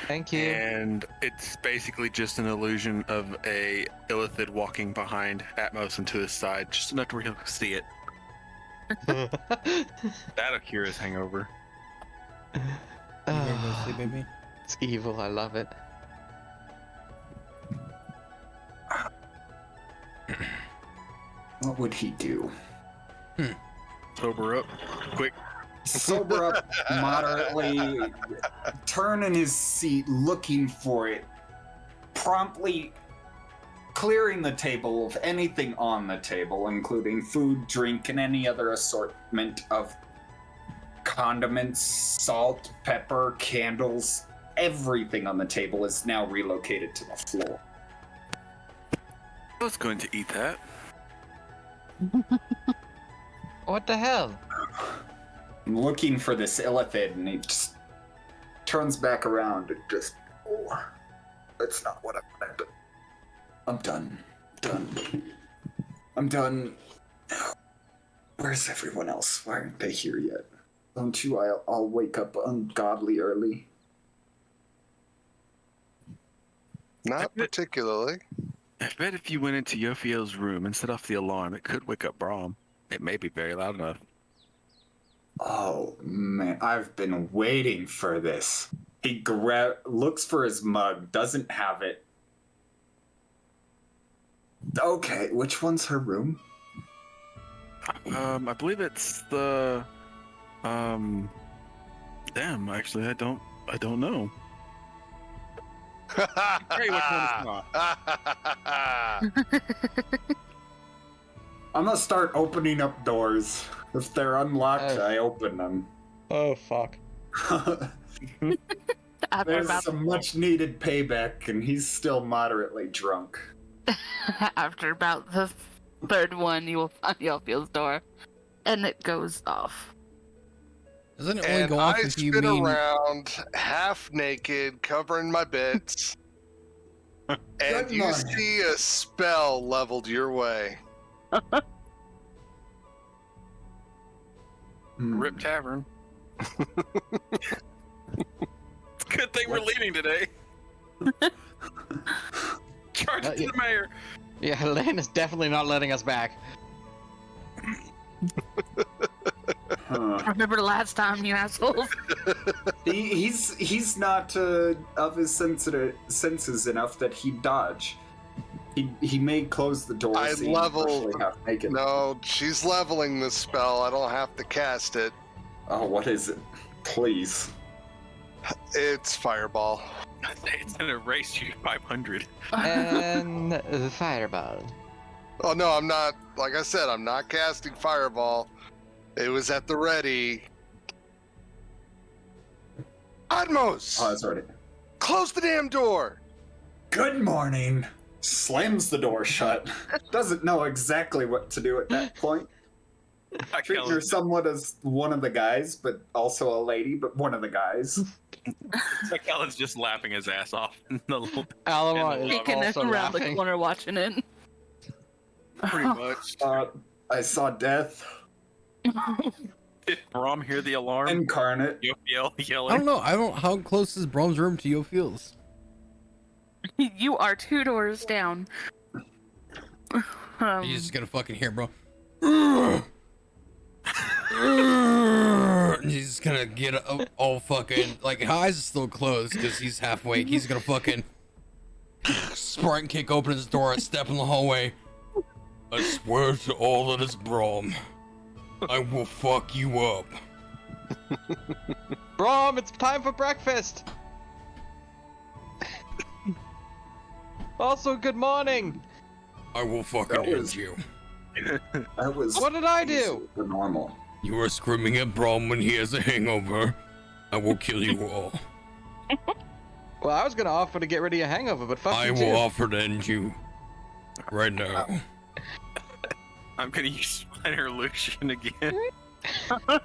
Thank you. and it's basically just an illusion of a illithid walking behind Atmos and to his side, just enough to where he'll see it. That'll cure his hangover. You gonna go sleep, baby? It's evil. I love it. What would he do? Sober up, quick. Sober up moderately, turn in his seat looking for it, promptly clearing the table of anything on the table, including food, drink, and any other assortment of condiments, salt, pepper, candles. Everything on the table is now relocated to the floor. I was going to eat that. What the hell? I'm looking for this illithid, and he just turns back around and just, oh, that's not what I wanted. I'm done. I'm done. Where's everyone else? Why aren't they here yet? Don't you? I'll wake up ungodly early. Not particularly. I bet if you went into Yofiel's room and set off the alarm, it could wake up Braum. It may be very loud enough. Oh man, I've been waiting for this. He looks for his mug, doesn't have it. Okay, which one's her room? I believe it's the. Damn, actually, I don't know. Hey, which one is not? I'm gonna start opening up doors. If they're unlocked, I open them. Oh fuck. There's some much needed payback, and he's still moderately drunk. After about the third one, you will find Yofiel's door, and it goes off. Doesn't it only And go off I if you spin mean... around, half naked, covering my bits, and Good you morning. see a spell leveled your way. Rip Tavern. Good thing we're leaving today. Charge it to the mayor. Yeah, Lane is definitely not letting us back. Remember last time, you assholes? He's not of his senses enough that he'd dodge. He may close the door. I seeing level. partially half naked. No, she's leveling the spell. I don't have to cast it. Oh, what is it? Please. It's Fireball. It's gonna race you 500. And the fireball. Oh no, I'm not. Like I said, I'm not casting Fireball. It was at the ready. Atmos! Oh, that's right. Close the damn door! Good morning. Slams the door shut. Doesn't know exactly what to do at that point. Treating her somewhat as one of the guys, but also a lady, but one of the guys. Kellen's just laughing his ass off. Alimar is Peeking also around the laughing. corner watching it. Pretty much. I saw death Did Braum hear the alarm? incarnate. Yofiel I yelling. don't know. How close is Braum's room to Yofiel's? You are 2 doors down. You're just gonna fucking hear, bro. And he's just gonna get all fucking, like, his eyes are still closed because he's half awake. He's gonna fucking sprint kick open his door and step in the hallway. I swear to all that is Braum, I will fuck you up. Braum, it's time for breakfast. Also, good morning. I will fucking That was- end you. That was. What did I do? The normal. You are screaming at Braum when he has a hangover. I will kill you all. Well, I was gonna offer to get rid of your hangover, but fuck I you will too. offer to end you right now. I'm gonna use minor illusion again. And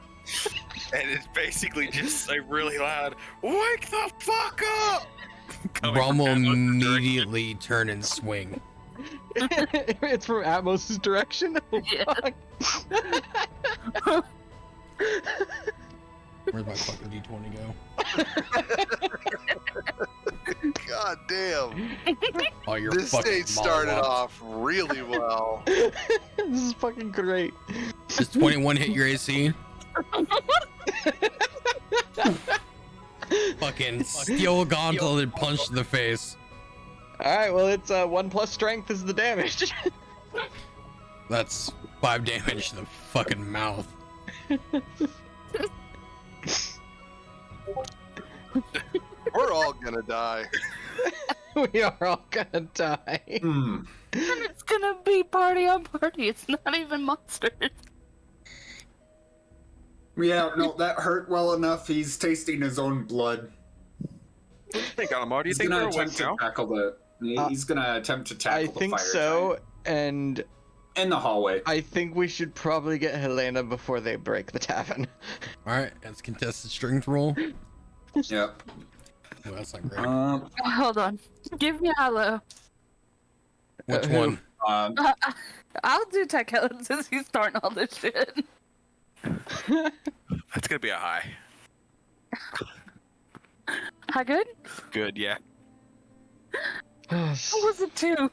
it's basically just say really loud, "Wake the fuck up!" Braum will immediately turn and swing. It's from Atmos' direction. Oh, Yeah. fuck. Where's my fucking D20 go? God damn. Oh, you're This fucking stage started mollywopped. off really well. This is fucking great. Does 21 hit your AC? Fucking steel gauntleted punch to the face. Alright, well, it's 1 plus strength is the damage. That's 5 damage to the fucking mouth. We're all gonna die. We are all gonna die. And it's gonna be party on party. It's not even monsters. Yeah, no, that hurt well enough. He's tasting his own blood. What do you think, Alimar? Do you He's think gonna they're awake attempt to now? tackle the. He's gonna attempt to tackle I the think fire so, giant and in the hallway. I think we should probably get Helena before they break the tavern. Alright, that's contested strength roll. Yep. Oh, that's not great. Hold on. Give me hello. Which who? one? I'll do Tichellen since he's starting all this shit. That's gonna be a high. How good? Good, yeah. How was it too?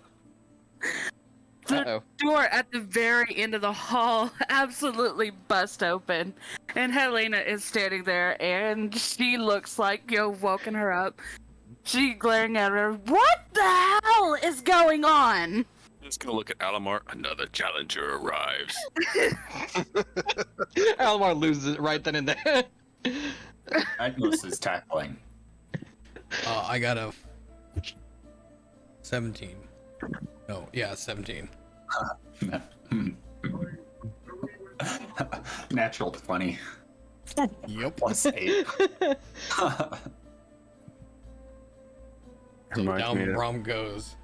The Uh-oh. door at the very end of the hall absolutely bust open, and Helena is standing there, and she looks like you've woken her up. She glaring at her. What the hell is going on? Just gonna look at Alimar. Another challenger arrives. Alimar loses it right then and there. Atmos is tackling. I got a 17. No, yeah, 17. Natural 20. Yep. Plus 8. So Reminds down me of Braum goes.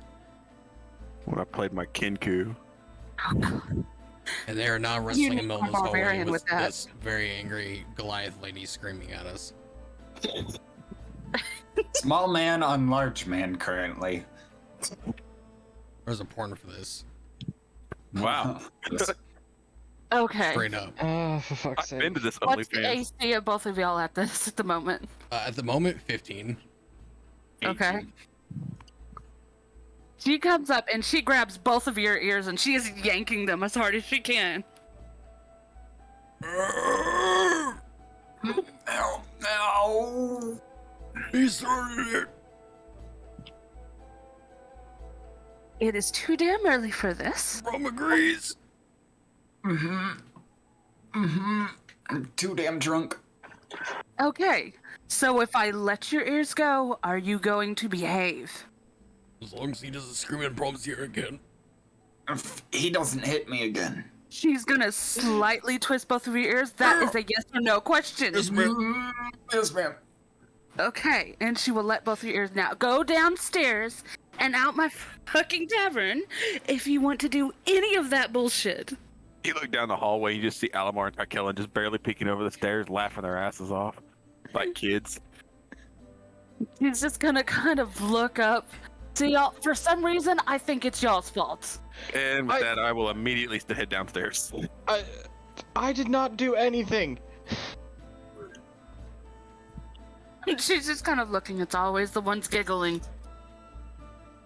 when I played my Kinku. And they are now wrestling need in the middle a of this hallway barbarian with with that. this very angry Goliath lady screaming at us. Small man on large man currently. There's a porn for this. Wow. Okay. Straight up. Oh, for fuck's I've sake. been to this What's the OnlyFans. AC of both of y'all at this at the moment? At the moment, 15. Okay. She comes up and she grabs both of your ears and she is yanking them as hard as she can. Ow, ow. He started it. It is too damn early for this. Braum agrees. I'm too damn drunk. Okay, so if I let your ears go, are you going to behave? As long as he doesn't scream at Braum's ear again. If he doesn't hit me again. She's gonna slightly twist both of your ears. That is a yes or no question. Yes, ma'am. Yes, ma'am. Okay, and she will let both of your ears now go downstairs and out my fucking tavern if you want to do any of that bullshit. You look down the hallway, you just see Alimar and Tichellen just barely peeking over the stairs, laughing their asses off. Like kids. She's just gonna kind of look up. So y'all, for some reason, I think it's y'all's fault. And with that, I will immediately head downstairs. I did not do anything. She's just kind of looking. It's always the ones giggling.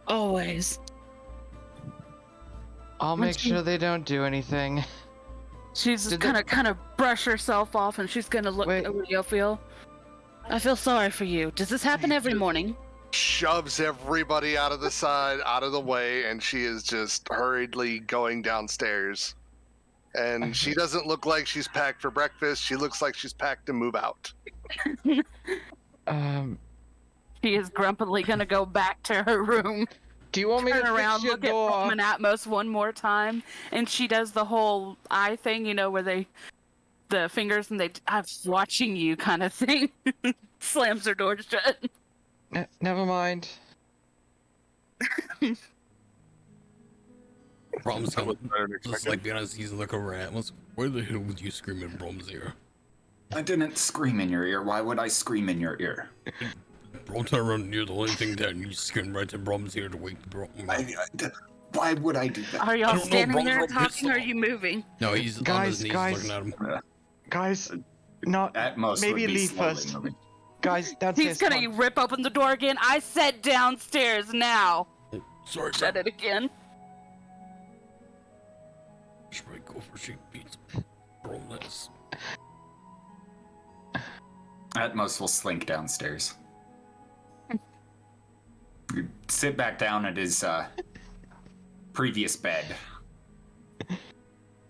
Always. I'll make sure they don't do anything. She's just Did they- kind of brush herself off, and she's gonna look Wait. over Yofiel. I feel sorry for you. Does this happen every morning? Shoves everybody out of the side, out of the way, and she is just hurriedly going downstairs. And she doesn't look like she's packed for breakfast. She looks like she's packed to move out. She is grumpily gonna go back to her room, Do you want me turn to around, fix your look at door? Wolffman-Alimar one more time, and she does the whole eye thing, you know, where the fingers and I'm watching you kind of thing. Slams her door shut. Never mind. Braum's That was gonna better than just expected. like be honest, he's look over at us. Where the hell would you scream in Braum's ear? I didn't scream in your ear. Why would I scream in your ear? Brom turn around near the only thing that needs skin right and Brom's here to wake the Brom. Why would I do that? Are I y'all don't know, standing Brom's there real pissed talking or are off. you moving? No, he's on Guys, his knees guys. looking at him. Guys, not Atmos maybe would be leave slowly first. moving. Guys, downstairs. He's gonna come on. rip open the door again. I said downstairs now. Sorry, Shut it again. Should I go for sheep pizza? Brom, let's. Atmos will slink downstairs. Sit back down at his previous bed.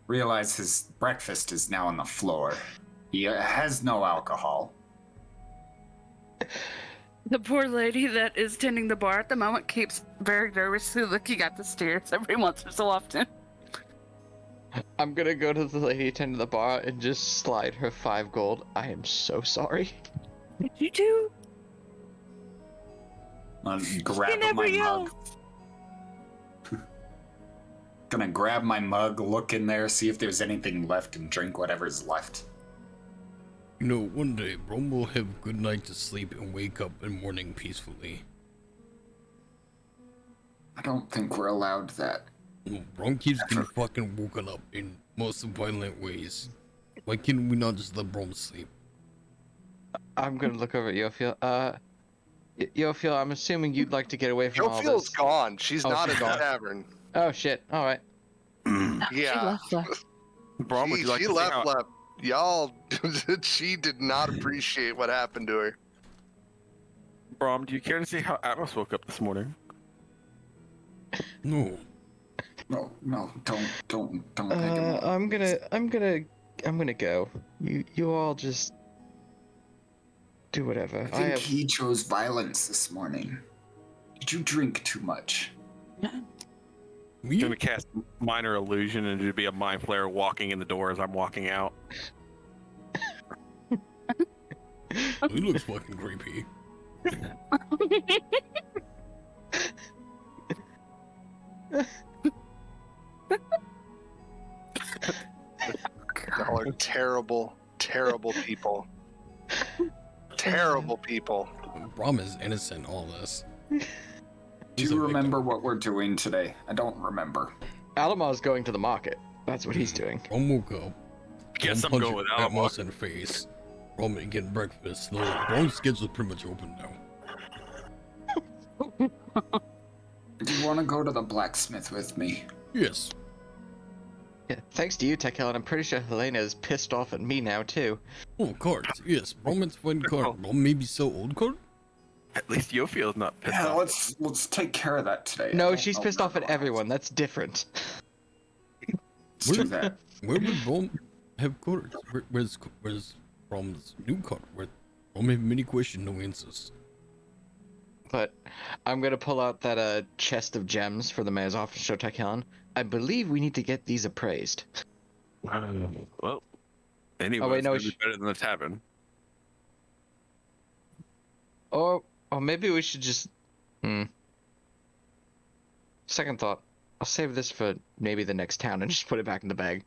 Realize his breakfast is now on the floor. He has no alcohol. The poor lady that is tending the bar at the moment keeps very nervously looking at the stairs every once or so often. I'm gonna go to the lady attending the bar and just slide her 5 gold. I am so sorry. What did you do? Grab my never mug. yells. Gonna grab my mug, look in there, see if there's anything left, and drink whatever's left. You know, one day Brom will have good night to sleep and wake up in morning peacefully. I don't think we're allowed that. No, Brom keeps getting fucking woken up in most violent ways. Why can't we not just let Brom sleep? I'm gonna look over at Yofiel. Yofiel, I'm assuming you'd like to get away from all Jophiel's this. gone. She's Oh, not she's in the gone. tavern. Oh shit! All right. Yeah. Brom, would you like She to see left. how... Y'all, she did not appreciate what happened to her. Brom, do you care to see how Atmos woke up this morning? No. No, don't make him. I'm gonna go. You all just do whatever. I think he chose violence this morning. Did you drink too much? Me? Gonna cast minor illusion and it'd be a mind flare walking in the door as I'm walking out. He looks fucking creepy. Y'all are terrible, terrible people. Terrible people. Brom is innocent in all this. Do He's a you victim. remember what we're doing today? I don't remember. Alamar's going to the market. That's what he's doing. Brom woke up. Guess Brom I'm punched going with Alamar. Atmos in the face. Brom ain't getting breakfast. Brom's schedule's pretty much open now. Do you want to go to the blacksmith with me? Yes. Yeah, thanks to you, Tichellen. I'm pretty sure Helena is pissed off at me now too. Oh, cards. Yes. Brom is fine card. Brom maybe so old card? At least Yofiel's not pissed Yeah, off. let's take care of that today. I No, don't she's know pissed where off at everyone everyone. That's different. is. Let's do that. Where would Brom have cards? Where's Brom's new card? Where Brom have many questions, no answers. But I'm gonna pull out that chest of gems for the mayor's office, show Tichellen. I believe we need to get these appraised. Well, anyway, Oh, wait, no, it's gonna be better than the tavern. Or maybe we should just. Second thought. I'll save this for maybe the next town and just put it back in the bag.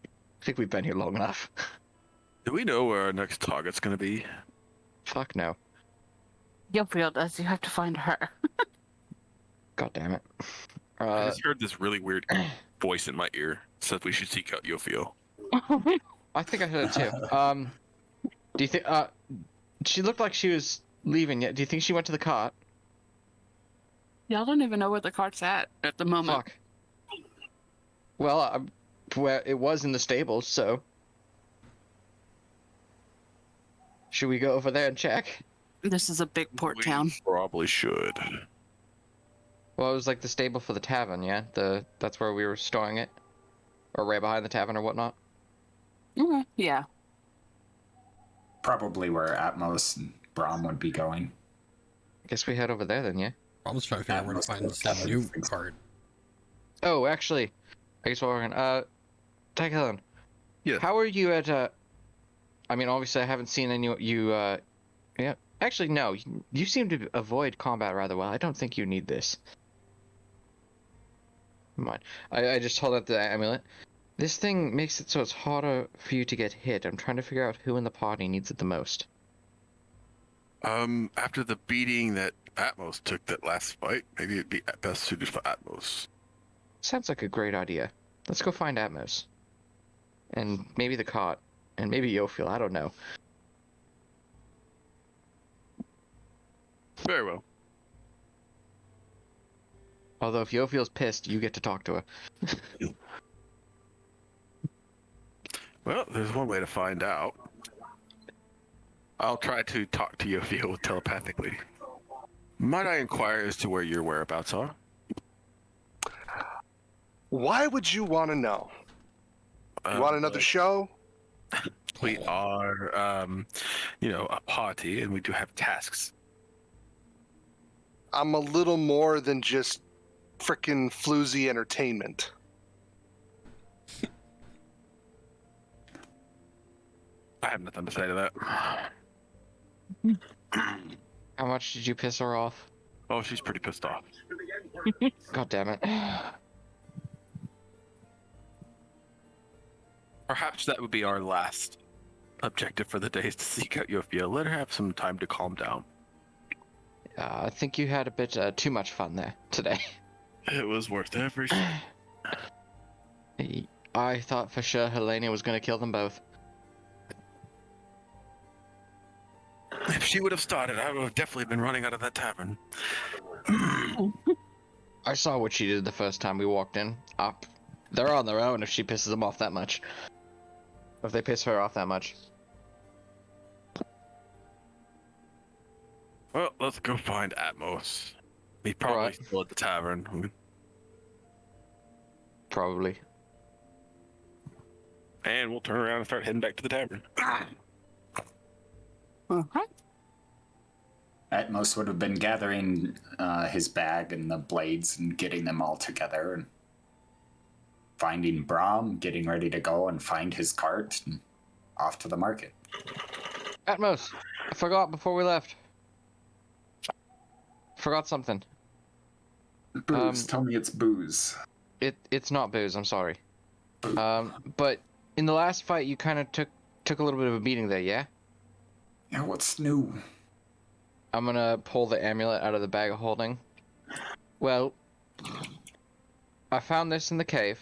I think we've been here long enough. Do we know where our next target's gonna be? Fuck no. Yofiel does. You have to find her. God damn it. I just heard this really weird voice in my ear. Said we should seek out Yofiel. I think I heard it too. Do you think? She looked like she was leaving yet. Do you think she went to the cart? Y'all don't even know where the cart's at the moment. Fuck. Well, where it was in the stables, so. Should we go over there and check? This is a big port We town. probably should. Well, it was like the stable for the tavern, yeah? That's where we were storing it? Or right behind the tavern or whatnot? Okay. Yeah. Probably where Atmos and Braum would be going. I guess we head over there then, yeah? Brom's trying to figure out where to find this new card. Oh, actually, I guess while we're on, Tichellen. Yeah. How are you at, I mean, obviously I haven't seen yeah. Actually, no, you seem to avoid combat rather well. I don't think you need this. Come on. I just hold up the amulet. This thing makes it so it's harder for you to get hit. I'm trying to figure out who in the party needs it the most. After the beating that Atmos took that last fight, maybe it'd be best suited for Atmos. Sounds like a great idea. Let's go find Atmos. And maybe the cot. And maybe Yofiel, I don't know. Very well. Although if Yofiel's pissed, you get to talk to her. Well, there's one way to find out. I'll try to talk to Yofiel telepathically. Might I inquire as to where your whereabouts are? Why would you want to know? You want another show? We are, a party, and we do have tasks. I'm a little more than just frickin' floozy entertainment. I have nothing to say to that. How much did you piss her off? Oh, she's pretty pissed off. God damn it. Perhaps that would be our last objective for the day, is to seek out Yofiel. Let her have some time to calm down. I think you had a bit too much fun there today. It was worth every shit. I thought for sure Helena was going to kill them both. If she would have started, I would have definitely been running out of that tavern. I saw what she did the first time we walked in. They're on their own if she pisses them off that much. If they piss her off that much. Well, let's go find Atmos. He's probably Alright. still at the tavern. Probably. And we'll turn around and start heading back to the tavern. Okay. Atmos would have been gathering his bag and the blades and getting them all together and finding Braum, getting ready to go and find his cart and off to the market. Atmos, I forgot before we left. Forgot something. Booze. Tell me it's booze. It's not booze, I'm sorry. But in the last fight you kind of took a little bit of a beating there, yeah? Yeah, what's new? I'm gonna pull the amulet out of the bag of holding. Well, I found this in the cave.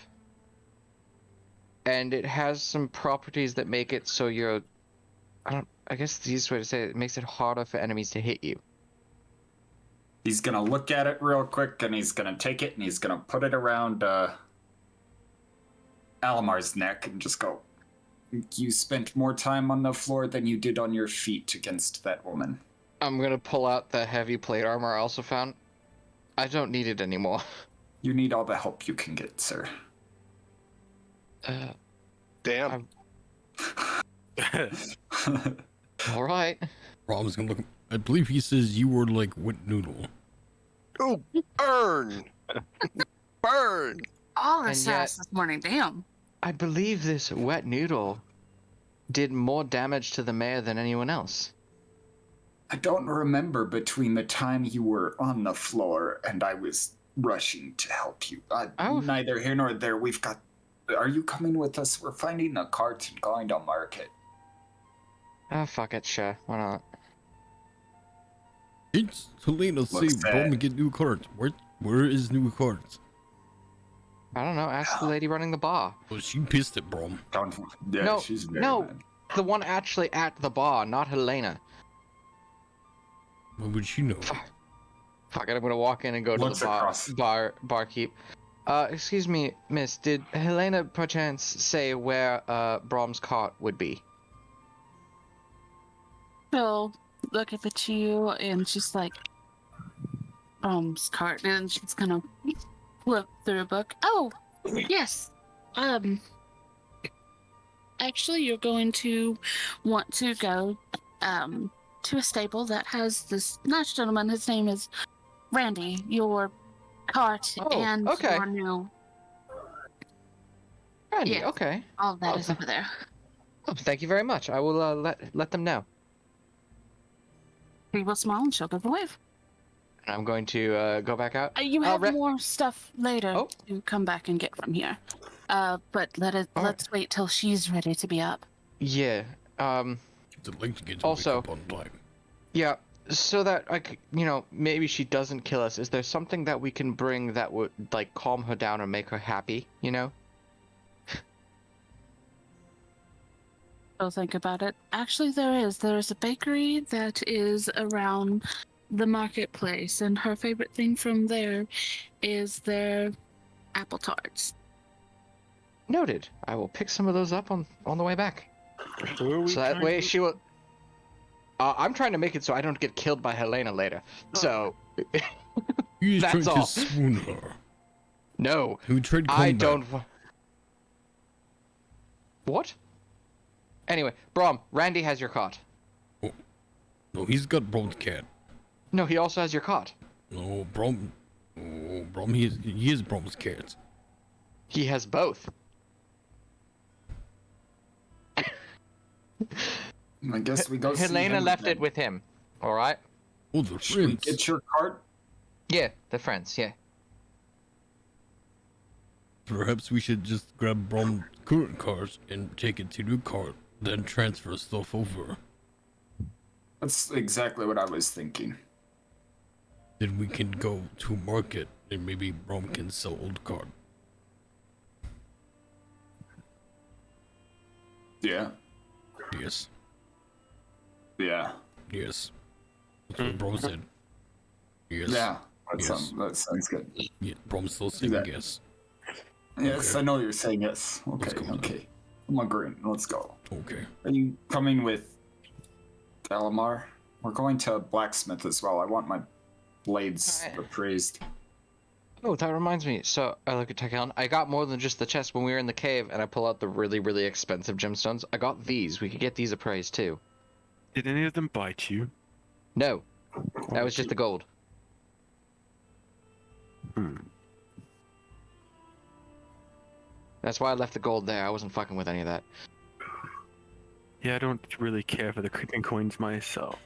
And it has some properties that make it so you're... I guess the easiest way to say it makes it harder for enemies to hit you. He's gonna look at it real quick and he's gonna take it and he's gonna put it around Alimar's neck and just go, "You spent more time on the floor than you did on your feet against that woman." I'm gonna pull out the heavy plate armor I also found. I don't need it anymore. You need all the help you can get, sir. Damn. Alright. Rob's gonna look. I believe he says you were like wet noodle. Oh, burn! Burn! All the And sass yet- this morning. Damn. I believe this wet noodle did more damage to the mayor than anyone else. I don't remember between the time you were on the floor and I was rushing to help you. Oh. Neither here nor there. We've got... Are you coming with us? We're finding a cart and going to market. Ah, fuck it, sure. Why not? It's Helena say Looks Braum sad. get new cards. Where is new cards? I don't know. Ask the lady running the bar. Well, she pissed at Braum. Don't... Yeah, No, she's very no. mad. The one actually at the bar, not Helena. What would she know? Fuck it, I'm gonna walk in and go to Looks the across. barkeep. Excuse me, miss, did Helena perchance say where Braum's cart would be? She'll look up at you and she's like, cart, and she's gonna flip through a book. Oh, yes. Actually, you're going to want to go to a stable that has this nice gentleman. His name is Randy. Your cart Oh, and okay. your new, Randy, Yeah. okay. all of that Oh, is over there. Oh, thank you very much. I will let them know. She will smile and she'll give a wave. And I'm going to go back out. You have Ra- more stuff later Oh. to come back and get from here. But Alright. let's wait till she's ready to be up. Yeah. I'd like to get to Also- wake up on time. Yeah. so that maybe she doesn't kill us. Is there something that we can bring that would like calm her down or make her happy? I'll think about it. Actually, there's a bakery that is around the marketplace, and her favorite thing from there is their apple tarts. Noted. I will pick some of those up on the way back. Who are we So that trying way to- she will. I'm trying to make it so I don't get killed by Helena later. So He's That's trying all. to swoon her. no, Who trade I combat? don't. What? Anyway, Braum, Randy has your cot. No, he's got Brom's cat. No, he also has your cot. No, Brom. Oh, Brom. He is Brom's cat. He has both. I guess we go see Helena him left then. it with him. All right. Oh, the Should we friends. get your cart? Yeah, the friends. Yeah. Perhaps we should just grab Brom's current cars and take it to new cart, then transfer stuff over. That's exactly what I was thinking. Then we can go to market and maybe Brom can sell old cart. Yeah. Yes. Yeah. Yes. That's what Brom said. Yes. Yeah. Yes. That sounds good. Yeah, Brom's still saying that. yes. Yes, Okay. I know you're saying yes. Let's Okay, go then. okay. I'm agreeing. Let's go. Okay. Are you coming with Alimar? We're going to blacksmith as well. I want my blades Alright. appraised. Oh, that reminds me. So I look at Tichellen. I got more than just the chest when we were in the cave, and I pull out the really, really expensive gemstones. I got these. We could get these appraised too. Did any of them bite you? No, that was just the gold. Hmm. That's why I left the gold there. I wasn't fucking with any of that. Yeah, I don't really care for the creeping coins myself.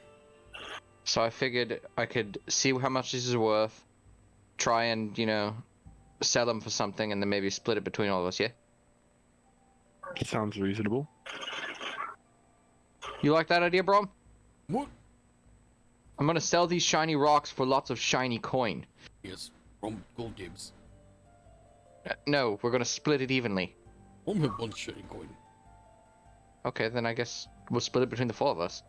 So I figured I could see how much these are worth, try and, sell them for something, and then maybe split it between all of us, yeah? Sounds reasonable. You like that idea, Brom? What? I'm gonna sell these shiny rocks for lots of shiny coin. Yes. Brom gold gives. No, we're gonna split it evenly. Brom have one shitty coin. Okay, then I guess we'll split it between the four of us.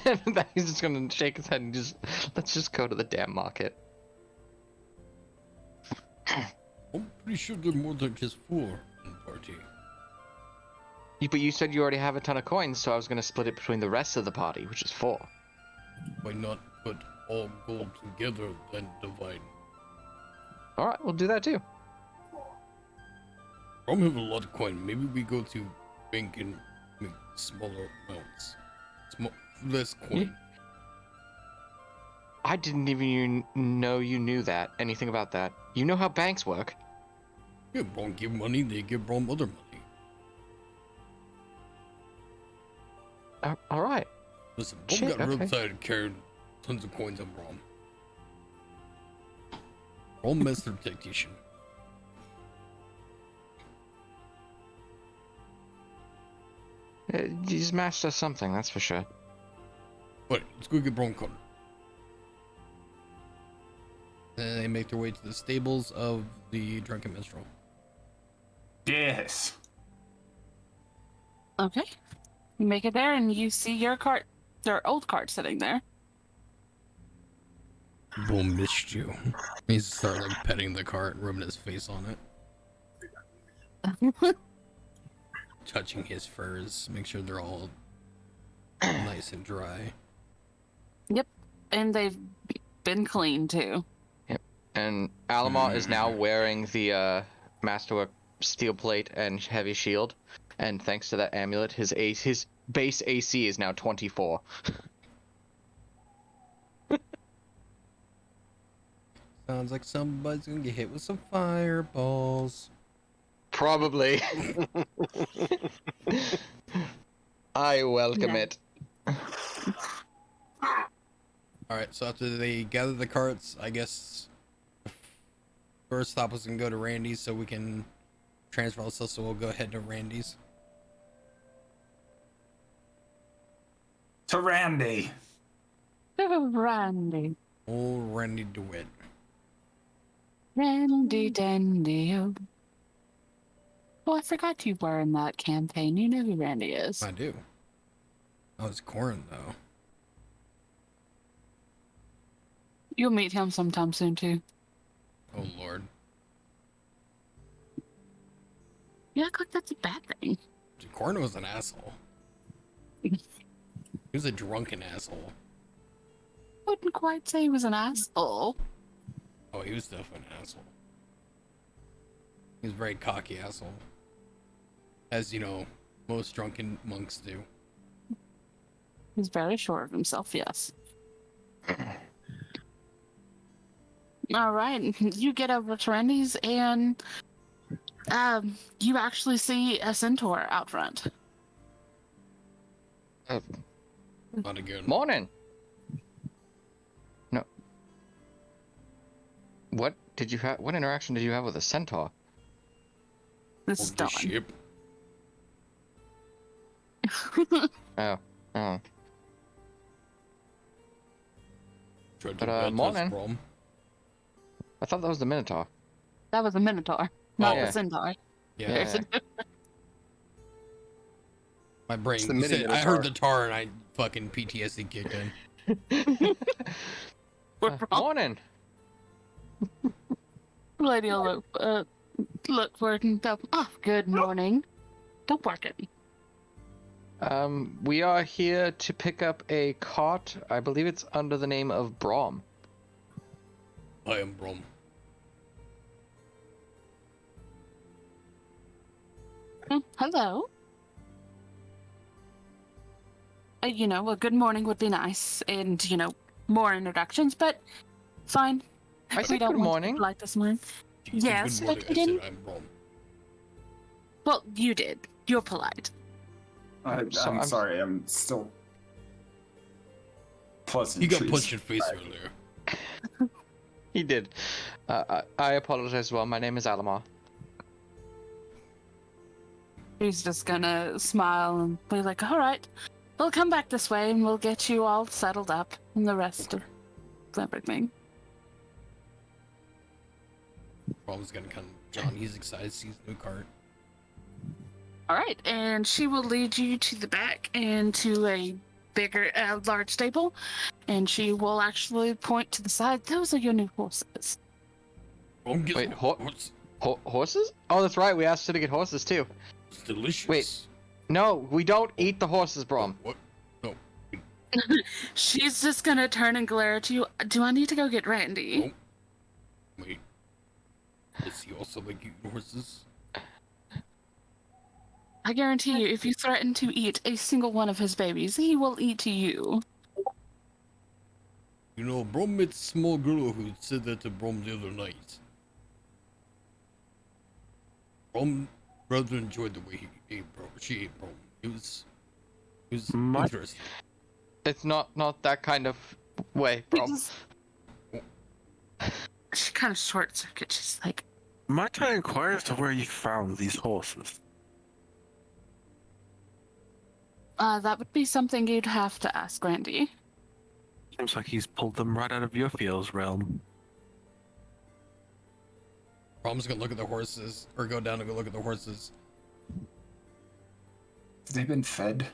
And then he's just gonna shake his head and let's just go to the damn market. I'm pretty sure there are more than just 4 in the party. But you said you already have a ton of coins, so I was gonna split it between the rest of the party, which is 4. Why not put all gold together, then divide? Alright, we'll do that too. Brom have a lot of coin. Maybe we go to bank and make smaller amounts. Less coin. I didn't even know you knew that. Anything about that. You know how banks work. Yeah, Brom give money, they give Brom other money. Alright. Listen, Brom Shit, got real okay. tired of carrying tons of coins on Brom. Brom master tactician. He's master something, that's for sure. Alright, let's go get Brom card. Then they make their way to the stables of the Drunken Minstrel. Yes. Okay. You make it there, and you see your cart, their old cart sitting there. Brom missed you. He's start like petting the cart, rubbing his face on it, touching his furs, make sure they're all nice and dry. And they've been cleaned too. And Alimar is now wearing the Masterwork steel plate and heavy shield. And thanks to that amulet, his base AC is now 24. Sounds like somebody's gonna get hit with some fireballs. Probably. I welcome Yeah. it. Alright, so after they gather the carts, I guess First stop was gonna go to Randy's so we can transfer ourselves, so we'll go ahead to Randy's. To Randy. Randy. Oh, Randy DeWitt. Randy Dandy. Oh, I forgot you were in that campaign. You know who Randy is. I do. I was Corin though. You'll meet him sometime soon, too. Oh Lord. You act like that's a bad thing. Corin was an asshole. He was a drunken asshole. Wouldn't quite say he was an asshole. Oh, he was definitely an asshole. He was a very cocky asshole. As you know, most drunken monks do. He's very sure of himself, yes. All right, you get over to Randy's and you actually see a centaur out front. Not again. Morning. No. What did you have? What interaction did you have with a centaur? This is The Dawn. ship. Oh. Tried to But, bet us, morning. Brom. I thought that was the Minotaur. That was a minotaur, not yeah. the centaur. Yeah. Yeah. There's a My brain. It's the You mini said, I Minotaur. heard the tar and I fucking PTSD kicked in. We're wrong. Morning. Lady will look for it and tell, oh, good morning. Don't bark at me. We are here to pick up a cart. I believe it's under the name of Braum. I am Brom. Hello. You know, a good morning would be nice, and you know, more introductions, but fine. I We said don't good want to morning. be polite this morning. She said, Yes, "Good but morning." you I said, didn't- I'm Brom. Well, you did. You're polite. I'm I'm- sorry, I'm still. Pleasant. You got punched in the face earlier. He did. I apologize as well. My name is Alimar. He's just gonna smile and be like, all right, we'll come back this way and we'll get you all settled up and the rest of everything. Brom's gonna come. John, he's excited to see his new cart. All right, and she will lead you to the back and to a bigger, large stable, and she will actually point to the side. Those are your new horses. Brom gets Wait, horse. Horses? Oh, that's right. We asked her to get horses too. It's delicious. Wait. No, we don't eat the horses, Braum. What? No. She's just gonna turn and glare at you. Do I need to go get Randy? Nope. Wait. Does he also like eating horses? I guarantee you, if you threaten to eat a single one of his babies, he will eat you. You know, Brom met a small girl who said that to Brom the other night. Brom rather enjoyed the way he ate Brom. She ate Brom. It was My- interesting. It's not that kind of way, He Braum. just- She kind of short circuits. She's like, Might I inquire as to where you found these horses? that would be something you'd have to ask Randy. Seems like he's pulled them right out of Yofiel's realm. Brom's gonna look at the horses, or go down and go look at the horses. Have they been fed?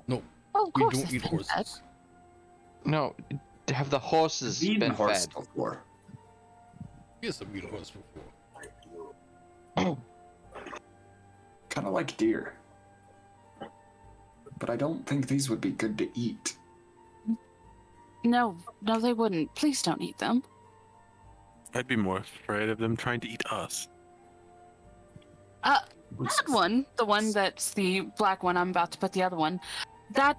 No, Oh, of we course. don't it's eat been horses. fed. No, have the horses I've eaten been horse fed? before. Yes, I've eaten horse before. Kind of like deer. But I don't think these would be good to eat. No, they wouldn't. Please don't eat them. I'd be more afraid of them trying to eat us. That one, the one that's the black one, I'm about to put the other one. That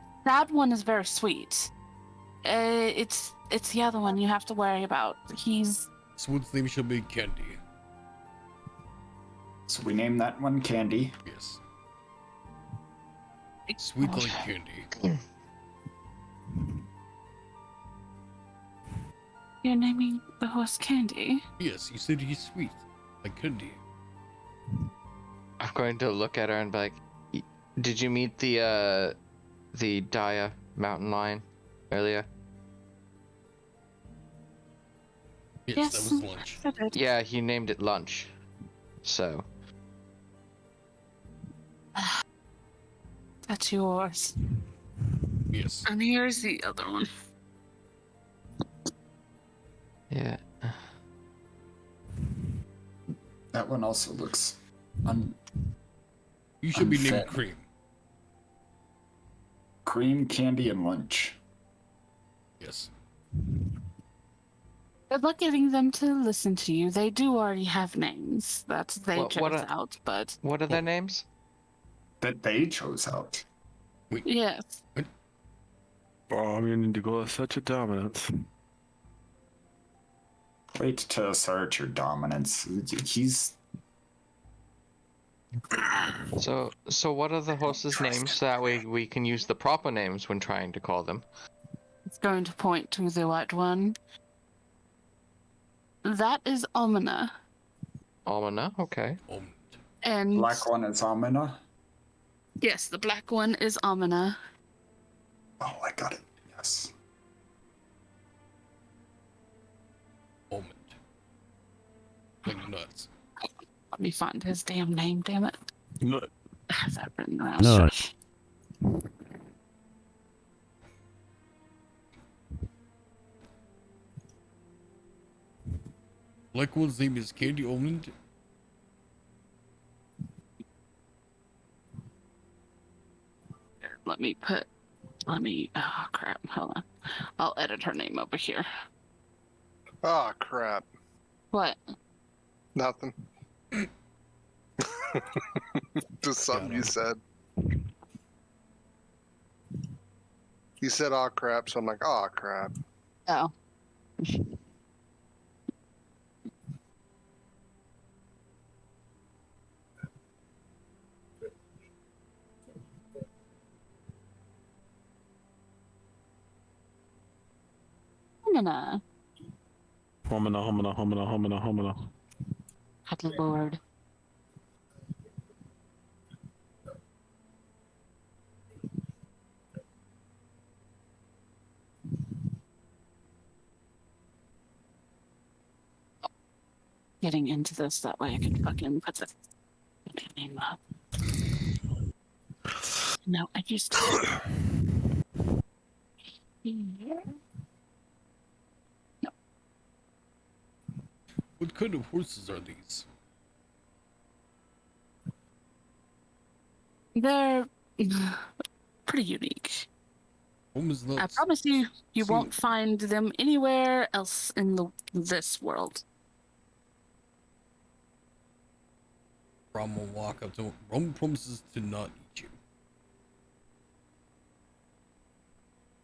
one is very sweet. It's the other one you have to worry about. He's Swood's name shall be Candy. So we name that one Candy. Yes. Sweet like candy. You're naming the horse Candy? Yes, you said he's sweet, like candy. I'm going to look at her and be like, did you meet the Daya mountain lion earlier? Yes, that was lunch. I did. Yeah, he named it Lunch. So. That's yours. Yes. And here's the other one. Yeah. That one also looks You should be named unfit. Cream. Cream, Candy, and Lunch. Yes. Good luck getting them to listen to you. They do already have names. That's they What chose out, but What are their names? That they chose out. yes. Oh, I'm going to go with such a dominance. Wait to assert your dominance. He's So what are the horses' names? So that way we can use the proper names when trying to call them. It's going to point to the white one. That is Omina. Almana, okay. And black one is Amina. yes, the black one is Omina. Oh, I got it. Yes. Almond. Like nuts. Let me find his damn name, damn it. No, I have that written around. No. Like one's name is Candy Almond. Let me, oh crap, hold on. I'll edit her name over here. Oh, crap. What? Nothing. Just something you said. You said, "Oh crap," so I'm like, "Oh crap." Oh. Omina. homina. Good lord. Getting into this, that way I can fucking put the name up. No, I used to. Here. What kind of horses are these? They're pretty unique. Almost not. I promise you, you See- won't find them anywhere else in this world. Brom will walk up to him. Brom promises to not eat you.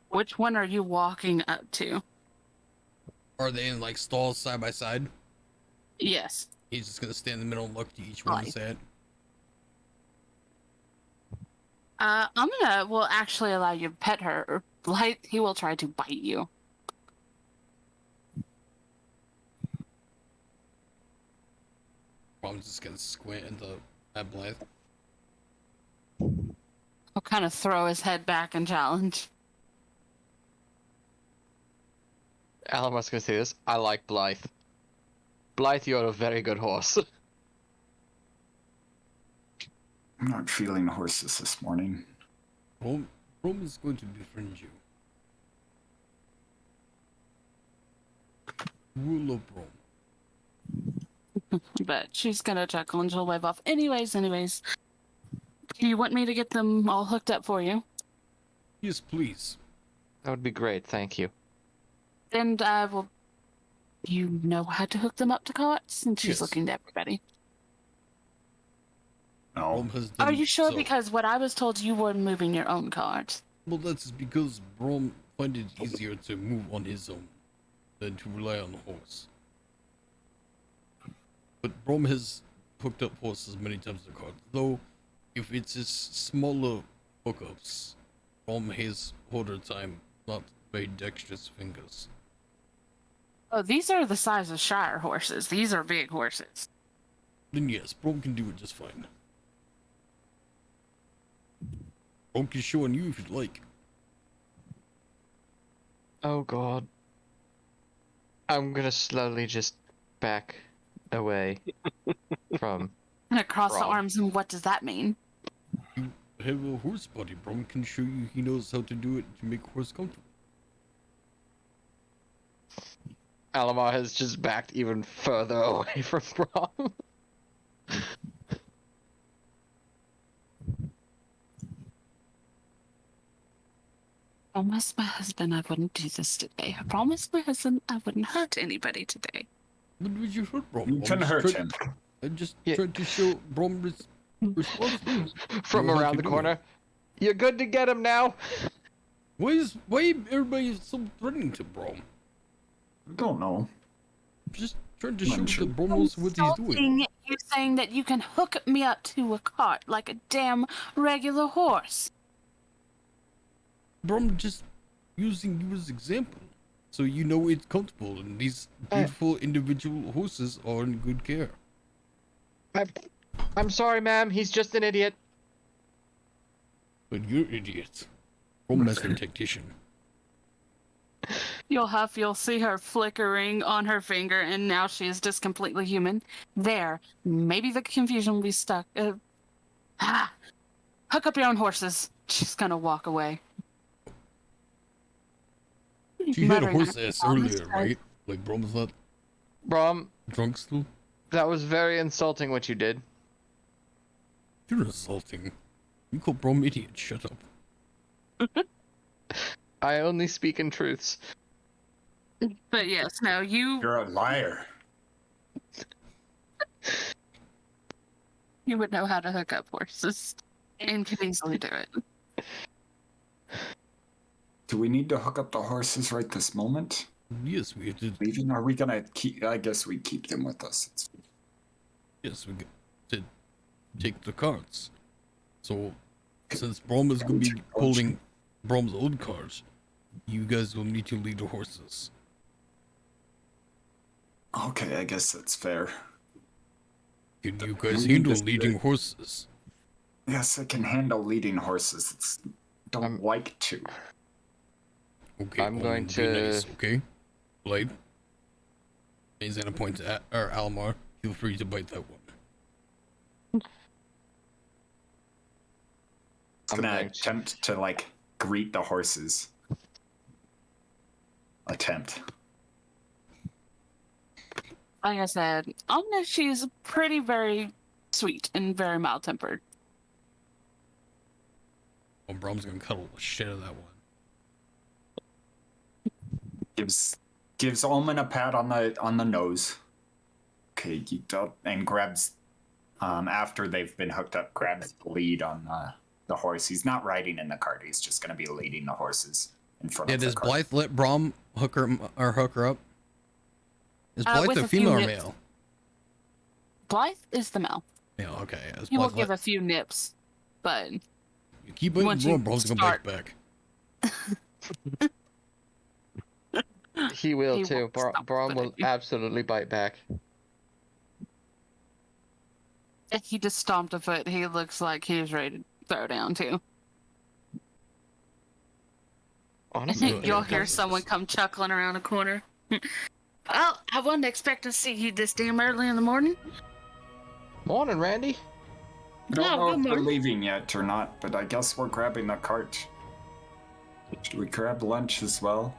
Which one are you walking up to? Are they in like stalls side by side? Yes. He's just gonna stand in the middle and look to each one and Right. say it. Will actually allow you to pet her. Like, he will try to bite you. Brom's just gonna squint at Blythe. He'll kind of throw his head back and challenge. Alamar's gonna say this. I like Blythe. Blythe, you're a very good horse. I'm not feeling horses this morning. Brom is going to befriend you. Rule of Brom. But she's gonna chuckle and she'll wave off. Anyways. Do you want me to get them all hooked up for you? Yes, please. That would be great, thank you. And will you know how to hook them up to carts? And she's Yes. looking to everybody. No. Brom has done Are you sure? so. Because what I was told, you were moving your own cart. Well, that's because Brom find it easier to move on his own than to rely on a horse. But Brom has hooked up horses many times in the cart, though if it's his smaller hookups, Brom has harder time, not very dexterous fingers. Oh, these are the size of Shire horses. These are big horses. Then yes, Braum can do it just fine. Braum can show on you if you'd like. Oh god. I'm gonna slowly just back away from. And across the Braum. arms, and what does that mean? You have a horse body. Braum can show you he knows how to do it to make a horse comfortable. Alimar has just backed even further away from Braum. I promised my husband I wouldn't do this today. I promised my husband I wouldn't hurt anybody today. What would you hurt Braum? You can hurt him. I just Yeah. tried to show Braum responsibility. From Know how around to the do corner. it. You're good to get him now. Why everybody so threatening to Braum? I don't know. Just trying to show Mention. that Braum knows what he's doing. Insulting you saying that you can hook me up to a cart like a damn regular horse. Braum just using you as example, so you know it's comfortable, and these beautiful individual horses are in good care. I'm sorry, ma'am. He's just an idiot. But you're idiots. Braum has been tactician. You'll see her flickering on her finger, and now she is just completely human. There, maybe the confusion will be stuck. Hook up your own horses. She's gonna walk away. She had a Muttering horse at ass Braum earlier, instead. right? Like Braum's not Braum, drunk still? that was very insulting what you did. You're insulting. You call Braum idiot, shut up. I only speak in truths. But yes, no, you You're a liar. would know how to hook up horses and could easily do it. Do we need to hook up the horses right this moment? Yes, we have to. Leaving? Are we gonna keep? I guess we keep them with us. Yes, we get to take the carts. So, since Braum is going to be pulling Braum's old cars, you guys will need to lead the horses. Okay, I guess that's fair. Can you guys We handle just- leading horses? Yes, I can handle leading horses. It's don't like to. Okay, I'm going be to- nice, okay? Blade. He's gonna point to Alimar. Feel free to bite that one. I'm gonna attempt to like greet the horses. Attempt. Like I said, Omna, she's pretty, very sweet and very mild-tempered. Oh, Braum's gonna cuddle the shit out of that one. Gives Omen a pat on the nose. Okay, and grabs after they've been hooked up, grabs the lead on the horse. He's not riding in the cart. He's just gonna be leading the horses in front Yeah, of the does cart. Blythe let Braum hook her up? Is Blythe with a a few female or nips. male? Blythe is the male. Yeah, okay. Is He will Blythe give a few nips, but you keep biting once you Braum, Braum's gonna start- bite back. He will He too. won't stop Braum will biting. absolutely bite back. he just stomped a foot. He looks like he's ready to throw down too. I Honestly, think Yeah, you'll yeah, hear that's- someone come chuckling around a corner. Well, I wasn't expecting to see you this damn early in the morning. morning, Randy. I don't No, know good if we're morning. leaving yet or not, but I guess we're grabbing the cart. Should we grab lunch as well?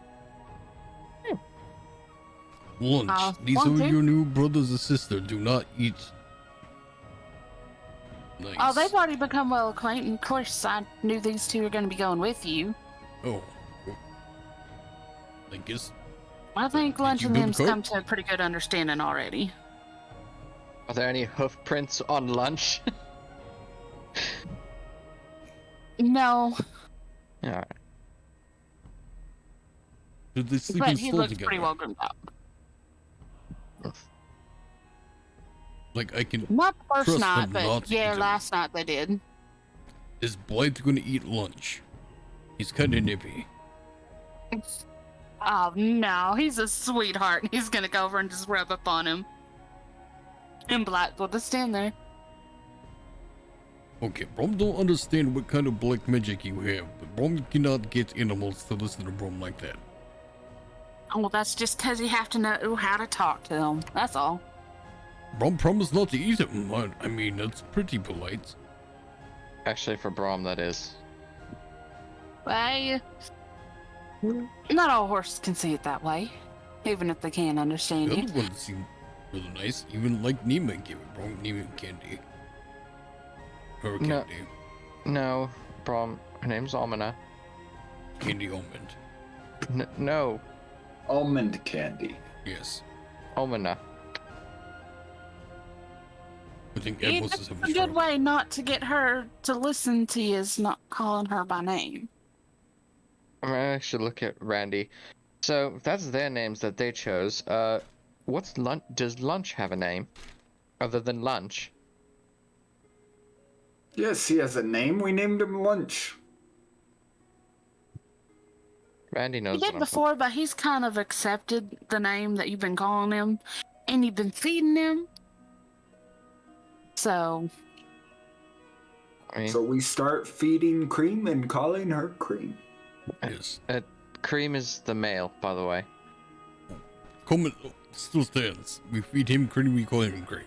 Lunch. These want are to? your new brothers and sisters. Do not eat. Nice. Oh, they've already become well acquainted. Of course, I knew these two were going to be going with you. Oh. I guess. I think Did Lunch you and build them's the cart? come to a pretty good understanding already. Are there any hoof prints on lunch? No, Alright. Did they sleep but in he stall looks together? pretty well groomed out. Like I can. Not the first Trust night, them but not to yeah, eat 'em. last night they did. Is Blythe gonna eat lunch? He's kind of nippy. Oh no, he's a sweetheart. He's gonna go over and just rub up on him. And Black will just stand there. Okay, Braum don't understand what kind of black magic you have, but Braum cannot get animals to listen to Braum like that. Oh, well, that's just because you have to know how to talk to them. That's all. Braum promised not to eat him. I mean, that's pretty polite. Actually, for Braum, that is. Well, not all horses can see it that way, even if they can't understand The you. other ones seem really nice, even like Nima gave Braum Nima candy. Or No. candy. No, Braum. Her name's Almana. Candy almond. No, Almond candy. Yes. Almana. I think Yeah, Atmos that's is a having good trouble. way not to get her to listen to you is not calling her by name. I'm gonna actually look at Randy. So if that's their names that they chose. What's lunch? Does lunch have a name, other than lunch? Yes, he has a name. We named him Lunch. Randy He knows did what I'm before, but he's kind of accepted the name that you've been calling him, and you've been feeding him. So, I mean, So we start feeding Cream and calling her Cream. Yes. Cream is the male, by the way. Coleman still stands. We feed him cream, we call him cream.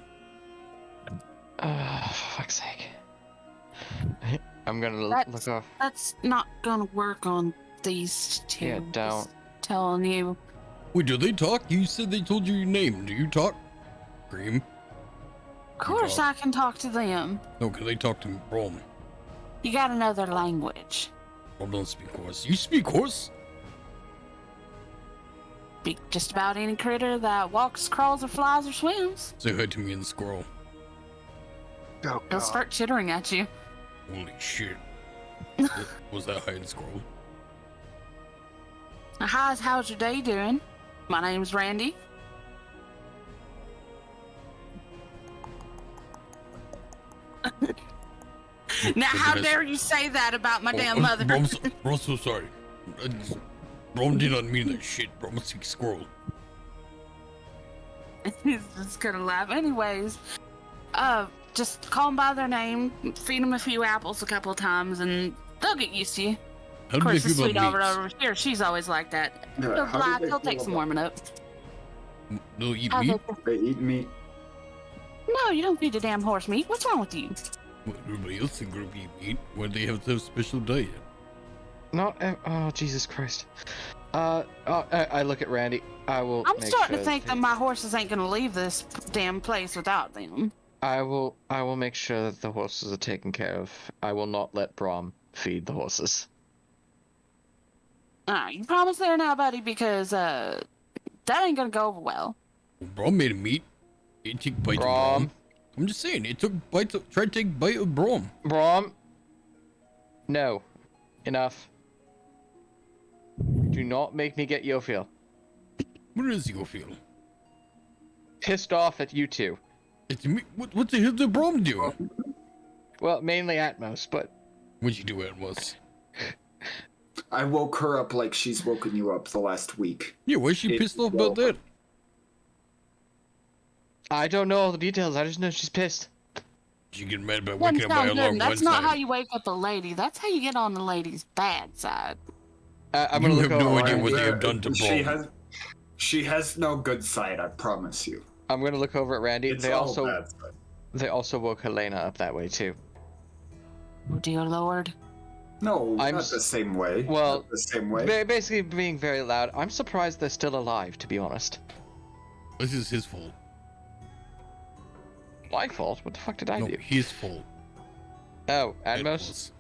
For fuck's sake. I'm gonna That's- look off. that's not gonna work on these two. Yeah, don't. Just telling you. Wait, do they talk? You said they told you your name. Do you talk? Cream? Of course, I can talk to them. No, can they talk to Braum? You got another language. Braum don't speak horse. You speak horse? Speak just about any critter that walks, crawls, or flies, or swims. Say hi to me in squirrel. Oh, He'll God. start chittering at you. Holy shit. Was that hide squirrel? Hi, how's your day doing? My name's Randy. Now, how dare you say that about my damn mother? Braum's so sorry. Braum did not mean that shit. Braum speaks squirrel. He's just gonna laugh. Anyways, just call them by their name, feed them a few apples a couple of times, and they'll get used to you. How Of do they course, the feel sweet about over here, she's always like that. Yeah, He'll how do black, they he'll take feel some about- warming up. meat? They'll eat How's meat? it- They eat meat. No, you don't feed the damn horse meat. What's wrong with you? Well, everybody else in the group eat meat. Why do they have their special diet? Oh, Jesus Christ. I look at Randy. I will. I'm make starting sure to think that my horses ain't gonna leave this damn place without them. I will make sure that the horses are taken care of. I will not let Braum feed the horses. You promise there now, buddy, because that ain't gonna go over well. Braum made a meat. It took bite of Braum. Braum. I'm just saying, it took bite. Tried to take bite of Braum. Braum. No. Enough. Do not make me get Yofiel. What is Yofiel? Pissed off at you two. It's me. What the hell did Braum do? Well, mainly Atmos, but What'd you do, Atmos? I woke her up like she's woken you up the last week. Yeah, why is she It- pissed off about that? I don't know all the details. I just know she's pissed. She get mad about Doesn't waking up by sound good. alarm and one That's not time. how you wake up a lady. That's how you get on the lady's bad side. I'm You gonna look have no over. idea Randy. what they have done to Braum. She has no good side, I promise you. I'm gonna look over at Randy. It's They all also bad side. they also woke Helena up that way too. Oh dear Lord. No, I'm not s- the same way. well, Not the same way. Basically being very loud. I'm surprised they're still alive, to be honest. This is his fault. My fault? What the fuck did I No, do? his fault. Oh, Atmos?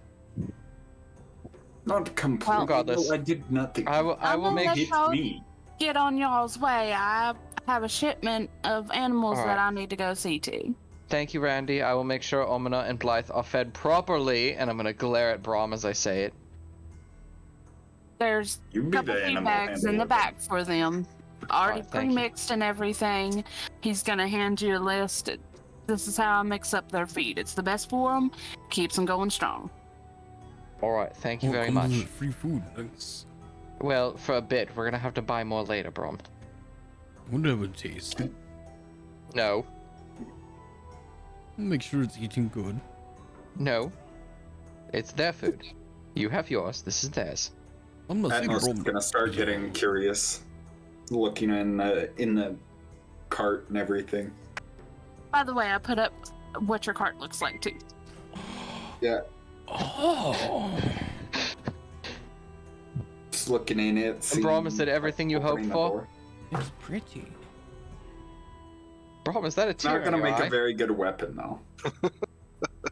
Not completely. Regardless. I did nothing. I will I'm make gonna It's go me. get on y'all's way. I have a shipment of animals All that right. I need to go see to. Thank you, Randy. I will make sure Omina and Blythe are fed properly, and I'm gonna glare at Braum as I say it. There's You a be couple the feed animal bags in the handler. back for them. Already Alright, thank you. pre-mixed and everything. He's gonna hand you a list. This is how I mix up their feed. It's the best for them. Keeps them going strong. Alright, thank you Oh, very comes much. with free food. Thanks. Well, for a bit. We're gonna have to buy more later, Brom. Whatever it tastes. No. Make sure it's eating good. No. It's their food. You have yours. This is theirs. I'm not saying Atmos is Brom. gonna start getting curious, looking in the cart and everything. By the way, I put up what your cart looks like too. Yeah, Oh. just looking in it. Brom, is that everything you hoped opening the for? door. It's pretty. Brom, is that a It's tear not gonna in your make eye? a very good weapon though.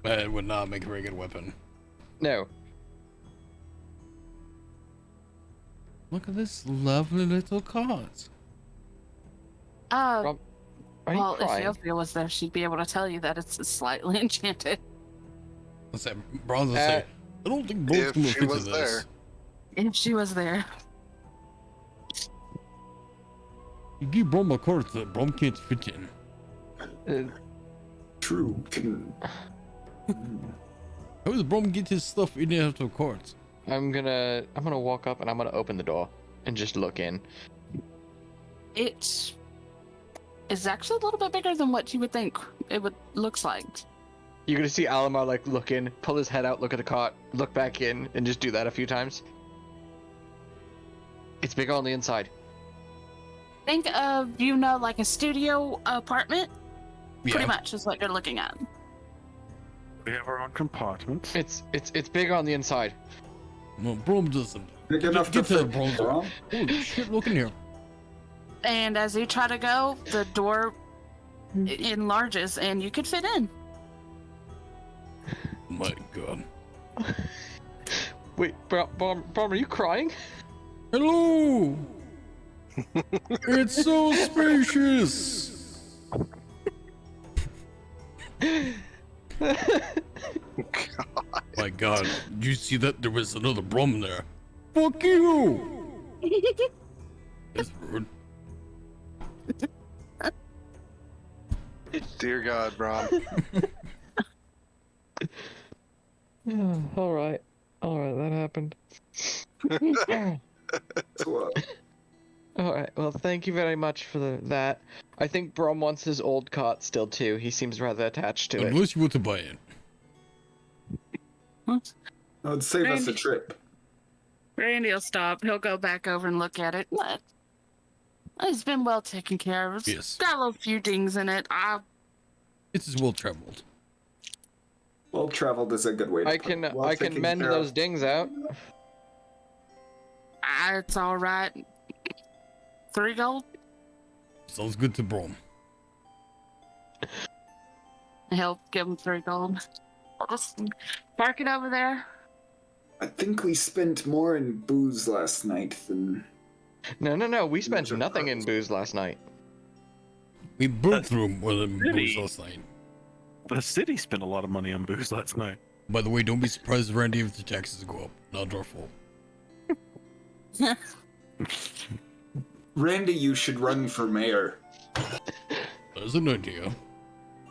It would not make a very good weapon. No. Look at this lovely little cart. Rob, Are you Well, if crying? Yofiel was there, she'd be able to tell you that it's slightly enchanted. Let's say, Bronze will say, I don't think Bronze If gonna she fit was to this. If she was there. You give Brom a cart that Brom can't fit in. True. How does Brom get his stuff in and out of carts? I'm gonna walk up and I'm gonna open the door and just look in. It is actually a little bit bigger than what you would think it would looks like. You're gonna see Alimar like look in, pull his head out, look at the cart, look back in, and just do that a few times. It's bigger on the inside. Think of, like a studio apartment? Yeah. Pretty much is what you're looking at. We have our own compartments. It's bigger on the inside. No, Brom doesn't. Big enough Get to to fit Brom. Brom. Holy shit, look in here. And as you try to go, the door enlarges and you could fit in. My god. Wait, Brom, are you crying? Hello! It's so spacious! My god, did you see that? There was another Brom there. Fuck you! That's rude. Dear God, Brom. Alright, that happened. Alright, well, thank you very much for that. I think Brom wants his old cot still too. He seems rather attached to it. Unless you want to buy it. That would save us a trip. Randy will stop. He'll go back over and look at it. What? It's been well taken care of. It's Yes. got a little few dings in it. It is well traveled. Well traveled is a good way to I put it. can Well taken mend care of. those dings out. It's all right. 3 gold. Sounds good to Brom. He'll give him 3 gold. I'll just park it over there. I think we spent more in booze last night than. No, we spent nothing in booze last night. We burnt through more than Really? booze last night. The city spent a lot of money on booze last night. By the way, don't be surprised, Randy, if the taxes go up. Not our fault. Randy, you should run for mayor. There's an idea.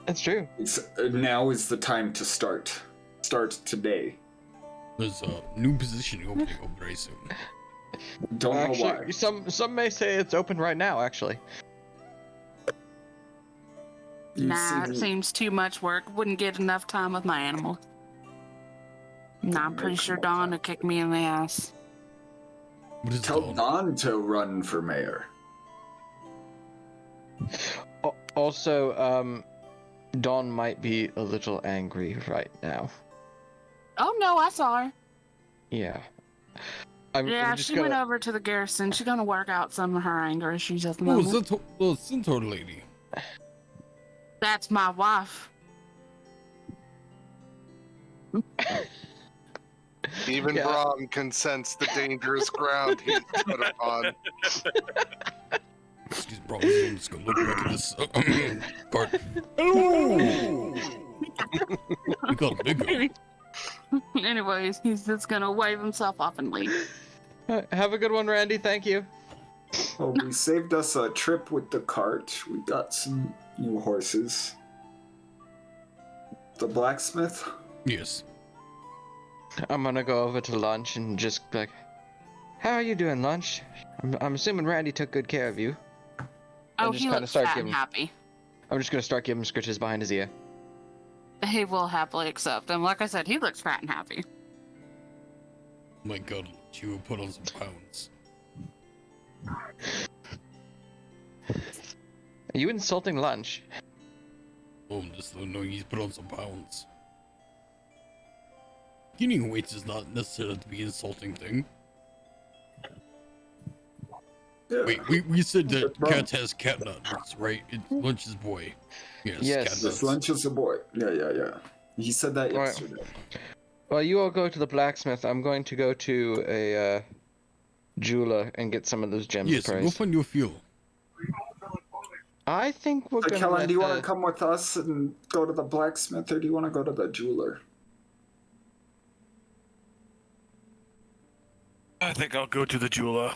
That's true. Now is the time to start. Start today. There's a new position opening up very soon. Don't know why. Actually, some may say it's open right now. Actually, You Nah, see it seems too much work. Wouldn't get enough time with my animal. Nah, I'm pretty sure Dawn would kick me in the ass. What is Tell Dawn? Don to run for mayor. also, Dawn might be a little angry right now. Oh no, I saw her. Yeah. I'm just She gonna... went over to the garrison. She's gonna work out some of her anger issues at the Oh, is moment. that the centaur lady? That's my wife. Even Yeah. Brom can sense the dangerous ground he's put upon. Excuse me, bro. I'm just gonna look back at this cart. Hello! We got bigger. Anyways, he's just gonna wave himself off and leave. Have a good one, Randy. Thank you. Well, we saved us a trip with the cart. We got some new horses. The blacksmith? Yes. I'm gonna go over to lunch and just like, How are you doing, Lunch? I'm assuming Randy took good care of you. Oh, just he kinda looks start fat giving- and happy. I'm just gonna start giving him scritches behind his ear. He will happily accept. And like I said, he looks fat and happy. My God, you will put on some pounds. Are you insulting Lunch? Oh, just knowing he's put on some pounds. Gaining weight is not necessarily to be an insulting thing. Yeah. Wait, we said that Braum. Cat has cat nuts, right? It's Lunch's boy. Yes, Yes. cat This nuts. Lunch is a boy. Yeah. He said that Right. yesterday. Well, you all go to the blacksmith. I'm going to go to a jeweler and get some of those gems Yes, go priced. find your fuel. I think we're gonna. Kellen, let do you the- want to come with us and go to the blacksmith, or do you want to go to the jeweler? I think I'll go to the jeweler.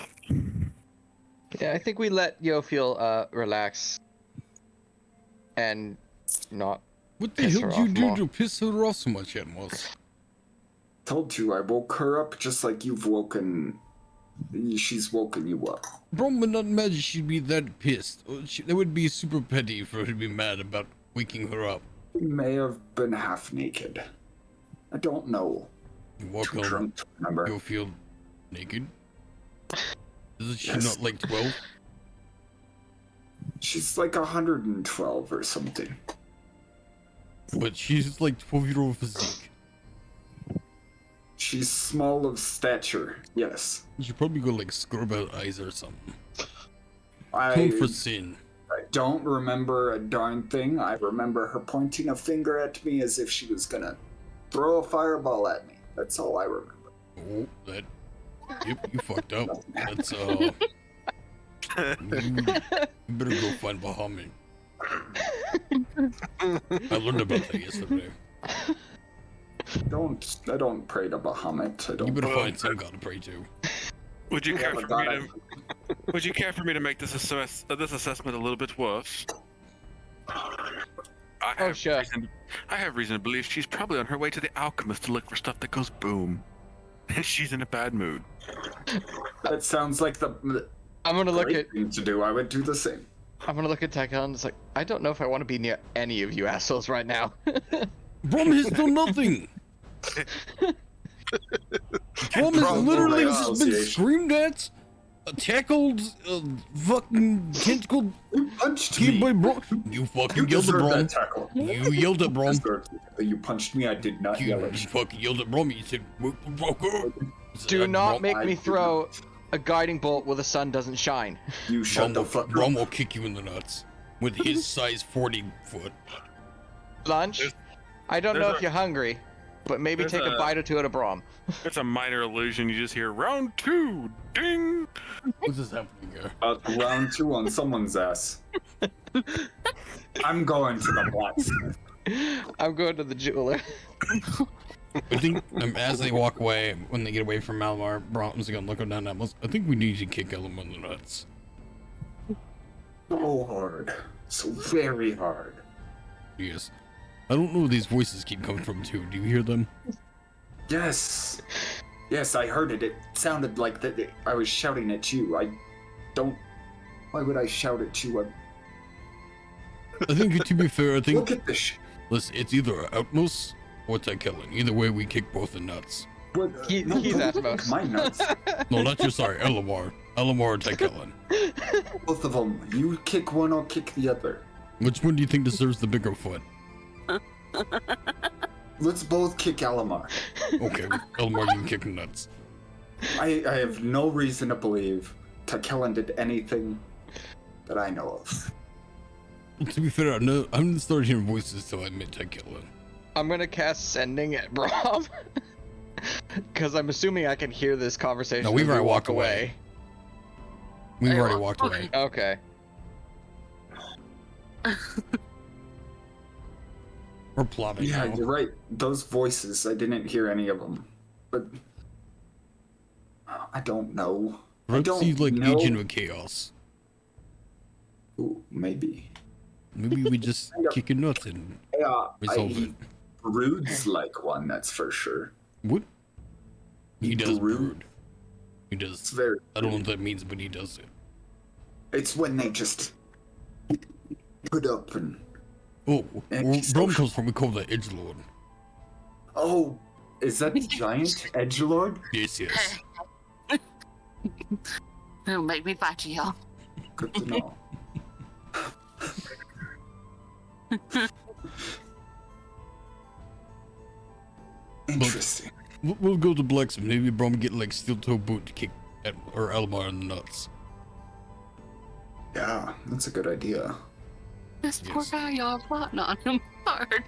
Yeah, I think we let Yofiel relax and not. What the Piss hell her did you off do more. to piss her off so much, Atmos? Told you, I woke her up just like you've woken. She's woken you up. Braum would not imagine she'd be that pissed. That would be super petty for her to be mad about waking her up. She may have been half naked. I don't know. You walk Too on, drunk to remember. you'll feel naked. Isn't she Yes. not like 12? She's like 112 or something. But she's like 12-year-old physique. She's small of stature, yes. You should probably go like scrub out eyes or something. I Code for sin. don't remember a darn thing. I remember her pointing a finger at me as if she was gonna throw a fireball at me. That's all I remember. Oh, that. Yep, you fucked up. That's you better go find Bahamut. I learned about that yesterday. I don't pray to Bahamut. I You don't. better find some god to pray to. Would you care Yeah, for but me to? Would you care for me to make this assessment a little bit worse? I have sure. I have reason to believe she's probably on her way to the alchemist to look for stuff that goes boom. And she's in a bad mood. That sounds like the I'm gonna look great at. thing to do. I would do the same. I'm gonna look at Tichellen and it's like, I don't know if I want to be near any of you assholes right now. Braum has done nothing. Braum has Braum literally will just been association. screamed at, tackled, fucking tentacled, You punched kid by me. Braum. You fucking You yelled at deserve that Braum. tackle. You yelled at Braum. Deserved it. You punched me. I did not You yell at you. fucking yelled at Braum. You said, Do not make I me did throw not. a guiding bolt where the sun doesn't shine. You shut the fuck Braum up. will kick you in the nuts with his size 40 foot. Lunch? There's- I don't know there's if a- you're hungry, but maybe there's take a a- bite or two at a Braum. It's a minor illusion. You just hear round 2, ding. What's this happening here? Round 2 on someone's ass. I'm going to the blacksmith. I'm going to the jeweler. I think as they walk away, when they get away from Alimar, Braum's gonna look down at us. I think we need to kick Elam in the nuts. So hard. So very hard. Yes. I don't know where these voices keep coming from too. Do you hear them? Yes. Yes, I heard it. It sounded like that I was shouting at you. I don't. Why would I shout at you? I think to be fair, I Look think at this. listen, it's either Atmos or Tichellen. Either way, we kick both the nuts. He's Atmos. My nuts. No, not your sorry, Elamar. Elamar or Tichellen. Both of them. You kick one, I'll kick the other. Which one do you think deserves the bigger foot? Let's both kick Alimar. Okay, Elamar, you can kick the nuts. I have no reason to believe Tichellen did anything that I know of. To be fair, I haven't started hearing voices till I met Tichellen. I'm gonna cast sending at Braum. Because I'm assuming I can hear this conversation. No, we've as we already walk walked away. We've already walked away. Okay. We're plotting Yeah, now. you're right. Those voices, I didn't hear any of them. But I don't know. I Let's don't see, like, know. Agent of Chaos. Ooh, maybe. Maybe we just kick a nut and Yeah, resolve it. he broods like one, that's for sure. What? He does Brood. brood. He does. It's very. I don't know what that means, but he does it. It's when they just put up and. Oh, where Braum comes from, we call that edgelord. Oh, is that giant edgelord? Yes, yes. It'll make me fight you, y'all. Good to know. Interesting. We'll go to blacksmith. Maybe Braum get like steel toe boot to kick Alimar in the nuts. Yeah, that's a good idea. This poor guy, y'all plotting on him hard.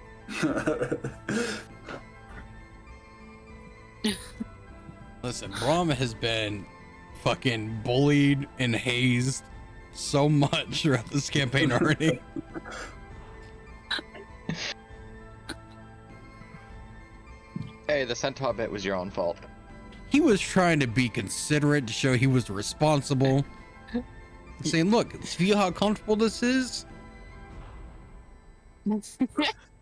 Listen, Braum has been fucking bullied and hazed so much throughout this campaign already. Hey, the centaur bit was your own fault. He was trying to be considerate to show he was responsible. Saying, look, feel how comfortable this is?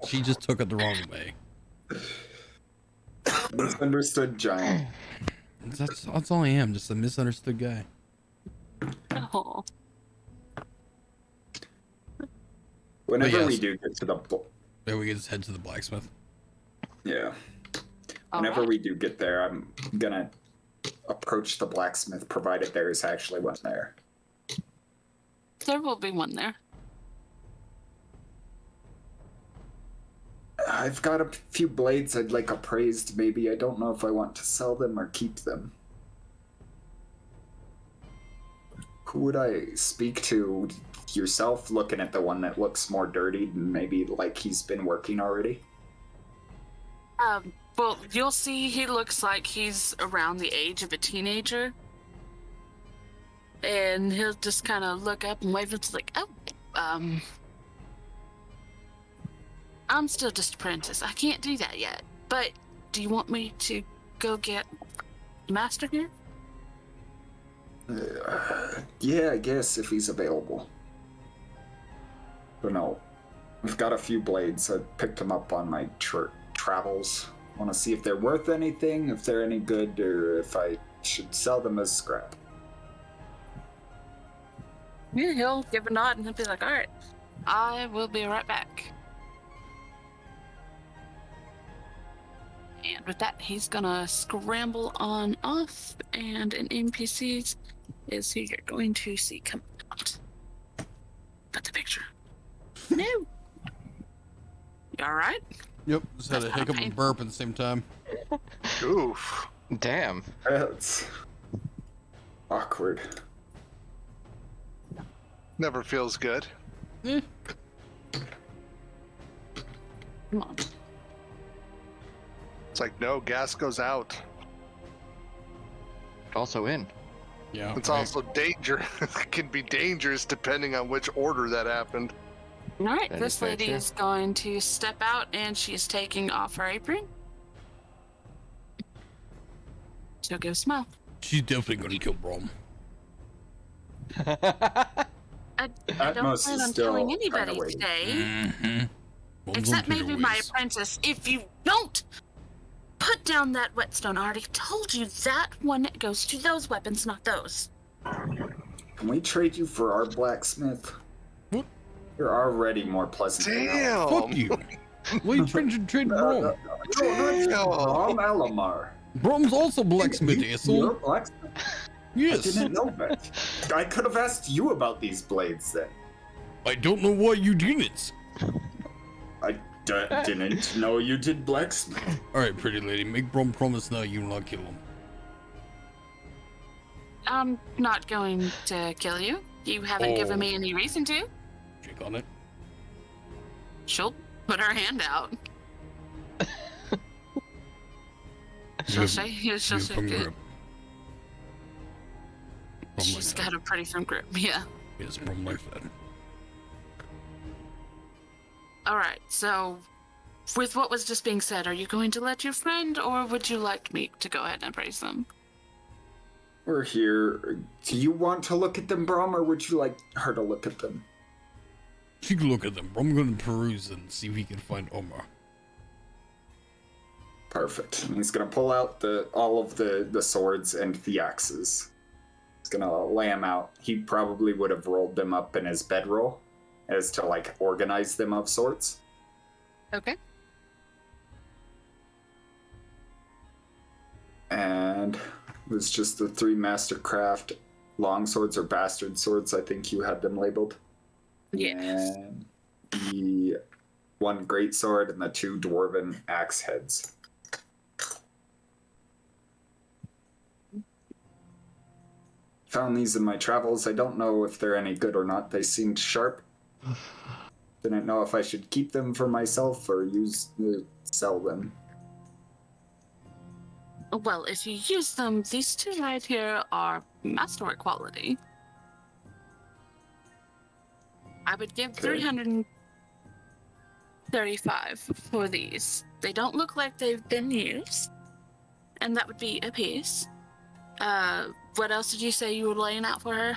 She just took it the wrong way. Misunderstood giant. That's all I am, just a misunderstood guy. Oh. Whenever yes. we do get to the Then we can just head to the blacksmith. yeah. Whenever we do get there, I'm gonna approach the blacksmith, provided there is actually one there. There will be one there. I've got a few blades I'd like appraised, maybe. I don't know if I want to sell them or keep them. Who would I speak to? Yourself, looking at the one that looks more dirty, maybe like he's been working already? Well, you'll see he looks like he's around the age of a teenager. And he'll just kind of look up and wave. It's like, oh, I'm still just apprentice. I can't do that yet. But do you want me to go get the master here? Yeah, I guess, if he's available. But no, I've got a few blades. I picked them up on my travels. Want to see if they're worth anything, if they're any good, or if I should sell them as scrap. Yeah, he'll give a nod and he'll be like, all right, I will be right back. And with that, he's gonna scramble on off, and an NPC is who you're going to see come out. Put the picture. No. You alright? Yep, just had a That's not hiccup and painful. burp at the same time. Oof. Damn. That's awkward. Never feels good. Come on. It's like, no, gas goes out. Also in. Yeah. It's right. also danger. It can be dangerous depending on which order that happened. All right, That is this very lady true. is going to step out, and she's taking off her apron. She'll give a smile. She's definitely gonna kill Braum. I don't Atmos plan is on still killing kinda anybody waiting. today, Mm-hmm. except maybe my apprentice. If you don't put down that whetstone, I already told you that one goes to those weapons, not those. Can we trade you for our blacksmith? What? You're already more pleasant than Damn. Fuck you. What are you trying to trade Braum? Vohdka-Atmos. Braum's also blacksmith, You're asshole. blacksmith. I Yes. didn't know that. I could have asked you about these blades then. I don't know why you didn't. I didn't know you did blacksmith. Alright, pretty lady, make Braum promise now you will not kill him. I'm not going to kill you. You haven't given me any reason to. Check on it. She'll put her hand out. She'll say, she'll Give say, firm good. grip. Braum She's likes got that. a pretty firm grip. Yeah. Yes, Braum likes that. All right. So, with what was just being said, are you going to let your friend, or would you like me to go ahead and praise them? We're here. Do you want to look at them, Braum, or would you like her to look at them? She can look at them. Braum gonna peruse and see if he can find Omar. Perfect. And he's gonna pull out all of the swords and the axes. He's gonna lay them out. He probably would have rolled them up in his bedroll as to like organize them of sorts. Okay. And it was just the 3 mastercraft long swords or bastard swords, I think you had them labeled. Yes. And the 1 great sword and the 2 dwarven axe heads. Found these in my travels. I don't know if they're any good or not. They seemed sharp. Didn't know if I should keep them for myself or sell them. Well, if you use them, these 2 right here are masterwork quality. I would give 335 for these. They don't look like they've been used, and that would be a piece. What else did you say you were laying out for her?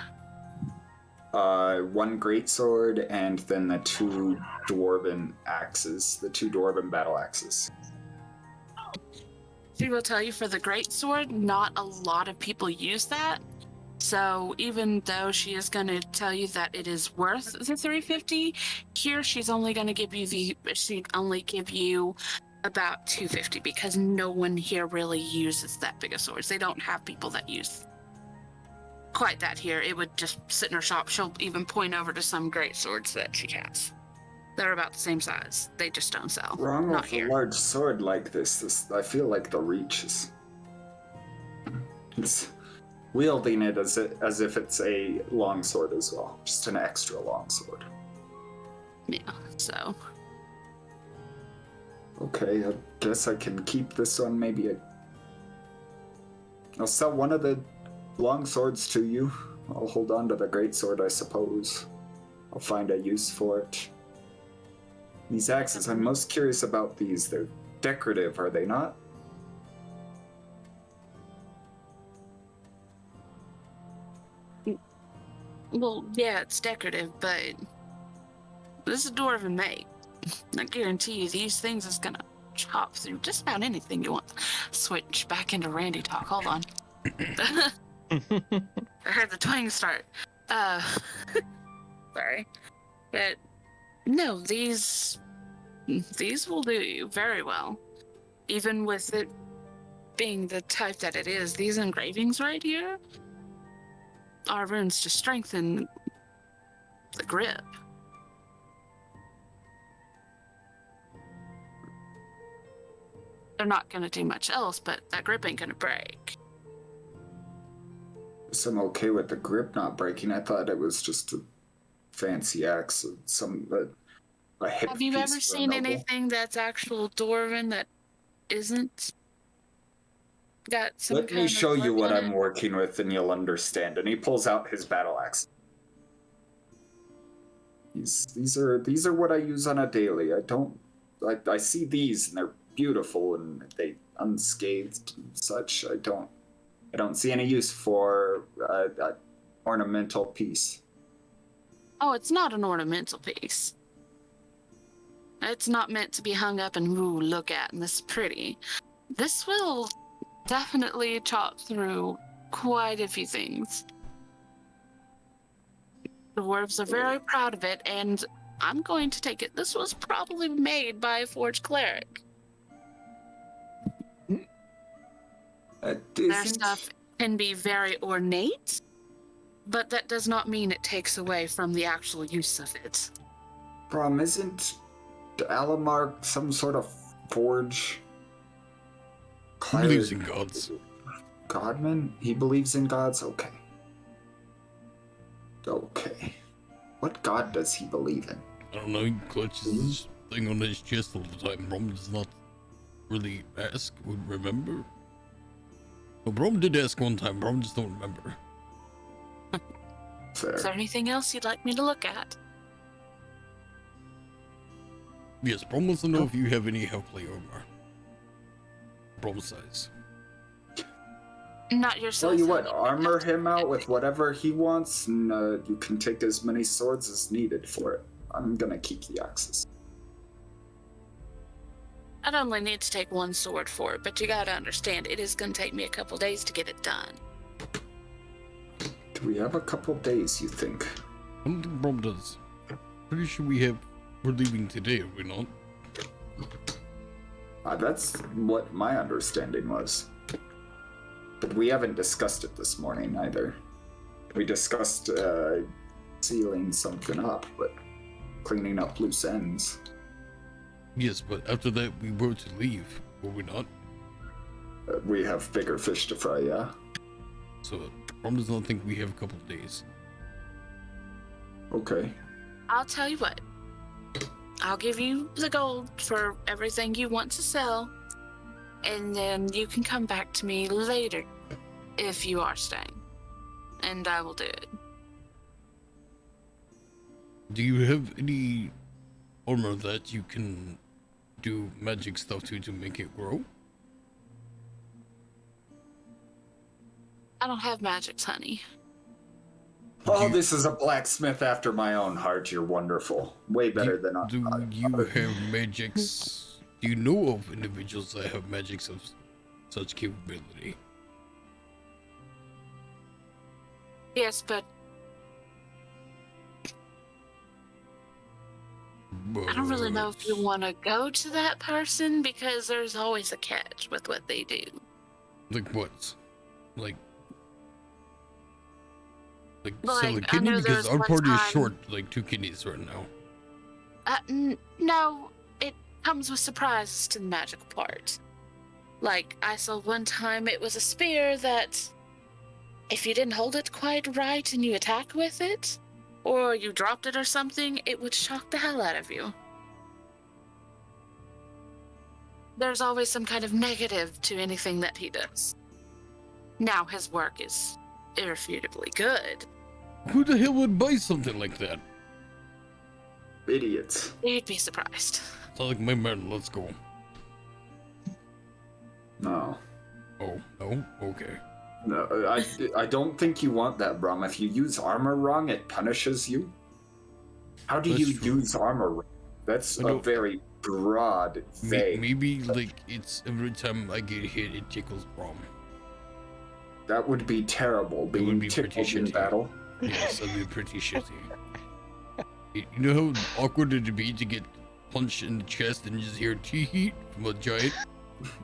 1 great sword and then the 2 dwarven axes, the 2 dwarven battle axes. She will tell you for the great sword, not a lot of people use that. So even though she is going to tell you that it is worth the 350, here she'd only give you about 250 because no one here really uses that big of swords. They don't have people that use quite that here. It would just sit in her shop. She'll even point over to some great swords that she has. They're about the same size. They just don't sell. Wrong Not with here. a large sword like this. I feel like the reach is... It's wielding it as if it's a long sword as well. Just an extra long sword. Yeah, so... Okay, I guess I can keep this one. I'll sell one of the long swords to you. I'll hold on to the great sword, I suppose. I'll find a use for it. These axes, I'm most curious about these. They're decorative, are they not? Well, yeah, it's decorative, but this is dwarven make. I guarantee you these things is gonna chop through just about anything you want. Switch back into Randy talk. Hold on. I heard the twang start. Sorry. But no, these will do you very well. Even with it being the type that it is, these engravings right here are runes to strengthen the grip. They're not gonna do much else, but that grip ain't gonna break. So I'm okay with the grip not breaking. I thought it was just a fancy axe, a hip Have you piece ever for a seen noble. anything that's actual dwarven that isn't got some Let kind me of show you work what on I'm it? working with and you'll understand. And he pulls out his battle axe. These are what I use on a daily. I see these and they're beautiful and they unscathed and such. I don't see any use for a ornamental piece. Oh, it's not an ornamental piece. It's not meant to be hung up and ooh, look at, and this is pretty. This will definitely chop through quite a few things. The dwarves are very proud of it, and I'm going to take it. This was probably made by a forged cleric. Their stuff can be very ornate, but that does not mean it takes away from the actual use of it. Braum, isn't Alimar some sort of forge? He believes in gods. Godman? He believes in gods? Okay. What god does he believe in? I don't know, he clutches this thing on his chest all the time. Brom does not really ask or remember. Well, Brom did ask one time, Brom just don't remember. Fair. Is there anything else you'd like me to look at? Yes, Brom wants to know if you have any Hellplay armor. Brom size. Not yourself. Tell you what, armor him out with whatever he wants, and you can take as many swords as needed for it. I'm gonna keep the axes. I'd only need to take one sword for it, but you gotta understand, it is gonna take me a couple days to get it done. Do we have a couple days, you think? I don't think Braum does. Pretty sure we're leaving today, are we not? That's what my understanding was. But we haven't discussed it this morning either. We discussed sealing something up, but cleaning up loose ends. Yes, but after that we were to leave, were we not? We have bigger fish to fry, yeah? So Braum does not think we have a couple of days. Okay. I'll tell you what. I'll give you the gold for everything you want to sell, and then you can come back to me later if you are staying, and I will do it. Do you have any armor that you can do magic stuff to make it grow? I don't have magics, honey. Oh, this is a blacksmith after my own heart. You're wonderful. Way better than I. Do you have magics? Do you know of individuals that have magics of such capability? Yes, but I don't really know if you want to go to that person, because there's always a catch with what they do. Like what? Like Like, sell a I kidney, know because there's our one party is time- short like 2 kidneys right now. No, it comes with surprises to the magical part. Like, I saw one time it was a spear that, if you didn't hold it quite right and you attack with it, or you dropped it or something, it would shock the hell out of you. There's always some kind of negative to anything that he does. Now, his work is irrefutably good. Who the hell would buy something like that? Idiots. You'd be surprised. It's like, my man, let's go. No. Oh, no? Okay. No, I don't think you want that, Braum. If you use armor wrong, it punishes you. How do That's you true. use armor wrong? That's I a know. very broad, vague. Maybe, like, it's every time I get hit, it tickles Braum. That would be terrible, would being be pretty tickled in shitty. battle. Yes, that'd be pretty shitty. You know how awkward it'd be to get punched in the chest and just hear tee heat from a giant?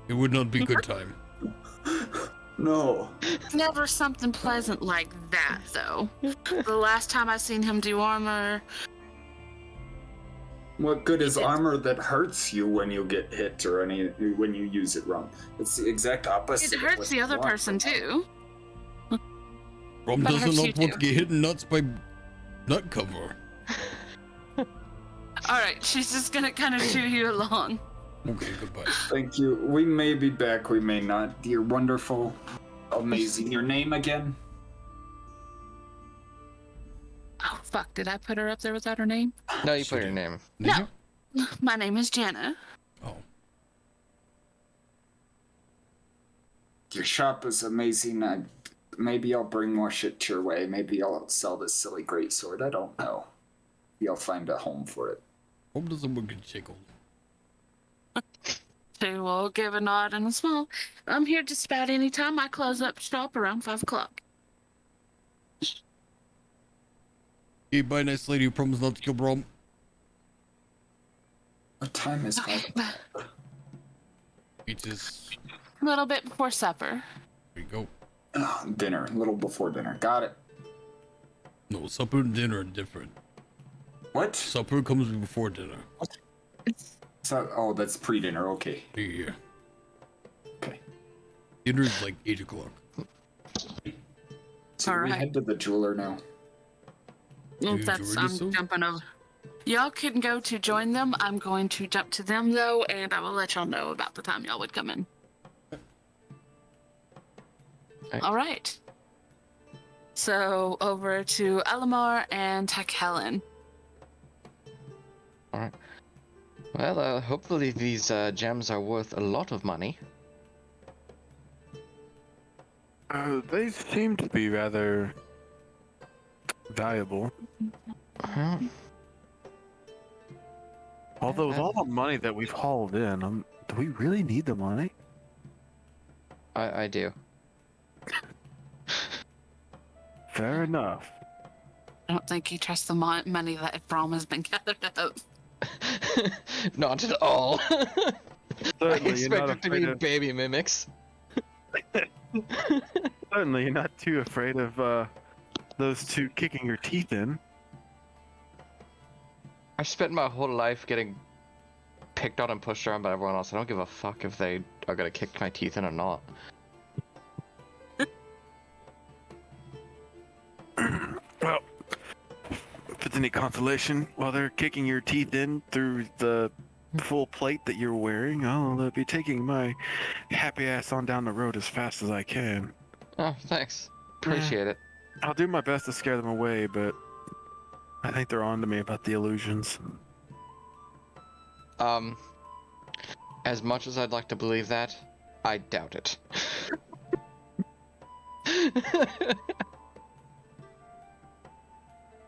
It would not be a good time. No. It's never something pleasant like that, though. The last time I seen him do armor, What good is It's- armor that hurts you when you get hit or when you use it wrong? It's the exact opposite. it of hurts what the you other want. person too. Braum But doesn't hurts not you want to too. get hit in nuts by nut cover. Alright, she's just gonna kind of chew you along. Okay, goodbye. Thank you. We may be back, we may not. You're wonderful. Amazing. Your name again? Oh, fuck, did I put her up there without her name? No, you Sure put your did. name. No. My name is Jenna. Oh, Your shop is amazing. Maybe I'll bring more shit your way. Maybe I'll sell this silly greatsword. I don't know. Maybe I'll find a home for it. Braum doesn't want to get tickled. She will give a nod and a smile. I'm here just about any time. I close up shop around 5 o'clock. Hey, bye, nice lady. You promise not to kill Braum. What time is Okay, it? It is. a little bit before supper. There you go. Dinner. A little before dinner. Got it. No, supper and dinner are different. What? Supper comes before dinner. Oh, that's pre-dinner. Okay. Yeah. Okay. Dinner is like 8 o'clock. So we Alright. head to the jeweler now. you That's, enjoyed I'm yourself? jumping over. Y'all can go to join them. I'm going to jump to them, though, and I will let y'all know about the time y'all would come in. Alright. All right. So over to Alimar and Tichellen. Well, hopefully these gems are worth a lot of money. They seem to be rather valuable. Huh? Although with all the money that we've hauled in, I'm Do we really need the money? I do. Fair enough. I don't think he trusts the money that Braum has been gathered up. Not at all. I Certainly, you're not expect it to be afraid of. baby mimics. Certainly, you're not too afraid of those two kicking your teeth in. I spent my whole life getting picked on and pushed around by everyone else. I don't give a fuck if they are gonna kick my teeth in or not. Well, if it's any consolation, while they're kicking your teeth in through the full plate that you're wearing, I'll be taking my happy ass on down the road as fast as I can. Oh, thanks. Appreciate it. I'll do my best to scare them away, but I think they're on to me about the illusions. As much as I'd like to believe that, I doubt it.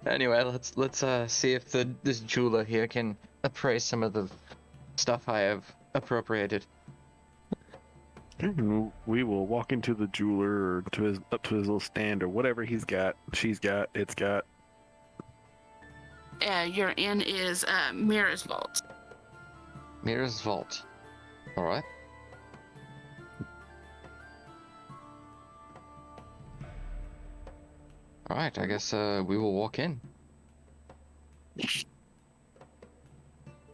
Anyway, let's see if this jeweler here can appraise some of the stuff I have appropriated. We will walk into the jeweler or up to his little stand or whatever he's got, she's got, it's got. Your inn is Mira's Vault. Mira's Vault. Alright. Alright, I guess we will walk in.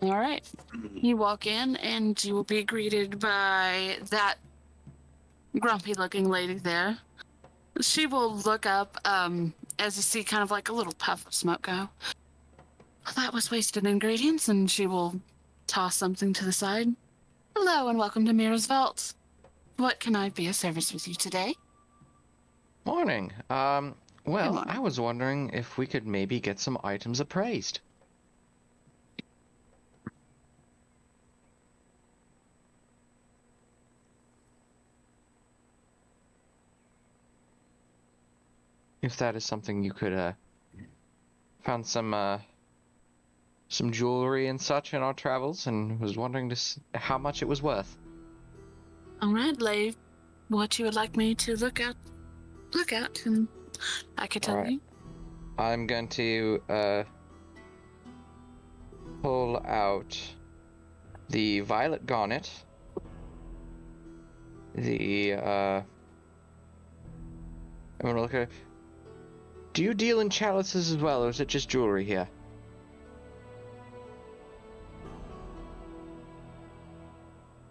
All right. You walk in and you will be greeted by that grumpy-looking lady there. She will look up as you see kind of like a little puff of smoke go. That was wasted ingredients, and she will toss something to the side. Hello and welcome to Mira's Vault. What can I be of service with you today? Morning. Well, morning. I was wondering if we could maybe get some items appraised. If that is something you could, found some jewelry and such in our travels, and was wondering how much it was worth. All right, lady. What you would like me to look at, and I could tell Alright. you. I'm going to, pull out the violet garnet, I'm gonna look at. Do you deal in chalices as well, or is it just jewelry here?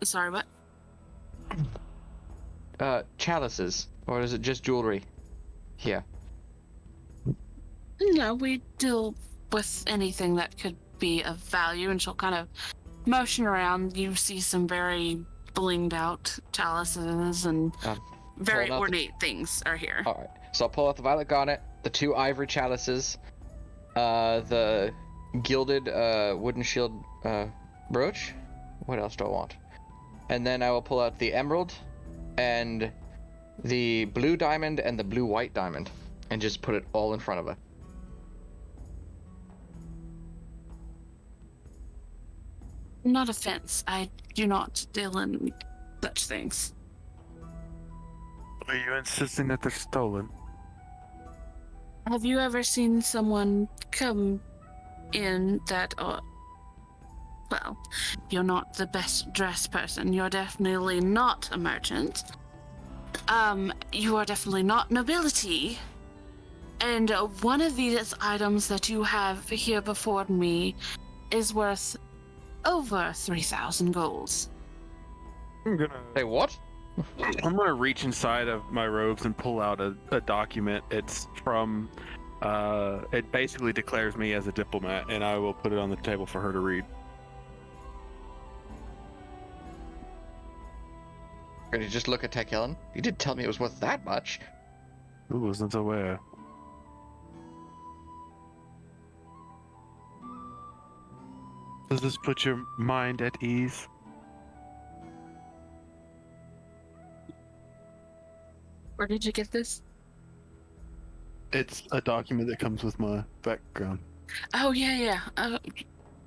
Sorry, what? Chalices, or is it just jewelry here? No, we deal with anything that could be of value, and she'll kind of motion around. You see some very blinged out chalices and very pulling out ornate things are here. Alright, so I'll pull out the violet garnet, the 2 ivory chalices, the gilded wooden shield brooch. What else do I want? And then I will pull out the emerald and the blue diamond and the blue white diamond and just put it all in front of her. Not offense. I do not deal in such things. Are you insisting that they're stolen? Have you ever seen someone come in that, well, you're not the best dressed person. You're definitely not a merchant. You are definitely not nobility. And one of these items that you have here before me is worth over 3,000 golds. Say what? I'm gonna reach inside of my robes and pull out a document. It's from, it basically declares me as a diplomat, and I will put it on the table for her to read. Can you just look at Tichellen? You did tell me it was worth that much. Ooh, wasn't aware. Does this put your mind at ease? Where did you get this? It's a document that comes with my background. Oh, yeah.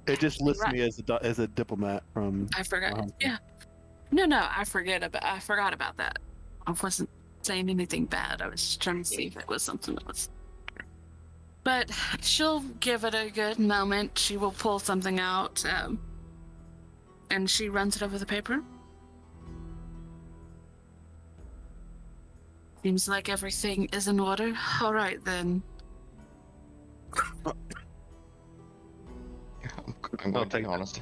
It just lists Right. me as a diplomat from. I forgot. Uh-huh. Yeah. No, I forgot about that. I wasn't saying anything bad. I was just trying to see if it was something that was. But she'll give it a good moment. She will pull something out, and she runs it over the paper. Seems like everything is in order. All right, then. I'm going to be honest.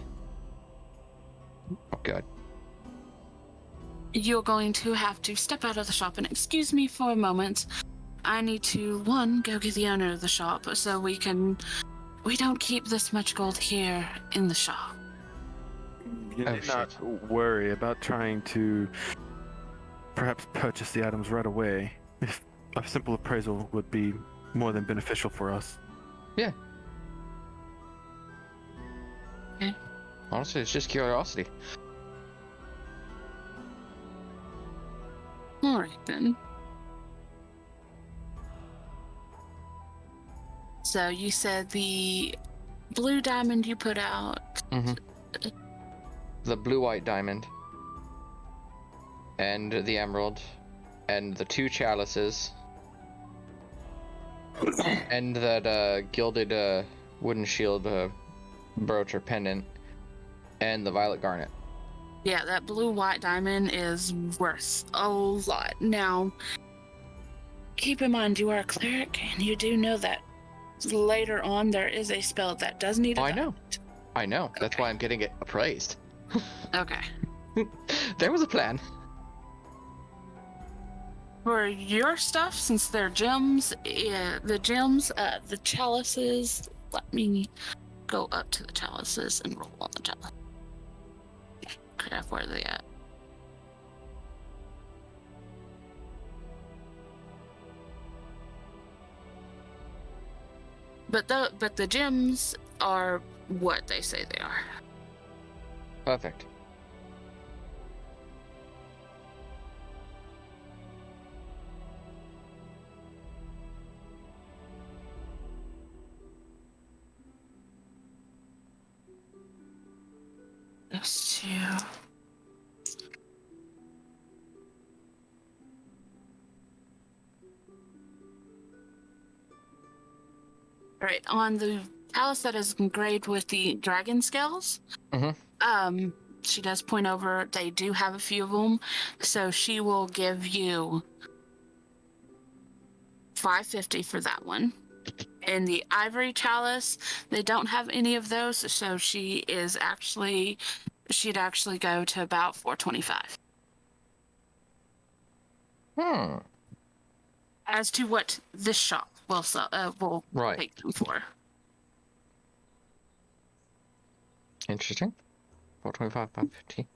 Oh, God. You're going to have to step out of the shop and excuse me for a moment. I need to, go get the owner of the shop so we don't keep this much gold here in the shop. You Oh, need not shit. worry about trying to perhaps purchase the items right away. If a simple appraisal would be more than beneficial for us. Yeah. Okay. Honestly, it's just curiosity. All right, then. So you said the blue diamond you put out. Mm-hmm. The blue-white diamond. And the emerald. And the 2 chalices. And that gilded wooden shield brooch or pendant. And the violet garnet. Yeah, that blue-white diamond is worth a lot. Now, keep in mind you are a cleric, and you do know that later on there is a spell that does need a diamond. I know. That's Okay. why I'm getting it appraised. Okay. There was a plan. For your stuff, since they're gems, the chalices, let me go up to the chalices and roll on the chalice. Crap, where are they at? But the gems are what they say they are. Perfect. Those two. Right, on the chalice that is engraved with the dragon scales, she does point over, they do have a few of them, so she will give you $550 for that one. In the ivory chalice, they don't have any of those, so she'd actually go to about $425. As to what this shop will Right. take them for. Interesting. 425, 550.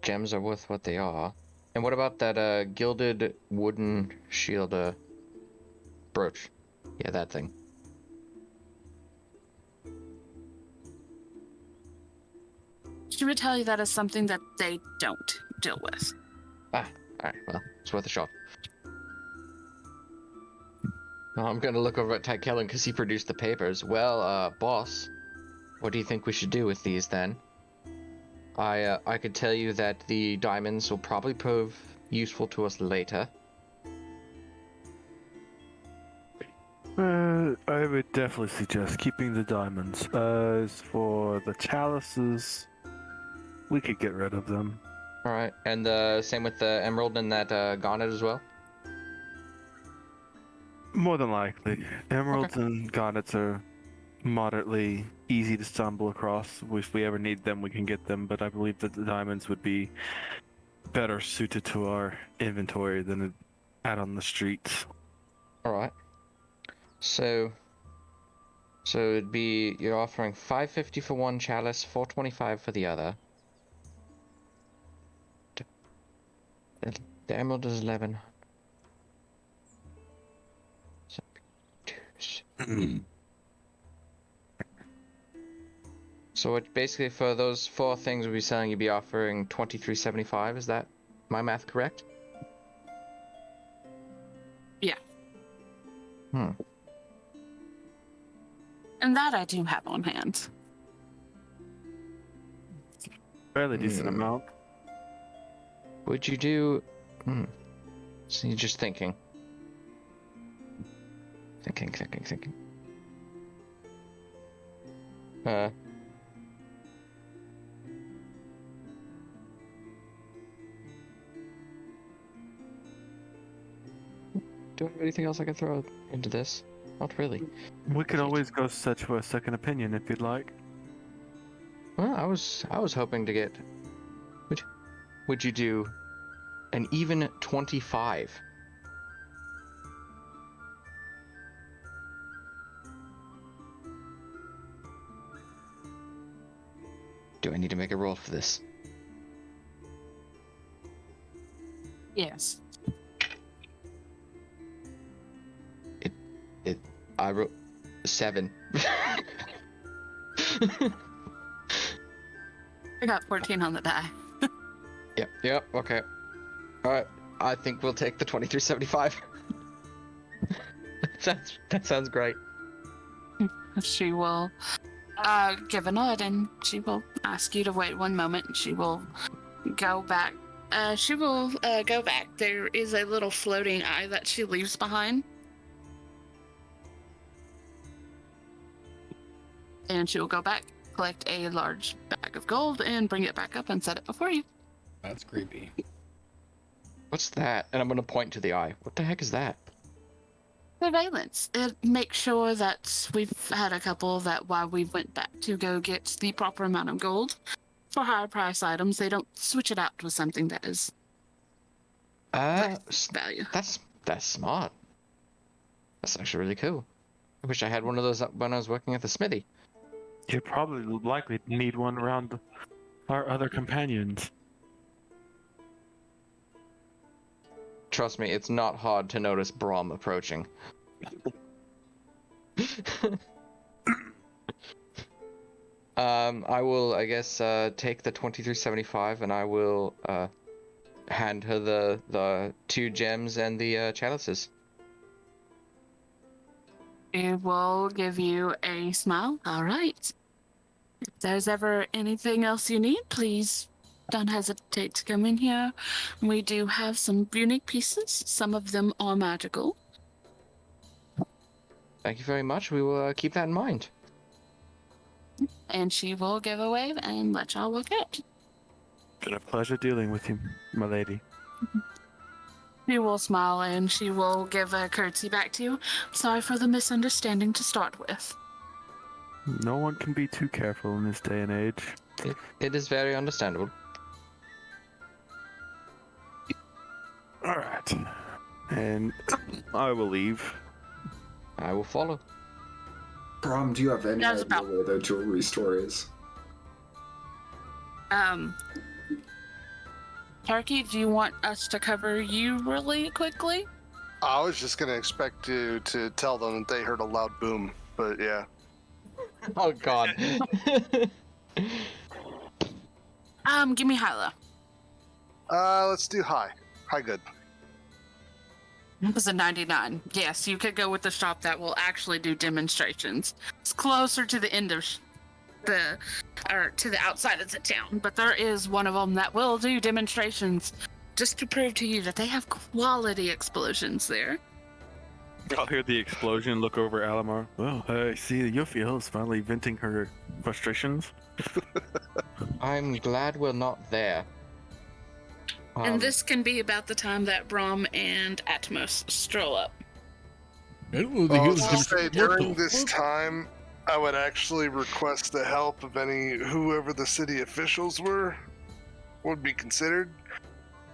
Gems are worth what they are. And what about that gilded wooden shield brooch? Yeah, that thing. She would tell you that is something that they don't deal with. Ah, alright, well, it's worth a shot. Now I'm gonna look over at Tichellen because he produced the papers. Well, boss, what do you think we should do with these then? I could tell you that the diamonds will probably prove useful to us later. I would definitely suggest keeping the diamonds. As for the chalices, we could get rid of them. Alright, and the same with the emerald and that garnet as well? More than likely. Emeralds and garnets are moderately easy to stumble across. If we ever need them, we can get them, but I believe that the diamonds would be better suited to our inventory than out on the streets. Alright. So it'd be, you're offering 550 for one chalice, 425 for the other. The emerald is 11. So it basically for those 4 things we'd be selling, you'd be offering 23.75. Is that my math correct? Yeah. Hmm. And that I do have on hand. Fairly decent amount. Would you do? So you're just thinking. Thinking. Do I have anything else I can throw into this? Not really. We could always go search for a second opinion if you'd like. Well, I was hoping to get. Would you do an even 25? Do I need to make a roll for this? Yes. I wrote 7. I got 14 on the die. Yep, okay. Alright, I think we'll take the 2375. that sounds great. She will give a nod and she will ask you to wait one moment. She will go back. Go back. There is a little floating eye that she leaves behind. And she will go back, collect a large bag of gold, and bring it back up and set it before you. That's creepy. What's that? And I'm gonna point to the eye. What the heck is that? Surveillance. It makes sure that we've had a couple that while we went back to go get the proper amount of gold for higher price items, they don't switch it out with something that is less value. That's smart. That's actually really cool. I wish I had one of those when I was working at the smithy. You probably likely need one around our other companions. Trust me, it's not hard to notice Braum approaching. I will, I guess, take the 2375 and I will hand her the 2 gems and the chalices. It will give you a smile. All right. If there's ever anything else you need, please don't hesitate to come in here. We do have some unique pieces. Some of them are magical. Thank you very much. We will keep that in mind. And she will give a wave and let y'all walk out. Been a pleasure dealing with you, my lady. She will smile and she will give a curtsy back to you. Sorry for the misunderstanding to start with. No one can be too careful in this day and age. It is very understandable. Alright. And I will leave. I will follow. Braum, do you have any That was idea about- where the jewelry store is? Turkey, do you want us to cover you really quickly? I was just gonna expect to tell them that they heard a loud boom, but yeah. Oh god. Give me high low. Let's do high. High good. It was a 99. Yes, you could go with the shop that will actually do demonstrations. It's closer to the end of to the outside of the town, but there is one of them that will do demonstrations just to prove to you that they have quality explosions there. I'll hear the explosion, look over Alimar. Well, I see Yofiel is finally venting her frustrations. I'm glad we're not there. And this can be about the time that Braum and Atmos stroll up. I'll just say during this time, I would actually request the help of whoever the city officials would be considered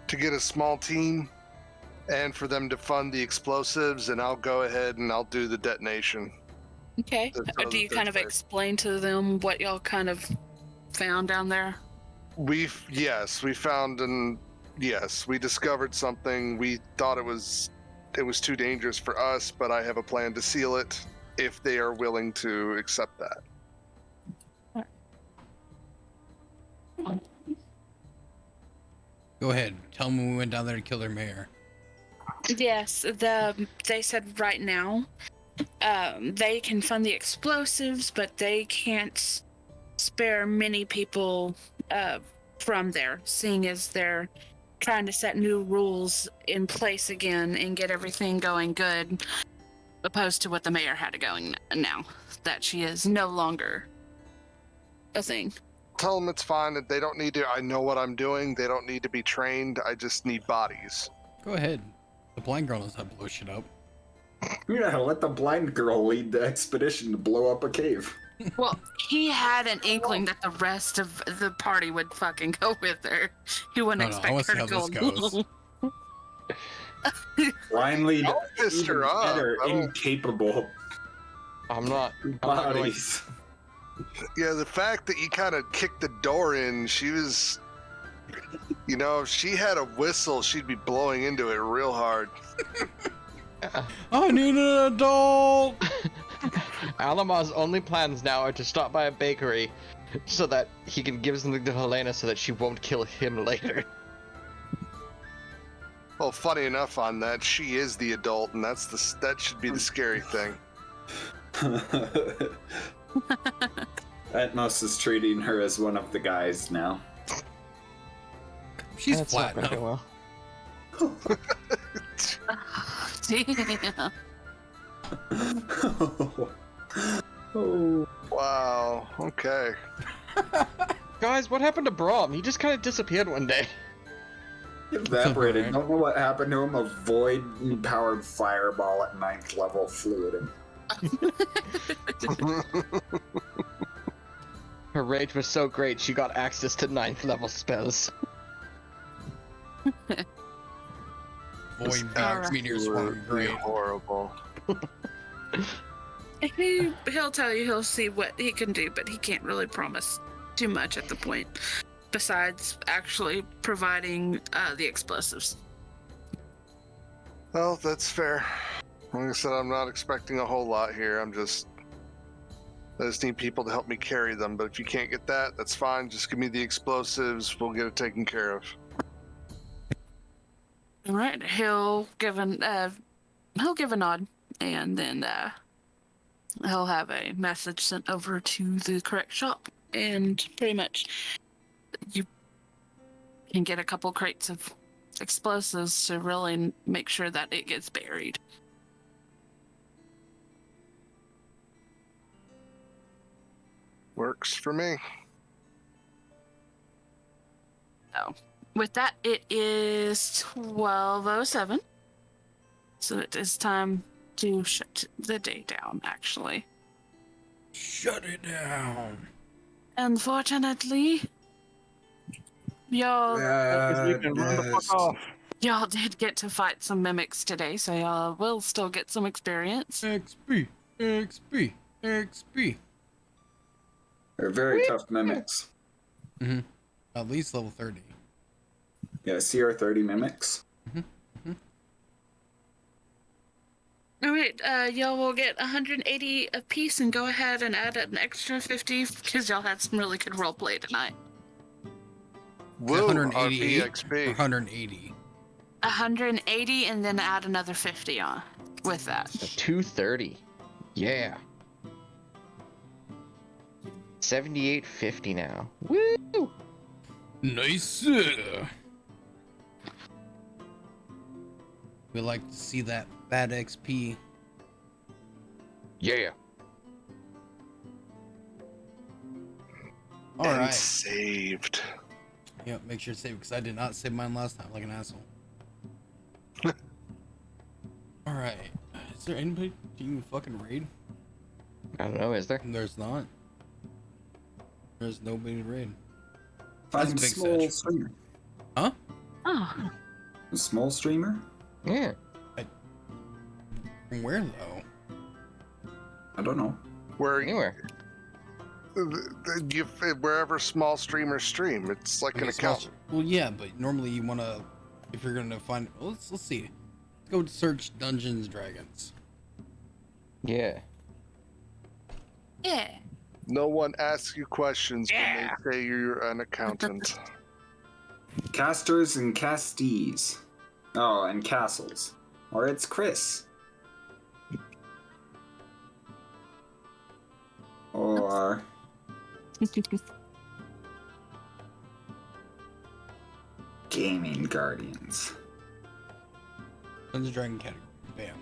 to get a small team and for them to fund the explosives, and I'll go ahead and I'll do the detonation. Okay. Do you kind of explain to them what y'all kind of found down there? We discovered something. We thought it was too dangerous for us, but I have a plan to seal it if they are willing to accept that. Go ahead. Tell them we went down there to kill their mayor. Yes, they said right now they can fund the explosives, but they can't spare many people from there, seeing as they're trying to set new rules in place again and get everything going good, opposed to what the mayor had it going now, that she is no longer a thing. Tell them it's fine. That they don't need to. I know what I'm doing. They don't need to be trained. I just need bodies. Go ahead. The blind girl knows how to blow shit up. Yeah, let the blind girl lead the expedition to blow up a cave. Well, he had an inkling that the rest of the party would fucking go with her. He wouldn't I expect wanna her see to how go this goes. Blind lead I'll fist even her up. better, I don't- incapable I'm not going. bodies. Yeah, the fact that you kind of kicked the door in, she was, if she had a whistle, she'd be blowing into it real hard. I need an adult. Alimar's only plans now are to stop by a bakery so that he can give something to Helena so that she won't kill him later. Well, funny enough on that, she is the adult, and that should be the scary thing. Atmos is treating her as one of the guys now. She's That's flat not now. very well. Damn. Oh, Wow. Okay. Guys, what happened to Braum? He just kind of disappeared one day. evaporated. Right. Don't know what happened to him. A void-powered fireball at 9th level fluid him. Her rage was so great, she got access to 9th level spells. Void Alright. meteor swarm, great. Horrible. He'll tell you he'll see what he can do, but he can't really promise too much at the point, besides actually providing the explosives. Well, that's fair. Like I said, I'm not expecting a whole lot here. I just need people to help me carry them. But if you can't get that, that's fine. Just give me the explosives. We'll get it taken care of. All right, he'll give a nod, and then he'll have a message sent over to the correct shop, and pretty much you can get a couple crates of explosives to really make sure that it gets buried. Works for me. So, with that, it is 12:07. So it is time to shut the day down, actually. Shut it down. Unfortunately, y'all y'all did get to fight some mimics today, so y'all will still get some experience. XP, XP, XP. They're very tough mimics. Mm-hmm. At least level 30. Yeah, CR30 mimics. All right, y'all will get 180 apiece, and go ahead and add an extra 50 because y'all had some really good roleplay tonight. Woo, 188 or RP XP. 180. 180, and then add another 50 on with that. So 230. Yeah. 78.50 now. Woo! Nice. We like to see that bad XP. Yeah. All And right. saved. Yeah, make sure to save because I did not save mine last time like an asshole. All right. Is there anybody do you fucking raid? I don't know, is there? There's not. There's nobody to raid. Find That's a big small Sedge. streamer. Huh? Oh, A small streamer? Yeah. From where though? I don't know. Where Anywhere. wherever small streamers stream, it's like an Okay, small account. Well, yeah, but normally you want to, if you're gonna find, well, let's see. Let's go to search Dungeons and Dragons. Yeah. yeah. No one asks you questions when they say you're an accountant. Casters and castees. Oh, and castles. Or it's Chris. Or Gaming Guardians. Dungeons & Dragon category. Bam.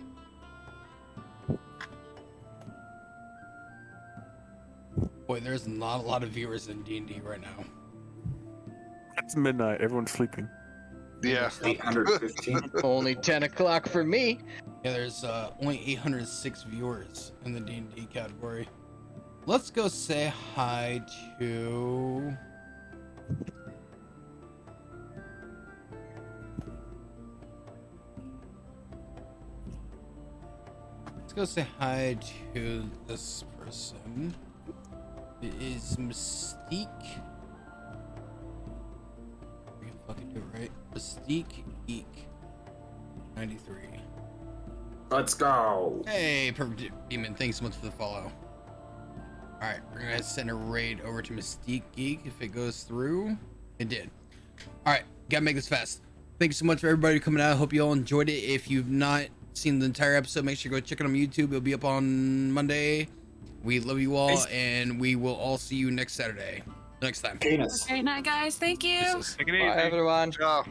Boy, there's not a lot of viewers in D&D right now. It's midnight. Everyone's sleeping. Yeah. 815. Only 10 o'clock for me. Yeah, there's only 806 viewers in the D&D category. Let's go say hi to... Let's go say hi to this person. It is Mystique. I can fucking do it right. Mystique Eek 93. Let's go. Hey, Perfect Demon, thanks so much for the follow. Alright, we're gonna send a raid over to Mystique Geek if it goes through. It did. Alright, gotta make this fast. Thank you so much for everybody coming out. I hope you all enjoyed it. If you've not seen the entire episode, make sure you go check it on YouTube. It'll be up on Monday. We love you all, and we will all see you next Saturday. Next time. Penis. Great night, guys. Thank you. Kisses. Take it easy. Bye, everyone. Ciao.